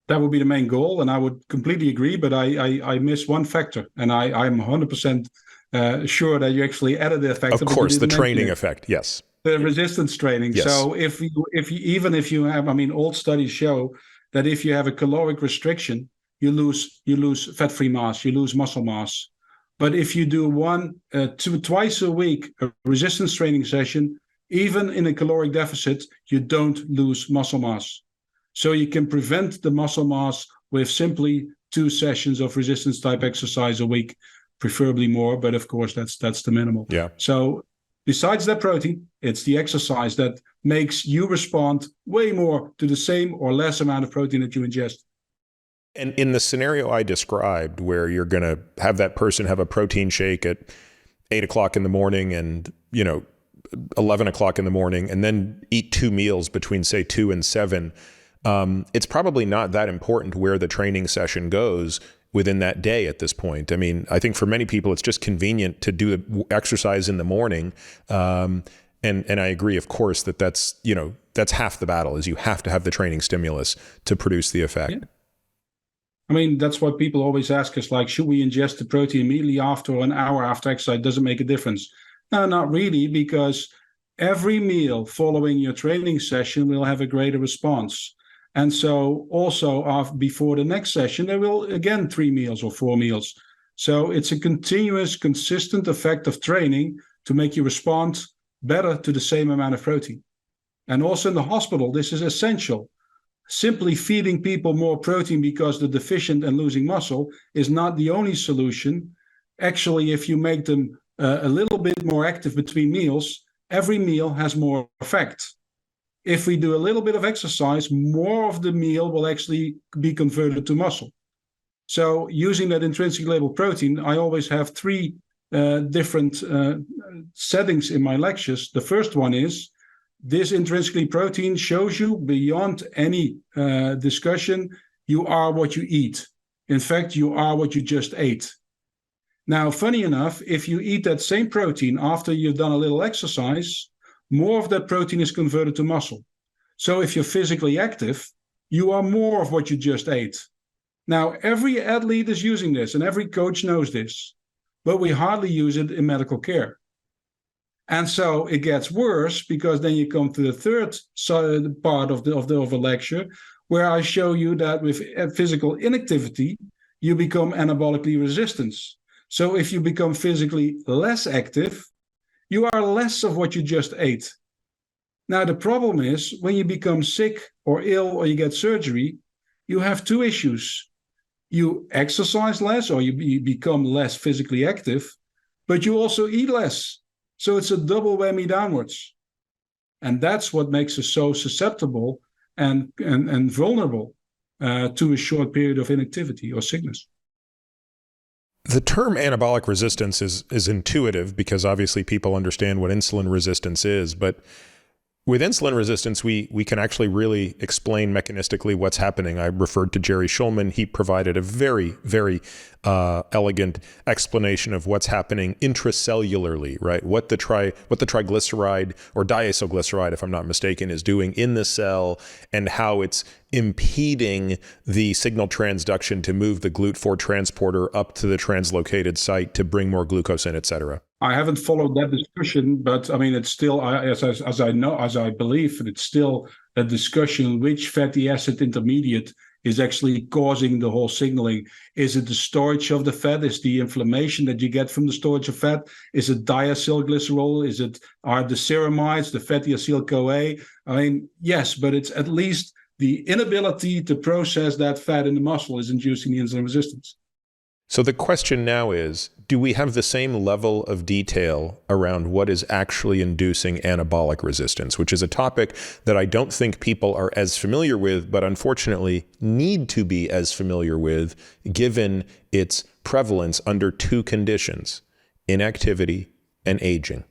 That would be the main goal, and I would completely agree, but I miss one factor, and I'm 100% sure that you actually added the factor. Of course, the training effect, yes. The resistance training. Yes. So if you have, old studies show that if you have a caloric restriction, you lose fat-free mass, you lose muscle mass. But if you do twice a week a resistance training session, even in a caloric deficit, you don't lose muscle mass. So you can prevent the muscle mass with simply 2 sessions of resistance type exercise a week, preferably more, but of course that's the minimal. Yeah. So besides that protein, it's the exercise that makes you respond way more to the same or less amount of protein that you ingest. And in the scenario I described, where you're going to have that person have a protein shake at 8 o'clock in the morning and, 11 o'clock in the morning, and then eat 2 meals between, say, 2 and 7, it's probably not that important where the training session goes within that day at this point. I think for many people, it's just convenient to do the exercise in the morning. And I agree, of course, that's half the battle, is you have to have the training stimulus to produce the effect. Yeah. That's what people always ask us, like, should we ingest the protein immediately after or an hour after exercise? Does it make a difference? No, not really, because every meal following your training session will have a greater response. And so also before the next session, there will again 3 meals or 4 meals. So it's a continuous, consistent effect of training to make you respond better to the same amount of protein. And also in the hospital, this is essential. Simply feeding people more protein because they're deficient and losing muscle is not the only solution. Actually, if you make them a little bit more active between meals, every meal has more effect. If we do a little bit of exercise, more of the meal will actually be converted to muscle. So using that intrinsically labeled protein, I always have 3 different settings in my lectures. The first one is, this intrinsically protein shows you beyond any discussion, you are what you eat. In fact, you are what you just ate. Now, funny enough, if you eat that same protein after you've done a little exercise, more of that protein is converted to muscle. So if you're physically active, you are more of what you just ate. Now, every athlete is using this, and every coach knows this, but we hardly use it in medical care. And so it gets worse, because then you come to the third part of the lecture, where I show you that with physical inactivity, you become anabolically resistant. So if you become physically less active, you are less of what you just ate. Now, the problem is when you become sick or ill or you get surgery, you have two issues. You exercise less or you become less physically active, but you also eat less. So it's a double whammy downwards. And that's what makes us so susceptible and vulnerable to a short period of inactivity or sickness. The term anabolic resistance is intuitive because obviously people understand what insulin resistance is, but with insulin resistance, we can actually really explain mechanistically what's happening. I referred to Jerry Schulman. He provided a very, very elegant explanation of what's happening intracellularly, right? What the triglyceride or diacylglyceride, if I'm not mistaken, is doing in the cell and how it's impeding the signal transduction to move the GLUT4 transporter up to the translocated site to bring more glucose in, et cetera. I haven't followed that discussion, but I mean, it's still, as I believe, it's still a discussion which fatty acid intermediate is actually causing the whole signaling. Is it the storage of the fat? Is the inflammation that you get from the storage of fat? Is it diacylglycerol? Are the ceramides, the fatty acyl-CoA? I mean, yes, but it's at least the inability to process that fat in the muscle is inducing the insulin resistance. So the question now is, do we have the same level of detail around what is actually inducing anabolic resistance, which is a topic that I don't think people are as familiar with, but unfortunately need to be as familiar with, given its prevalence under two conditions, inactivity and aging?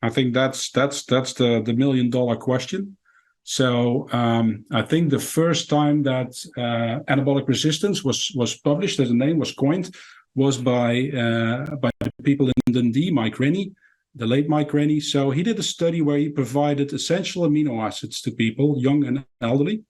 I think that's the million-dollar question. So I think the first time that anabolic resistance was published, as a name was coined, was by the people in Dundee, Mike Rennie, the late Mike Rennie. So he did a study where he provided essential amino acids to people, young and elderly.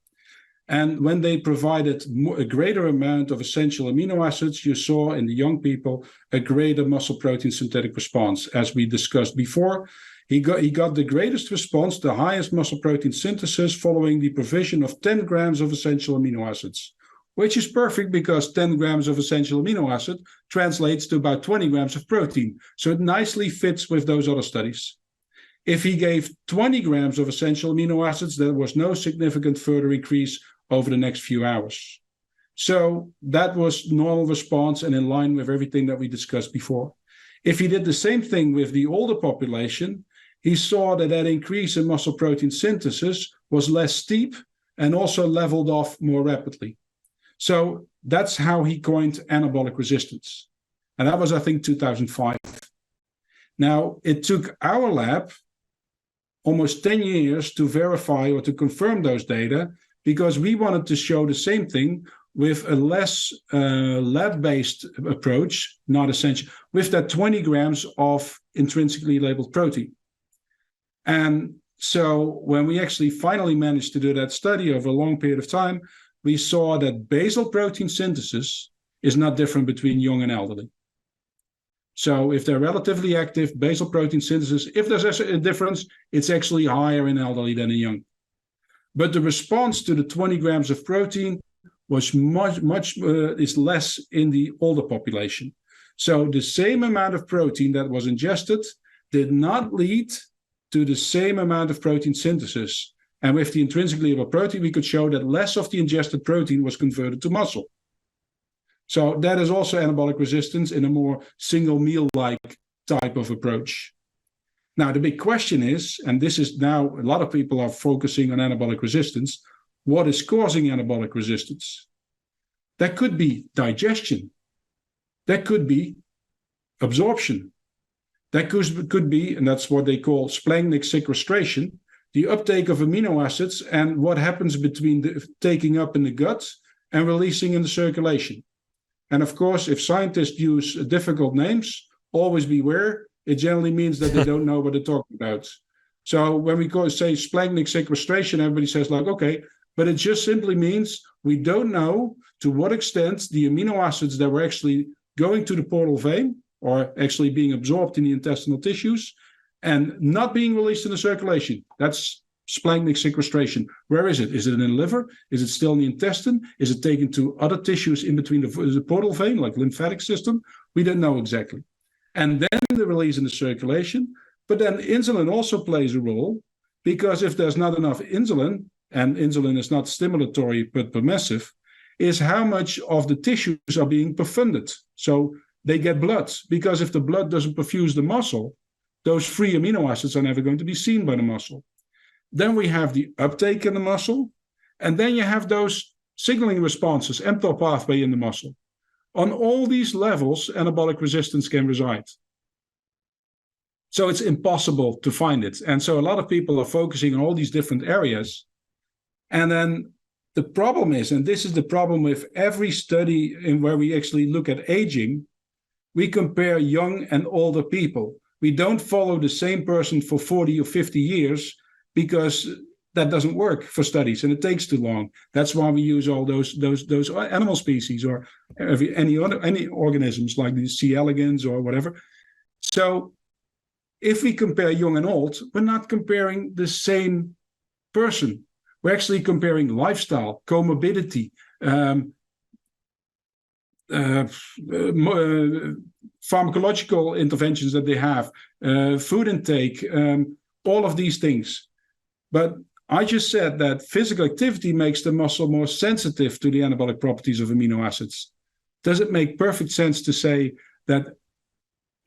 And when they provided a greater amount of essential amino acids, you saw in the young people a greater muscle protein synthetic response. As we discussed before, he got the greatest response, the highest muscle protein synthesis, following the provision of 10 grams of essential amino acids, which is perfect because 10 grams of essential amino acid translates to about 20 grams of protein. So it nicely fits with those other studies. If he gave 20 grams of essential amino acids, there was no significant further increase over the next few hours. So that was normal response and in line with everything that we discussed before. If he did the same thing with the older population, he saw that increase in muscle protein synthesis was less steep and also leveled off more rapidly. So that's how he coined anabolic resistance. And that was, I think, 2005. Now, it took our lab almost 10 years to verify or to confirm those data because we wanted to show the same thing with a less lab-based approach, not essential, with that 20 grams of intrinsically labeled protein. And so when we actually finally managed to do that study over a long period of time, we saw that basal protein synthesis is not different between young and elderly. So if they're relatively active, basal protein synthesis, if there's a difference, it's actually higher in elderly than in young. But the response to the 20 grams of protein was much less in the older population. So the same amount of protein that was ingested did not lead to the same amount of protein synthesis. And with the intrinsically labeled protein, we could show that less of the ingested protein was converted to muscle. So that is also anabolic resistance in a more single meal-like type of approach. Now, the big question is, and this is now a lot of people are focusing on anabolic resistance, what is causing anabolic resistance? That could be digestion. That could be absorption. That could be, and that's what they call splanchnic sequestration, the uptake of amino acids and what happens between the taking up in the gut and releasing in the circulation. And of course, if scientists use difficult names, always beware. It generally means that they don't know what they're talking about. So when we say splanchnic sequestration, everybody says like, okay, but it just simply means we don't know to what extent the amino acids that were actually going to the portal vein or actually being absorbed in the intestinal tissues and not being released in the circulation. That's splanchnic sequestration. Where is it? Is it in the liver? Is it still in the intestine? Is it taken to other tissues in between the portal vein, like lymphatic system? We don't know exactly. And then the release in the circulation. But then insulin also plays a role, because if there's not enough insulin, and insulin is not stimulatory but permissive, is how much of the tissues are being perfunded. So they get blood, because if the blood doesn't perfuse the muscle, those free amino acids are never going to be seen by the muscle. Then we have the uptake in the muscle, and then you have those signaling responses, mTOR pathway in the muscle. On all these levels, anabolic resistance can reside. So it's impossible to find it. And so a lot of people are focusing on all these different areas. And then the problem is, and this is the problem with every study in where we actually look at aging, we compare young and older people. We don't follow the same person for 40 or 50 years, because that doesn't work for studies and it takes too long. That's why we use all those animal species, or any organisms like the C. elegans or whatever. So if we compare young and old, we're not comparing the same person. We're actually comparing lifestyle, comorbidity, pharmacological interventions that they have, food intake, all of these things. But I just said that physical activity makes the muscle more sensitive to the anabolic properties of amino acids. Does it make perfect sense to say that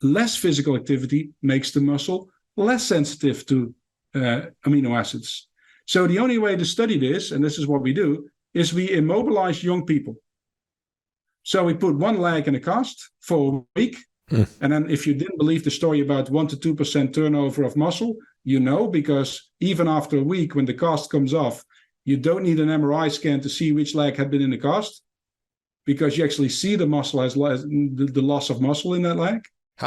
less physical activity makes the muscle less sensitive to amino acids? So the only way to study this, and this is what we do, is we immobilize young people. So we put one leg in a cast for a week. And then if you didn't believe the story about 1% to 2% turnover of muscle, you know, because even after a week, when the cast comes off, you don't need an MRI scan to see which leg had been in the cast, because you actually see the muscle as the loss of muscle in that leg.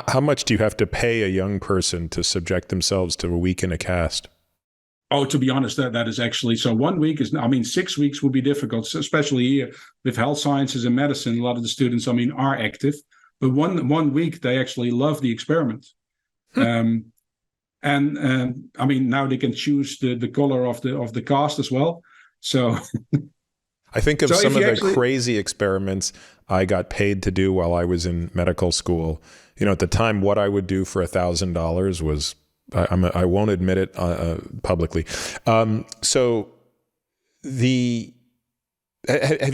How much do you have to pay a young person to subject themselves to a week in a cast? Oh, to be honest, that is actually, so 1 week is, 6 weeks will be difficult, especially here with health sciences and medicine. A lot of the students, are active, but one week they actually love the experiment. Now they can choose the color of the cast as well. So I think of some of the crazy experiments I got paid to do while I was in medical school. At the time, what I would do for $1,000 was, I won't admit it publicly. Have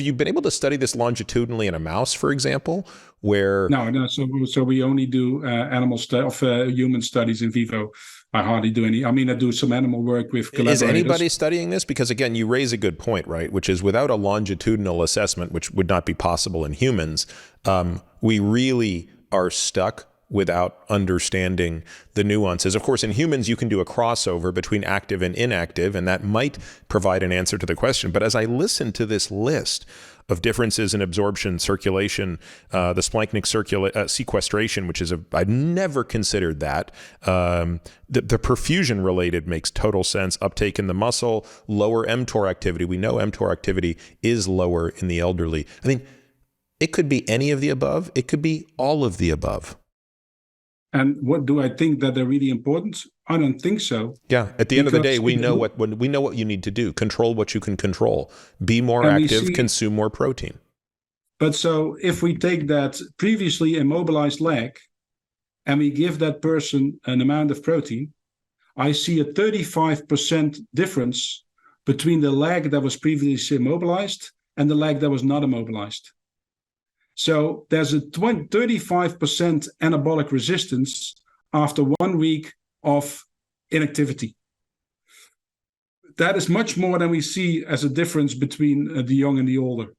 you been able to study this longitudinally in a mouse, for example, where? No. So we only do human studies in vivo. I hardly do any. I do some animal work with collaborators. Is anybody studying this? Because again, you raise a good point, right? Which is, without a longitudinal assessment, which would not be possible in humans, we really are stuck without understanding the nuances. Of course, in humans, you can do a crossover between active and inactive, and that might provide an answer to the question. But as I listen to this list of differences in absorption, circulation, the splanchnic sequestration, which is I've never considered that. The perfusion related makes total sense. Uptake in the muscle, lower mTOR activity. We know mTOR activity is lower in the elderly. It could be any of the above. It could be all of the above. And what do I think that they're really important? I don't think so. Yeah. At the end of the day, we know what you need to do. Control what you can control. Be more active, consume more protein. But so if we take that previously immobilized leg and we give that person an amount of protein, I see a 35% difference between the leg that was previously immobilized and the leg that was not immobilized. So there's a 35% anabolic resistance after 1 week of inactivity. That is much more than we see as a difference between the young and the older.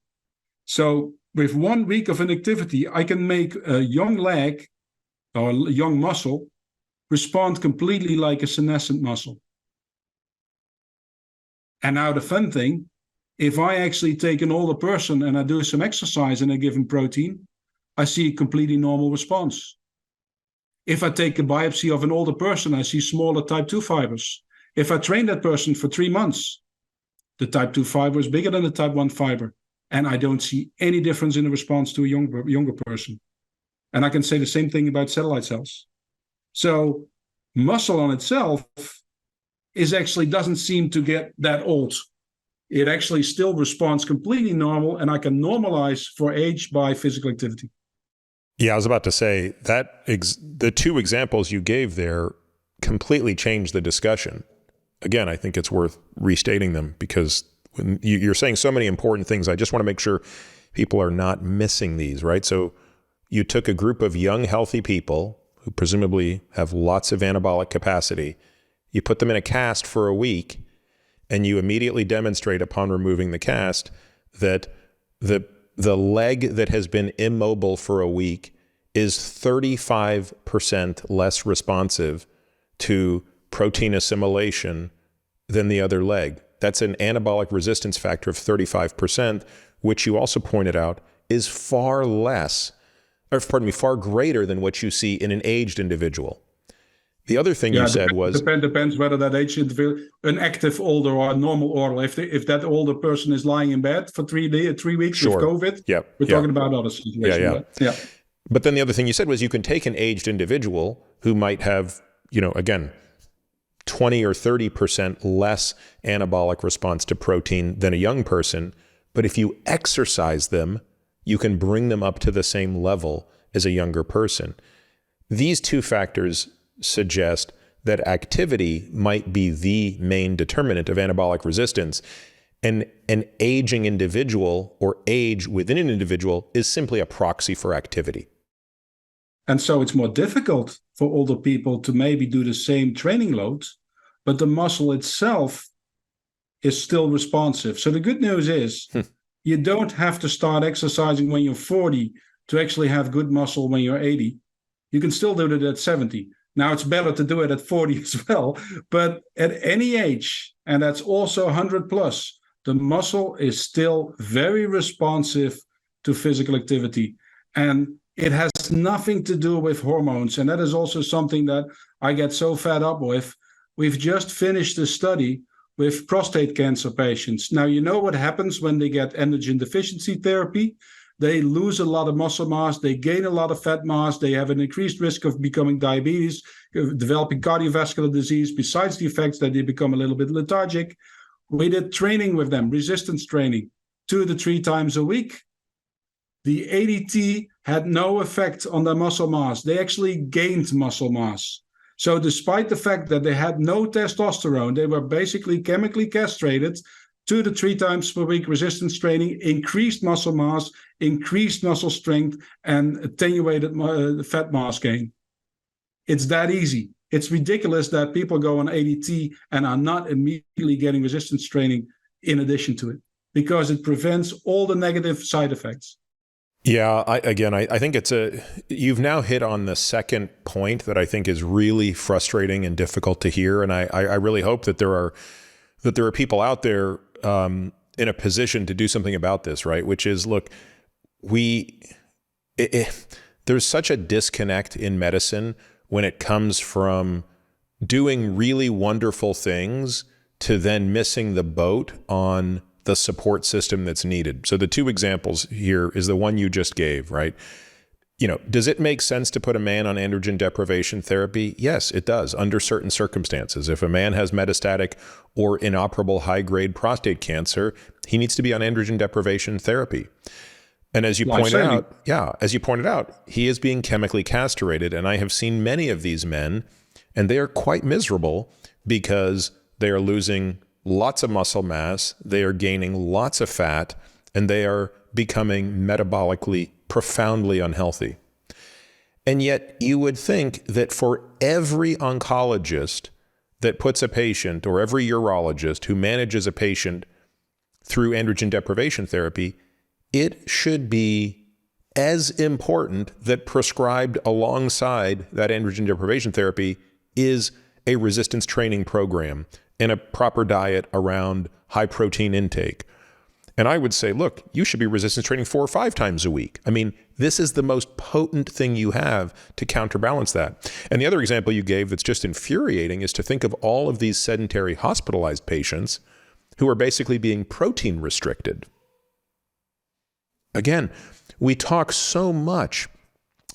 So with 1 week of inactivity, I can make a young leg or a young muscle respond completely like a senescent muscle. And now the fun thing, if I actually take an older person and I do some exercise and I give him protein, I see a completely normal response. If I take a biopsy of an older person, I see smaller type 2 fibers. If I train that person for 3 months, the type 2 fiber is bigger than the type 1 fiber. And I don't see any difference in the response to a younger person. And I can say the same thing about satellite cells. So muscle on itself doesn't seem to get that old. It actually still responds completely normal, and I can normalize for age by physical activity. Yeah, I was about to say that the two examples you gave there completely changed the discussion. Again, I think it's worth restating them because when you're saying so many important things, I just want to make sure people are not missing these, right? So you took a group of young, healthy people who presumably have lots of anabolic capacity. You put them in a cast for a week, and you immediately demonstrate upon removing the cast that the leg that has been immobile for a week is 35% less responsive to protein assimilation than the other leg. That's an anabolic resistance factor of 35%, which you also pointed out is far greater than what you see in an aged individual. The other thing you said was... Depends whether that aged individual, an active older or a normal oral. If that older person is lying in bed for 3 weeks with COVID, we're talking about other situations. But then the other thing you said was you can take an aged individual who might have, again, 20 or 30% less anabolic response to protein than a young person. But if you exercise them, you can bring them up to the same level as a younger person. These two factors suggest that activity might be the main determinant of anabolic resistance. And an aging individual or age within an individual is simply a proxy for activity. And so it's more difficult for older people to maybe do the same training loads, but the muscle itself is still responsive. So the good news is you don't have to start exercising when you're 40 to actually have good muscle when you're 80. You can still do it at 70. Now, it's better to do it at 40 as well, but at any age, and that's also 100 plus, the muscle is still very responsive to physical activity. And it has nothing to do with hormones. And that is also something that I get so fed up with. We've just finished a study with prostate cancer patients. Now, you know what happens when they get androgen deficiency therapy? They lose a lot of muscle mass, they gain a lot of fat mass, they have an increased risk of becoming diabetes, developing cardiovascular disease, besides the effects that they become a little bit lethargic. We did training with them, resistance training, 2 to 3 times a week. The ADT had no effect on their muscle mass. They actually gained muscle mass. So despite the fact that they had no testosterone, they were basically chemically castrated, 2 to 3 times per week resistance training, increased muscle mass, increased muscle strength, and attenuated fat mass gain. It's that easy. It's ridiculous that people go on ADT and are not immediately getting resistance training in addition to it, because it prevents all the negative side effects. Yeah, I think you've now hit on the second point that I think is really frustrating and difficult to hear. And I really hope that there are people out there in a position to do something about this, right? Which is, look, there's such a disconnect in medicine when it comes from doing really wonderful things to then missing the boat on the support system that's needed. So the two examples here is the one you just gave, right? Does it make sense to put a man on androgen deprivation therapy? Yes, it does, under certain circumstances. If a man has metastatic or inoperable high-grade prostate cancer, he needs to be on androgen deprivation therapy. And as you pointed out, he is being chemically castrated. And I have seen many of these men, and they are quite miserable because they are losing lots of muscle mass, they are gaining lots of fat, and they are becoming metabolically profoundly unhealthy. And yet you would think that for every oncologist that puts a patient, or every urologist who manages a patient through androgen deprivation therapy, it should be as important that prescribed alongside that androgen deprivation therapy is a resistance training program and a proper diet around high protein intake. And I would say, look, you should be resistance training 4 or 5 times a week. I mean, this is the most potent thing you have to counterbalance that. And the other example you gave that's just infuriating is to think of all of these sedentary hospitalized patients who are basically being protein restricted. Again, we talk so much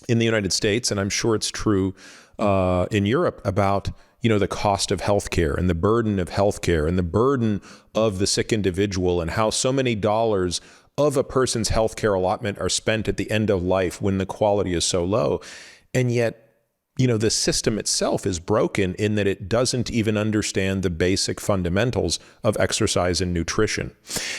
in the United States, and I'm sure it's true in Europe, about the cost of healthcare and the burden of healthcare and the burden of the sick individual, and how so many dollars of a person's healthcare allotment are spent at the end of life when the quality is so low. And yet, the system itself is broken in that it doesn't even understand the basic fundamentals of exercise and nutrition.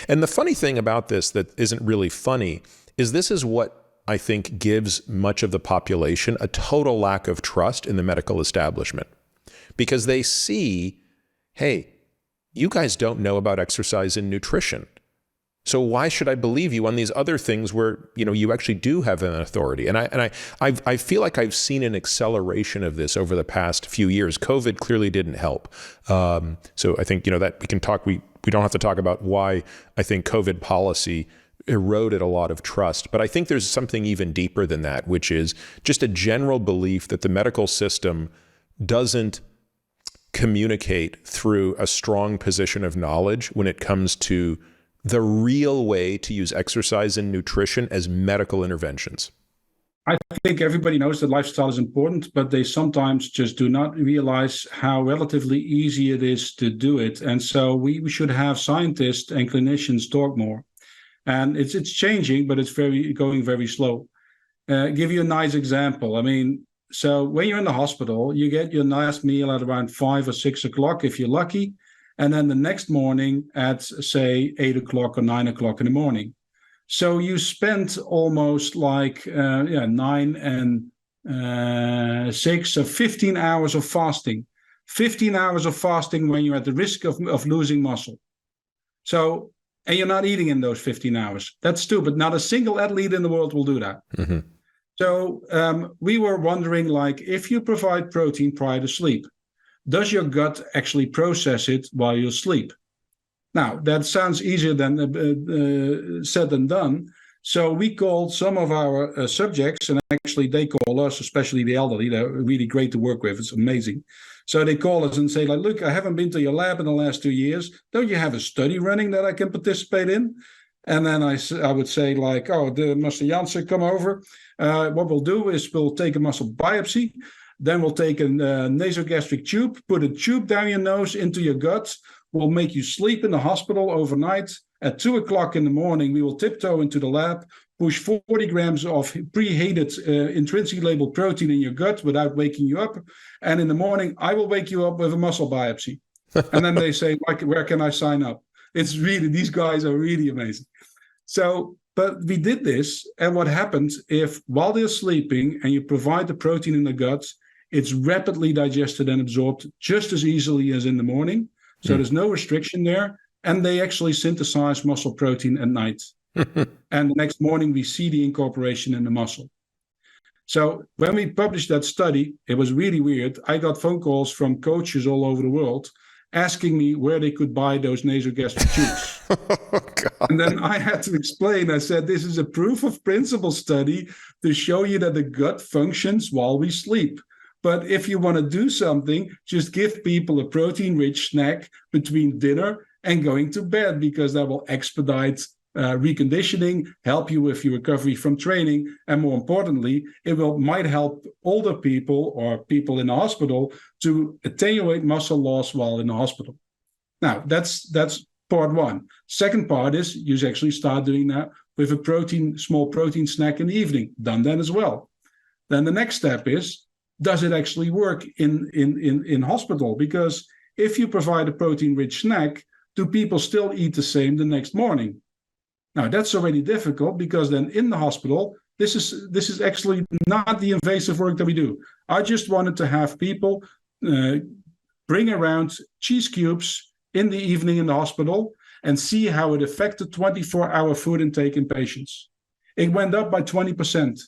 And the funny thing about this that isn't really funny is this is what I think gives much of the population a total lack of trust in the medical establishment, because they see, hey, you guys don't know about exercise and nutrition. So why should I believe you on these other things where, you actually do have an authority? And I feel like I've seen an acceleration of this over the past few years. COVID clearly didn't help. So I think, that we can talk, we don't have to talk about why I think COVID policy eroded a lot of trust. But I think there's something even deeper than that, which is just a general belief that the medical system doesn't communicate through a strong position of knowledge when it comes to the real way to use exercise and nutrition as medical interventions. I think everybody knows that lifestyle is important, but they sometimes just do not realize how relatively easy it is to do it. And so we should have scientists and clinicians talk more. And it's changing, but it's going very slow. Give you a nice example. So when you're in the hospital, you get your last meal at around 5 or 6 o'clock if you're lucky. And then the next morning at, say, 8 o'clock or 9 o'clock in the morning. So you spent almost 9 and 6, so 15 hours of fasting. 15 hours of fasting when you're at the risk of losing muscle. So, and you're not eating in those 15 hours. That's stupid. Not a single athlete in the world will do that. Mm-hmm. So we were wondering, if you provide protein prior to sleep, does your gut actually process it while you sleep? Now, that sounds easier than said than done. So we called some of our subjects, and actually they call us, especially the elderly. They're really great to work with. It's amazing. So they call us and say, look, I haven't been to your lab in the last 2 years. Don't you have a study running that I can participate in? And then I would say, Mr. Janssen, come over. What we'll do is we'll take a muscle biopsy. Then we'll take a nasogastric tube, put a tube down your nose into your gut. We'll make you sleep in the hospital overnight. At 2 o'clock in the morning, we will tiptoe into the lab, push 40 grams of preheated intrinsically labeled protein in your gut without waking you up. And in the morning, I will wake you up with a muscle biopsy. And then they say, where can I sign up? It's really, these guys are really amazing. So, but we did this. And what happens if while they're sleeping and you provide the protein in the gut, it's rapidly digested and absorbed just as easily as in the morning. So there's no restriction there. And they actually synthesize muscle protein at night. And the next morning, we see the incorporation in the muscle. So when we published that study, it was really weird. I got phone calls from coaches all over the world asking me where they could buy those nasogastric tubes. Oh, and then I had to explain. I said, this is a proof of principle study to show you that the gut functions while we sleep. But if you want to do something, just give people a protein-rich snack between dinner and going to bed, because that will expedite reconditioning, help you with your recovery from training, and more importantly, it might help older people or people in the hospital to attenuate muscle loss while in the hospital. Now, that's part one. Second part is you actually start doing that with a small protein snack in the evening, done then as well. Then the next step is, does it actually work in hospital? Because if you provide a protein-rich snack, do people still eat the same the next morning? Now, that's already difficult, because then in the hospital, this is actually not the invasive work that we do. I just wanted to have people bring around cheese cubes in the evening in the hospital and see how it affected 24-hour food intake in patients. It went up by 20%.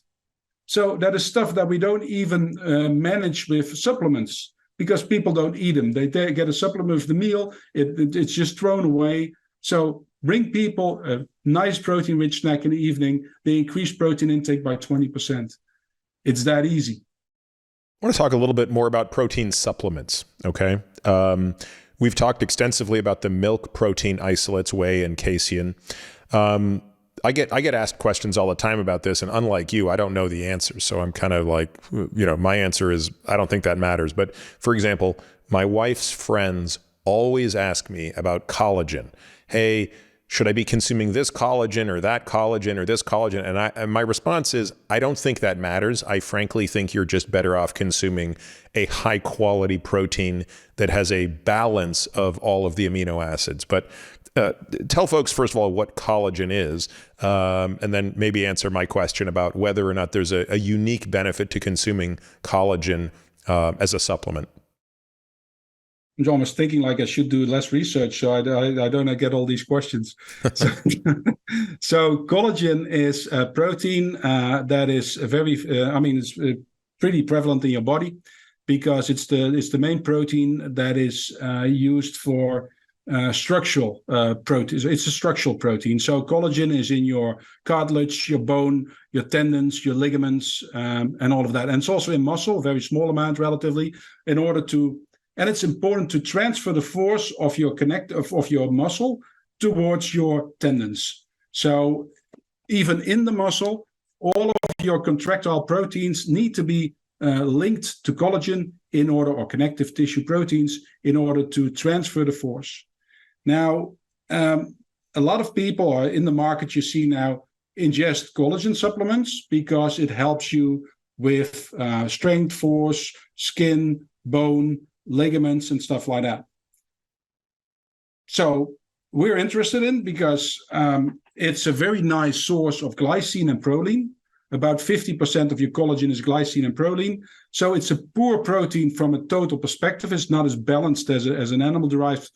So that is stuff that we don't even manage with supplements, because people don't eat them. They get a supplement with the meal. It's just thrown away. So bring people a nice protein-rich snack in the evening. They increase protein intake by 20%. It's that easy. I want to talk a little bit more about protein supplements, okay? We've talked extensively about the milk protein isolates, whey and casein. I get asked questions all the time about this, and unlike you, I don't know the answers. So I'm kind of like, my answer is, I don't think that matters. But for example, my wife's friends always ask me about collagen. Hey, should I be consuming this collagen or that collagen or this collagen? And my response is, I don't think that matters. I frankly think you're just better off consuming a high quality protein that has a balance of all of the amino acids. But tell folks, first of all, what collagen is, and then maybe answer my question about whether or not there's a unique benefit to consuming collagen as a supplement. I'm almost thinking like I should do less research so I don't get all these questions. So collagen is a protein that is it's pretty prevalent in your body because it's the main protein that is used for structural proteins. It's a structural protein. So collagen is in your cartilage, your bone, your tendons, your ligaments, and all of that. And it's also in muscle, a very small amount relatively, and it's important to transfer the force of your of your muscle towards your tendons. So even in the muscle, all of your contractile proteins need to be linked to collagen or connective tissue proteins in order to transfer the force. Now, a lot of people are in the market, you see now, ingest collagen supplements because it helps you with strength, force, skin, bone, ligaments, and stuff like that. So we're interested in because it's a very nice source of glycine and proline. About 50% of your collagen is glycine and proline. So it's a poor protein from a total perspective. It's not as balanced as an animal-derived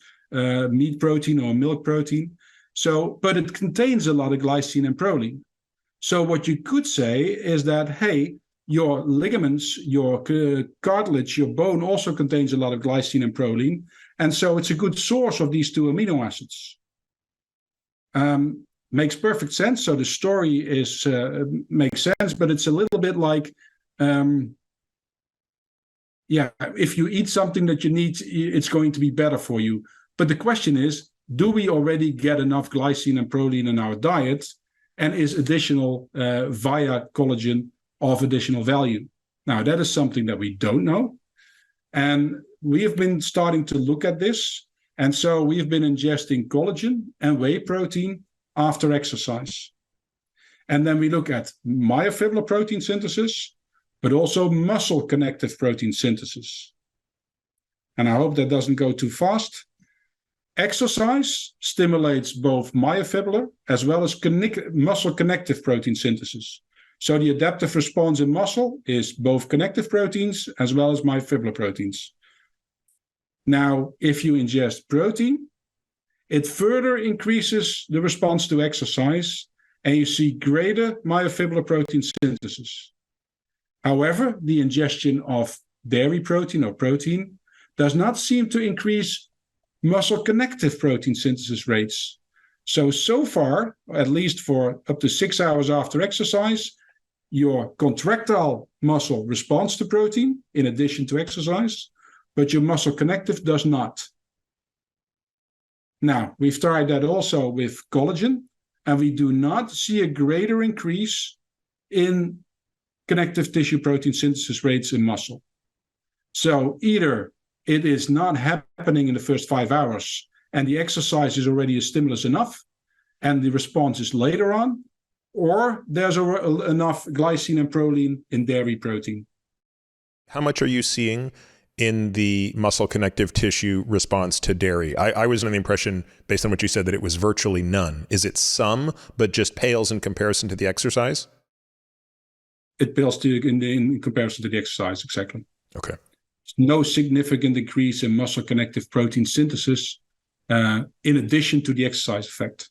meat protein or milk protein. But it contains a lot of glycine and proline. So what you could say is that, hey, your ligaments, your cartilage, your bone also contains a lot of glycine and proline. And so it's a good source of these two amino acids. Makes perfect sense. So the story makes sense, but it's a little bit like, if you eat something that you need, it's going to be better for you. But the question is, do we already get enough glycine and proline in our diet? And is additional via collagen of additional value? Now, that is something that we don't know. And we have been starting to look at this. And so we've been ingesting collagen and whey protein after exercise. And then we look at myofibrillar protein synthesis, but also muscle connective protein synthesis. And I hope that doesn't go too fast. Exercise stimulates both myofibrillar as well as muscle connective protein synthesis. So the adaptive response in muscle is both connective proteins as well as myofibrillar proteins. Now, if you ingest protein, it further increases the response to exercise, and you see greater myofibrillar protein synthesis. However, the ingestion of dairy protein or protein does not seem to increase muscle connective protein synthesis rates. So far, at least for up to 6 hours after exercise, your contractile muscle responds to protein in addition to exercise, but your muscle connective does not. Now, we've tried that also with collagen, and we do not see a greater increase in connective tissue protein synthesis rates in muscle. So either it is not happening in the first 5 hours, and the exercise is already a stimulus enough, and the response is later on, or there's enough glycine and proline in dairy protein. How much are you seeing in the muscle connective tissue response to dairy? I was under the impression, based on what you said, that it was virtually none. Is it some, but just pales in comparison to the exercise? It pales in comparison to the exercise, exactly. Okay. No significant increase in muscle connective protein synthesis in addition to the exercise effect.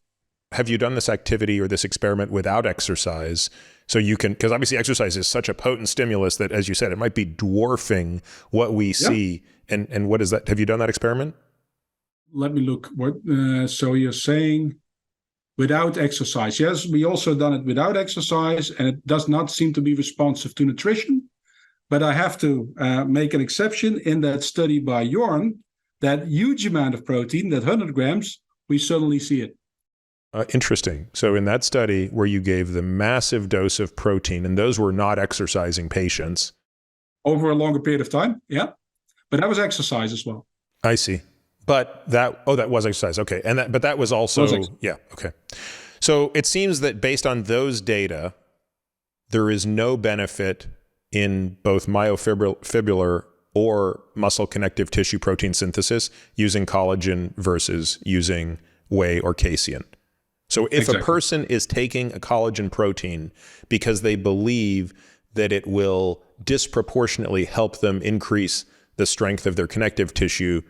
Have you done this activity or this experiment without exercise? So you can, because obviously exercise is such a potent stimulus that, as you said, it might be dwarfing what we see. And what is that? Have you done that experiment? Let me look. So you're saying without exercise? Yes, we also done it without exercise, and it does not seem to be responsive to nutrition. But I have to make an exception in that study by Jorn, that huge amount of protein, that 100 grams, we suddenly see it. Interesting. So in that study where you gave the massive dose of protein, and those were not exercising patients. Over a longer period of time, yeah. But that was exercise as well. I see. But that was exercise. Okay. But that was also, yeah. Okay. So it seems that based on those data, there is no benefit in both myofibrillar or muscle connective tissue protein synthesis using collagen versus using whey or casein. So if a person is taking a collagen protein because they believe that it will disproportionately help them increase the strength of their connective tissue,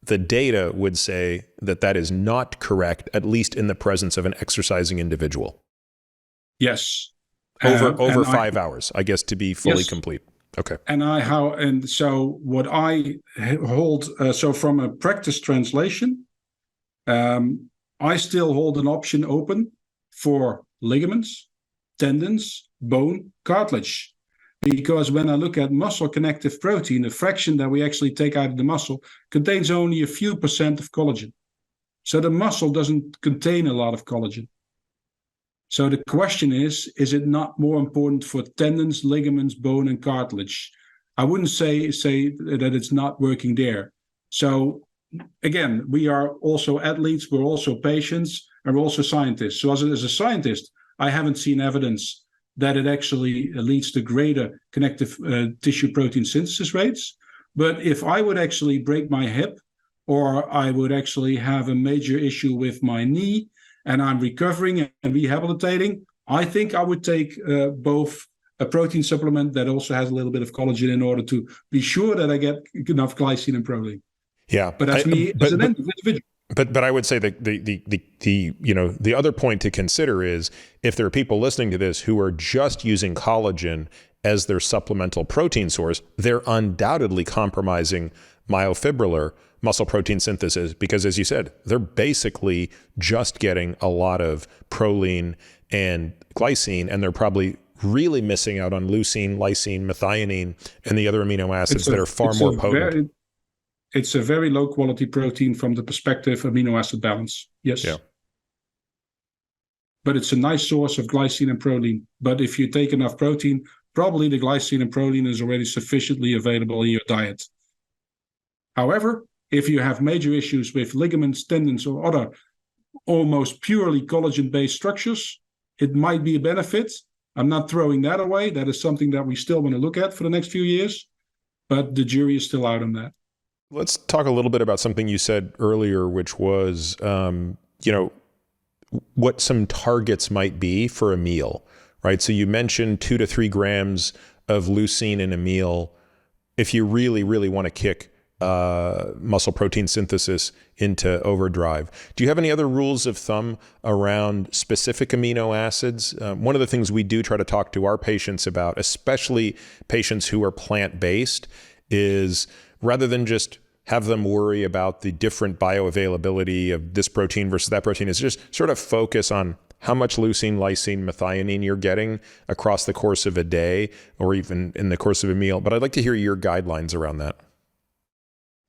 the data would say that that is not correct, at least in the presence of an exercising individual. Yes. Over 5 hours, I guess, to be fully complete. Okay. And so what I hold, so from a practice translation, I still hold an option open for ligaments, tendons, bone, cartilage. Because when I look at muscle connective protein, the fraction that we actually take out of the muscle contains only a few percent of collagen. So the muscle doesn't contain a lot of collagen. So the question is it not more important for tendons, ligaments, bone, and cartilage? I wouldn't say that it's not working there. So again, we are also athletes, we're also patients, and we're also scientists. So as a scientist, I haven't seen evidence that it actually leads to greater connective tissue protein synthesis rates. But if I would actually break my hip, or I would actually have a major issue with my knee, and I'm recovering and rehabilitating, I think I would take both a protein supplement that also has a little bit of collagen in order to be sure that I get enough glycine and protein. Yeah, but that's me as an individual. But I would say that the other point to consider is if there are people listening to this who are just using collagen as their supplemental protein source, they're undoubtedly compromising myofibrillar muscle protein synthesis because, as you said, they're basically just getting a lot of proline and glycine, and they're probably really missing out on leucine, lysine, methionine, and the other amino acids that are far more potent. It's a very low quality protein from the perspective amino acid balance. Yes. Yeah. But it's a nice source of glycine and protein. But if you take enough protein, probably the glycine and protein is already sufficiently available in your diet. However, if you have major issues with ligaments, tendons, or other almost purely collagen-based structures, it might be a benefit. I'm not throwing that away. That is something that we still want to look at for the next few years, but the jury is still out on that. Let's talk a little bit about something you said earlier, which was, what some targets might be for a meal, right? So you mentioned 2 to 3 grams of leucine in a meal. If you really, really want to kick muscle protein synthesis into overdrive. Do you have any other rules of thumb around specific amino acids? One of the things we do try to talk to our patients about, especially patients who are plant-based, is rather than just have them worry about the different bioavailability of this protein versus that protein, is just sort of focus on how much leucine, lysine, methionine you're getting across the course of a day or even in the course of a meal. But I'd like to hear your guidelines around that.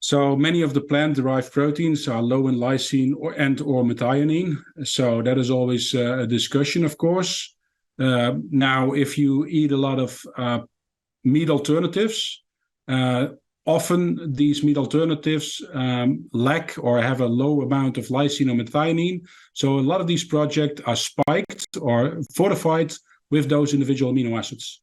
So many of the plant-derived proteins are low in lysine or methionine. So that is always a discussion, of course. Now, if you eat a lot of meat alternatives, often these meat alternatives lack or have a low amount of lysine or methionine. So a lot of these projects are spiked or fortified with those individual amino acids.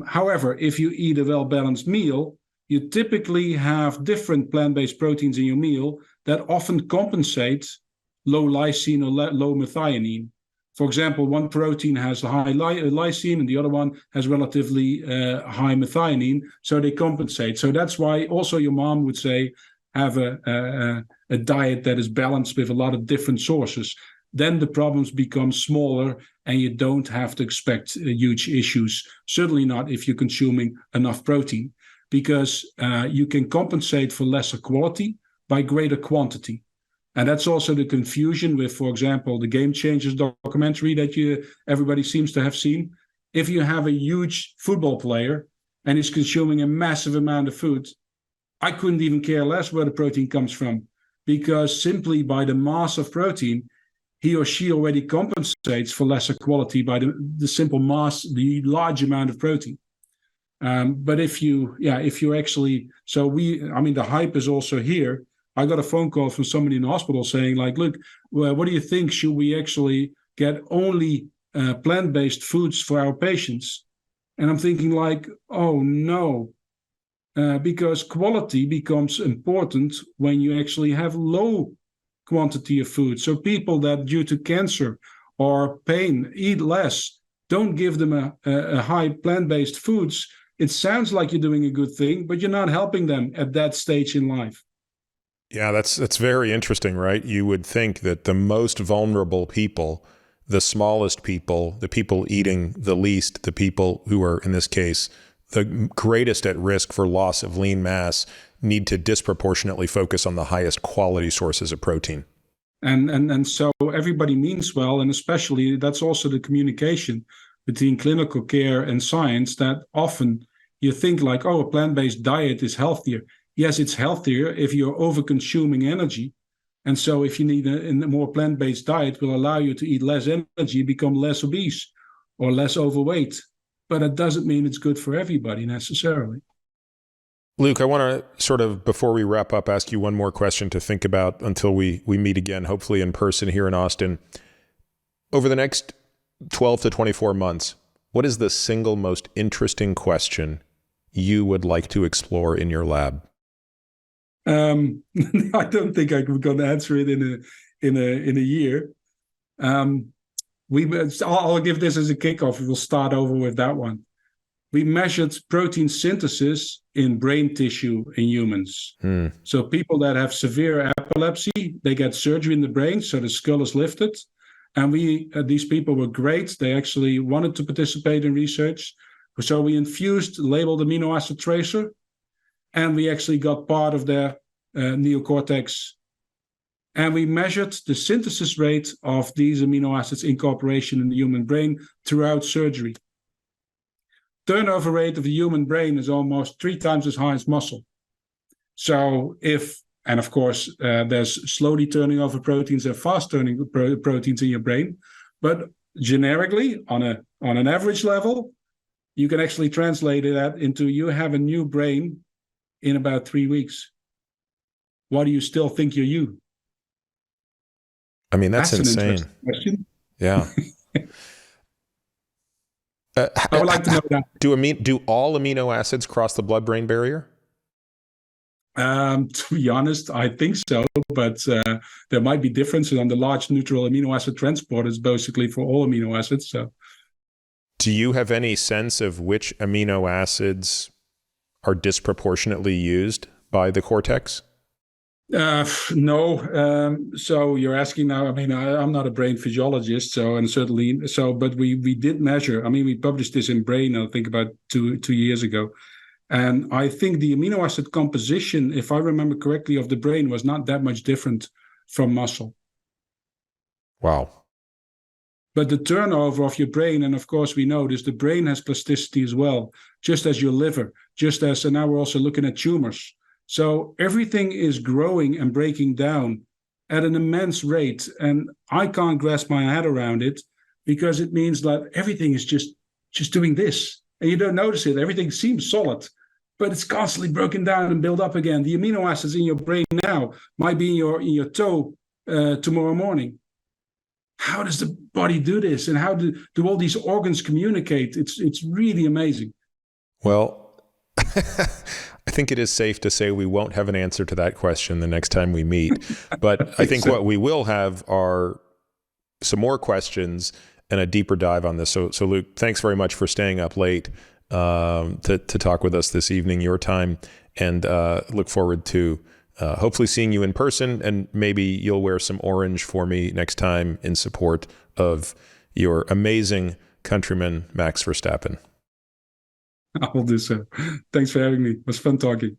However, if you eat a well-balanced meal, you typically have different plant-based proteins in your meal that often compensate low lysine or low methionine. For example, one protein has high lysine and the other one has relatively high methionine, so they compensate. So that's why also your mom would say have a diet that is balanced with a lot of different sources. Then the problems become smaller and you don't have to expect huge issues, certainly not if you're consuming enough protein, because you can compensate for lesser quality by greater quantity. And that's also the confusion with, for example, the Game Changers documentary that everybody seems to have seen. If you have a huge football player and he's consuming a massive amount of food, I couldn't even care less where the protein comes from, because simply by the mass of protein, he or she already compensates for lesser quality by the simple mass, the large amount of protein. But if you actually, the hype is also here I got a phone call from somebody in the hospital saying, like, look, well, what do you think? Should we actually get only plant-based foods for our patients? And I'm thinking like, oh no, because quality becomes important when you actually have low quantity of food. So people that due to cancer or pain eat less, don't give them a high plant-based foods. It sounds like you're doing a good thing, but you're not helping them at that stage in life. Yeah, that's very interesting, right? You would think that the most vulnerable people, the smallest people, the people eating the least, the people who are, in this case, the greatest at risk for loss of lean mass, need to disproportionately focus on the highest quality sources of protein. And so everybody means well, and especially that's also the communication between clinical care and science, that often you think like, oh, a plant-based diet is healthier. Yes, it's healthier if you're over-consuming energy. And so if you need a more plant-based diet, will allow you to eat less energy, become less obese or less overweight. But it doesn't mean it's good for everybody necessarily. Luc, I want to sort of, before we wrap up, ask you one more question to think about until we meet again, hopefully in person here in Austin. Over the next 12 to 24 months, what is the single most interesting question you would like to explore in your lab? I don't think I'm going to answer it in a year. I'll give this as a kickoff. We'll start over with that one. We measured protein synthesis in brain tissue in humans. So people that have severe epilepsy, they get surgery in the brain, so the skull is lifted. And these people were great. They actually wanted to participate in research. So we infused labeled amino acid tracer, and we actually got part of their neocortex. And we measured the synthesis rate of these amino acids incorporation in the human brain throughout surgery. Turnover rate of the human brain is almost 3 times as high as muscle. So and of course, there's slowly turning over proteins and fast turning proteins in your brain. But generically, on an average level, you can actually translate that into you have a new brain in about 3 weeks. Why do you still think you're you? I mean, that's insane. An interesting question. Yeah. I would like to know that. Do all amino acids cross the blood-brain barrier? To be honest, I think so, but there might be differences on the large neutral amino acid transporters, basically for all amino acids. So, do you have any sense of which amino acids are disproportionately used by the cortex? No. So you're asking now. I mean, I'm not a brain physiologist, but we did measure. I mean, we published this in Brain, I think about two years ago. And I think the amino acid composition, if I remember correctly, of the brain was not that much different from muscle. Wow. But the turnover of your brain, and of course we know this, the brain has plasticity as well, just as your liver, and now we're also looking at tumors. So everything is growing and breaking down at an immense rate. And I can't grasp my head around it because it means that everything is just doing this. And you don't notice it. Everything seems solid, but it's constantly broken down and built up again. The amino acids in your brain now might be in your toe tomorrow morning. How does the body do this? And how do all these organs communicate? It's really amazing. Well, I think it is safe to say we won't have an answer to that question the next time we meet. But I think what we will have are some more questions and a deeper dive on this. So Luc, thanks very much for staying up late to talk with us this evening, your time, and look forward to hopefully seeing you in person, and maybe you'll wear some orange for me next time in support of your amazing countryman, Max Verstappen. I will do so. Thanks for having me. It was fun talking.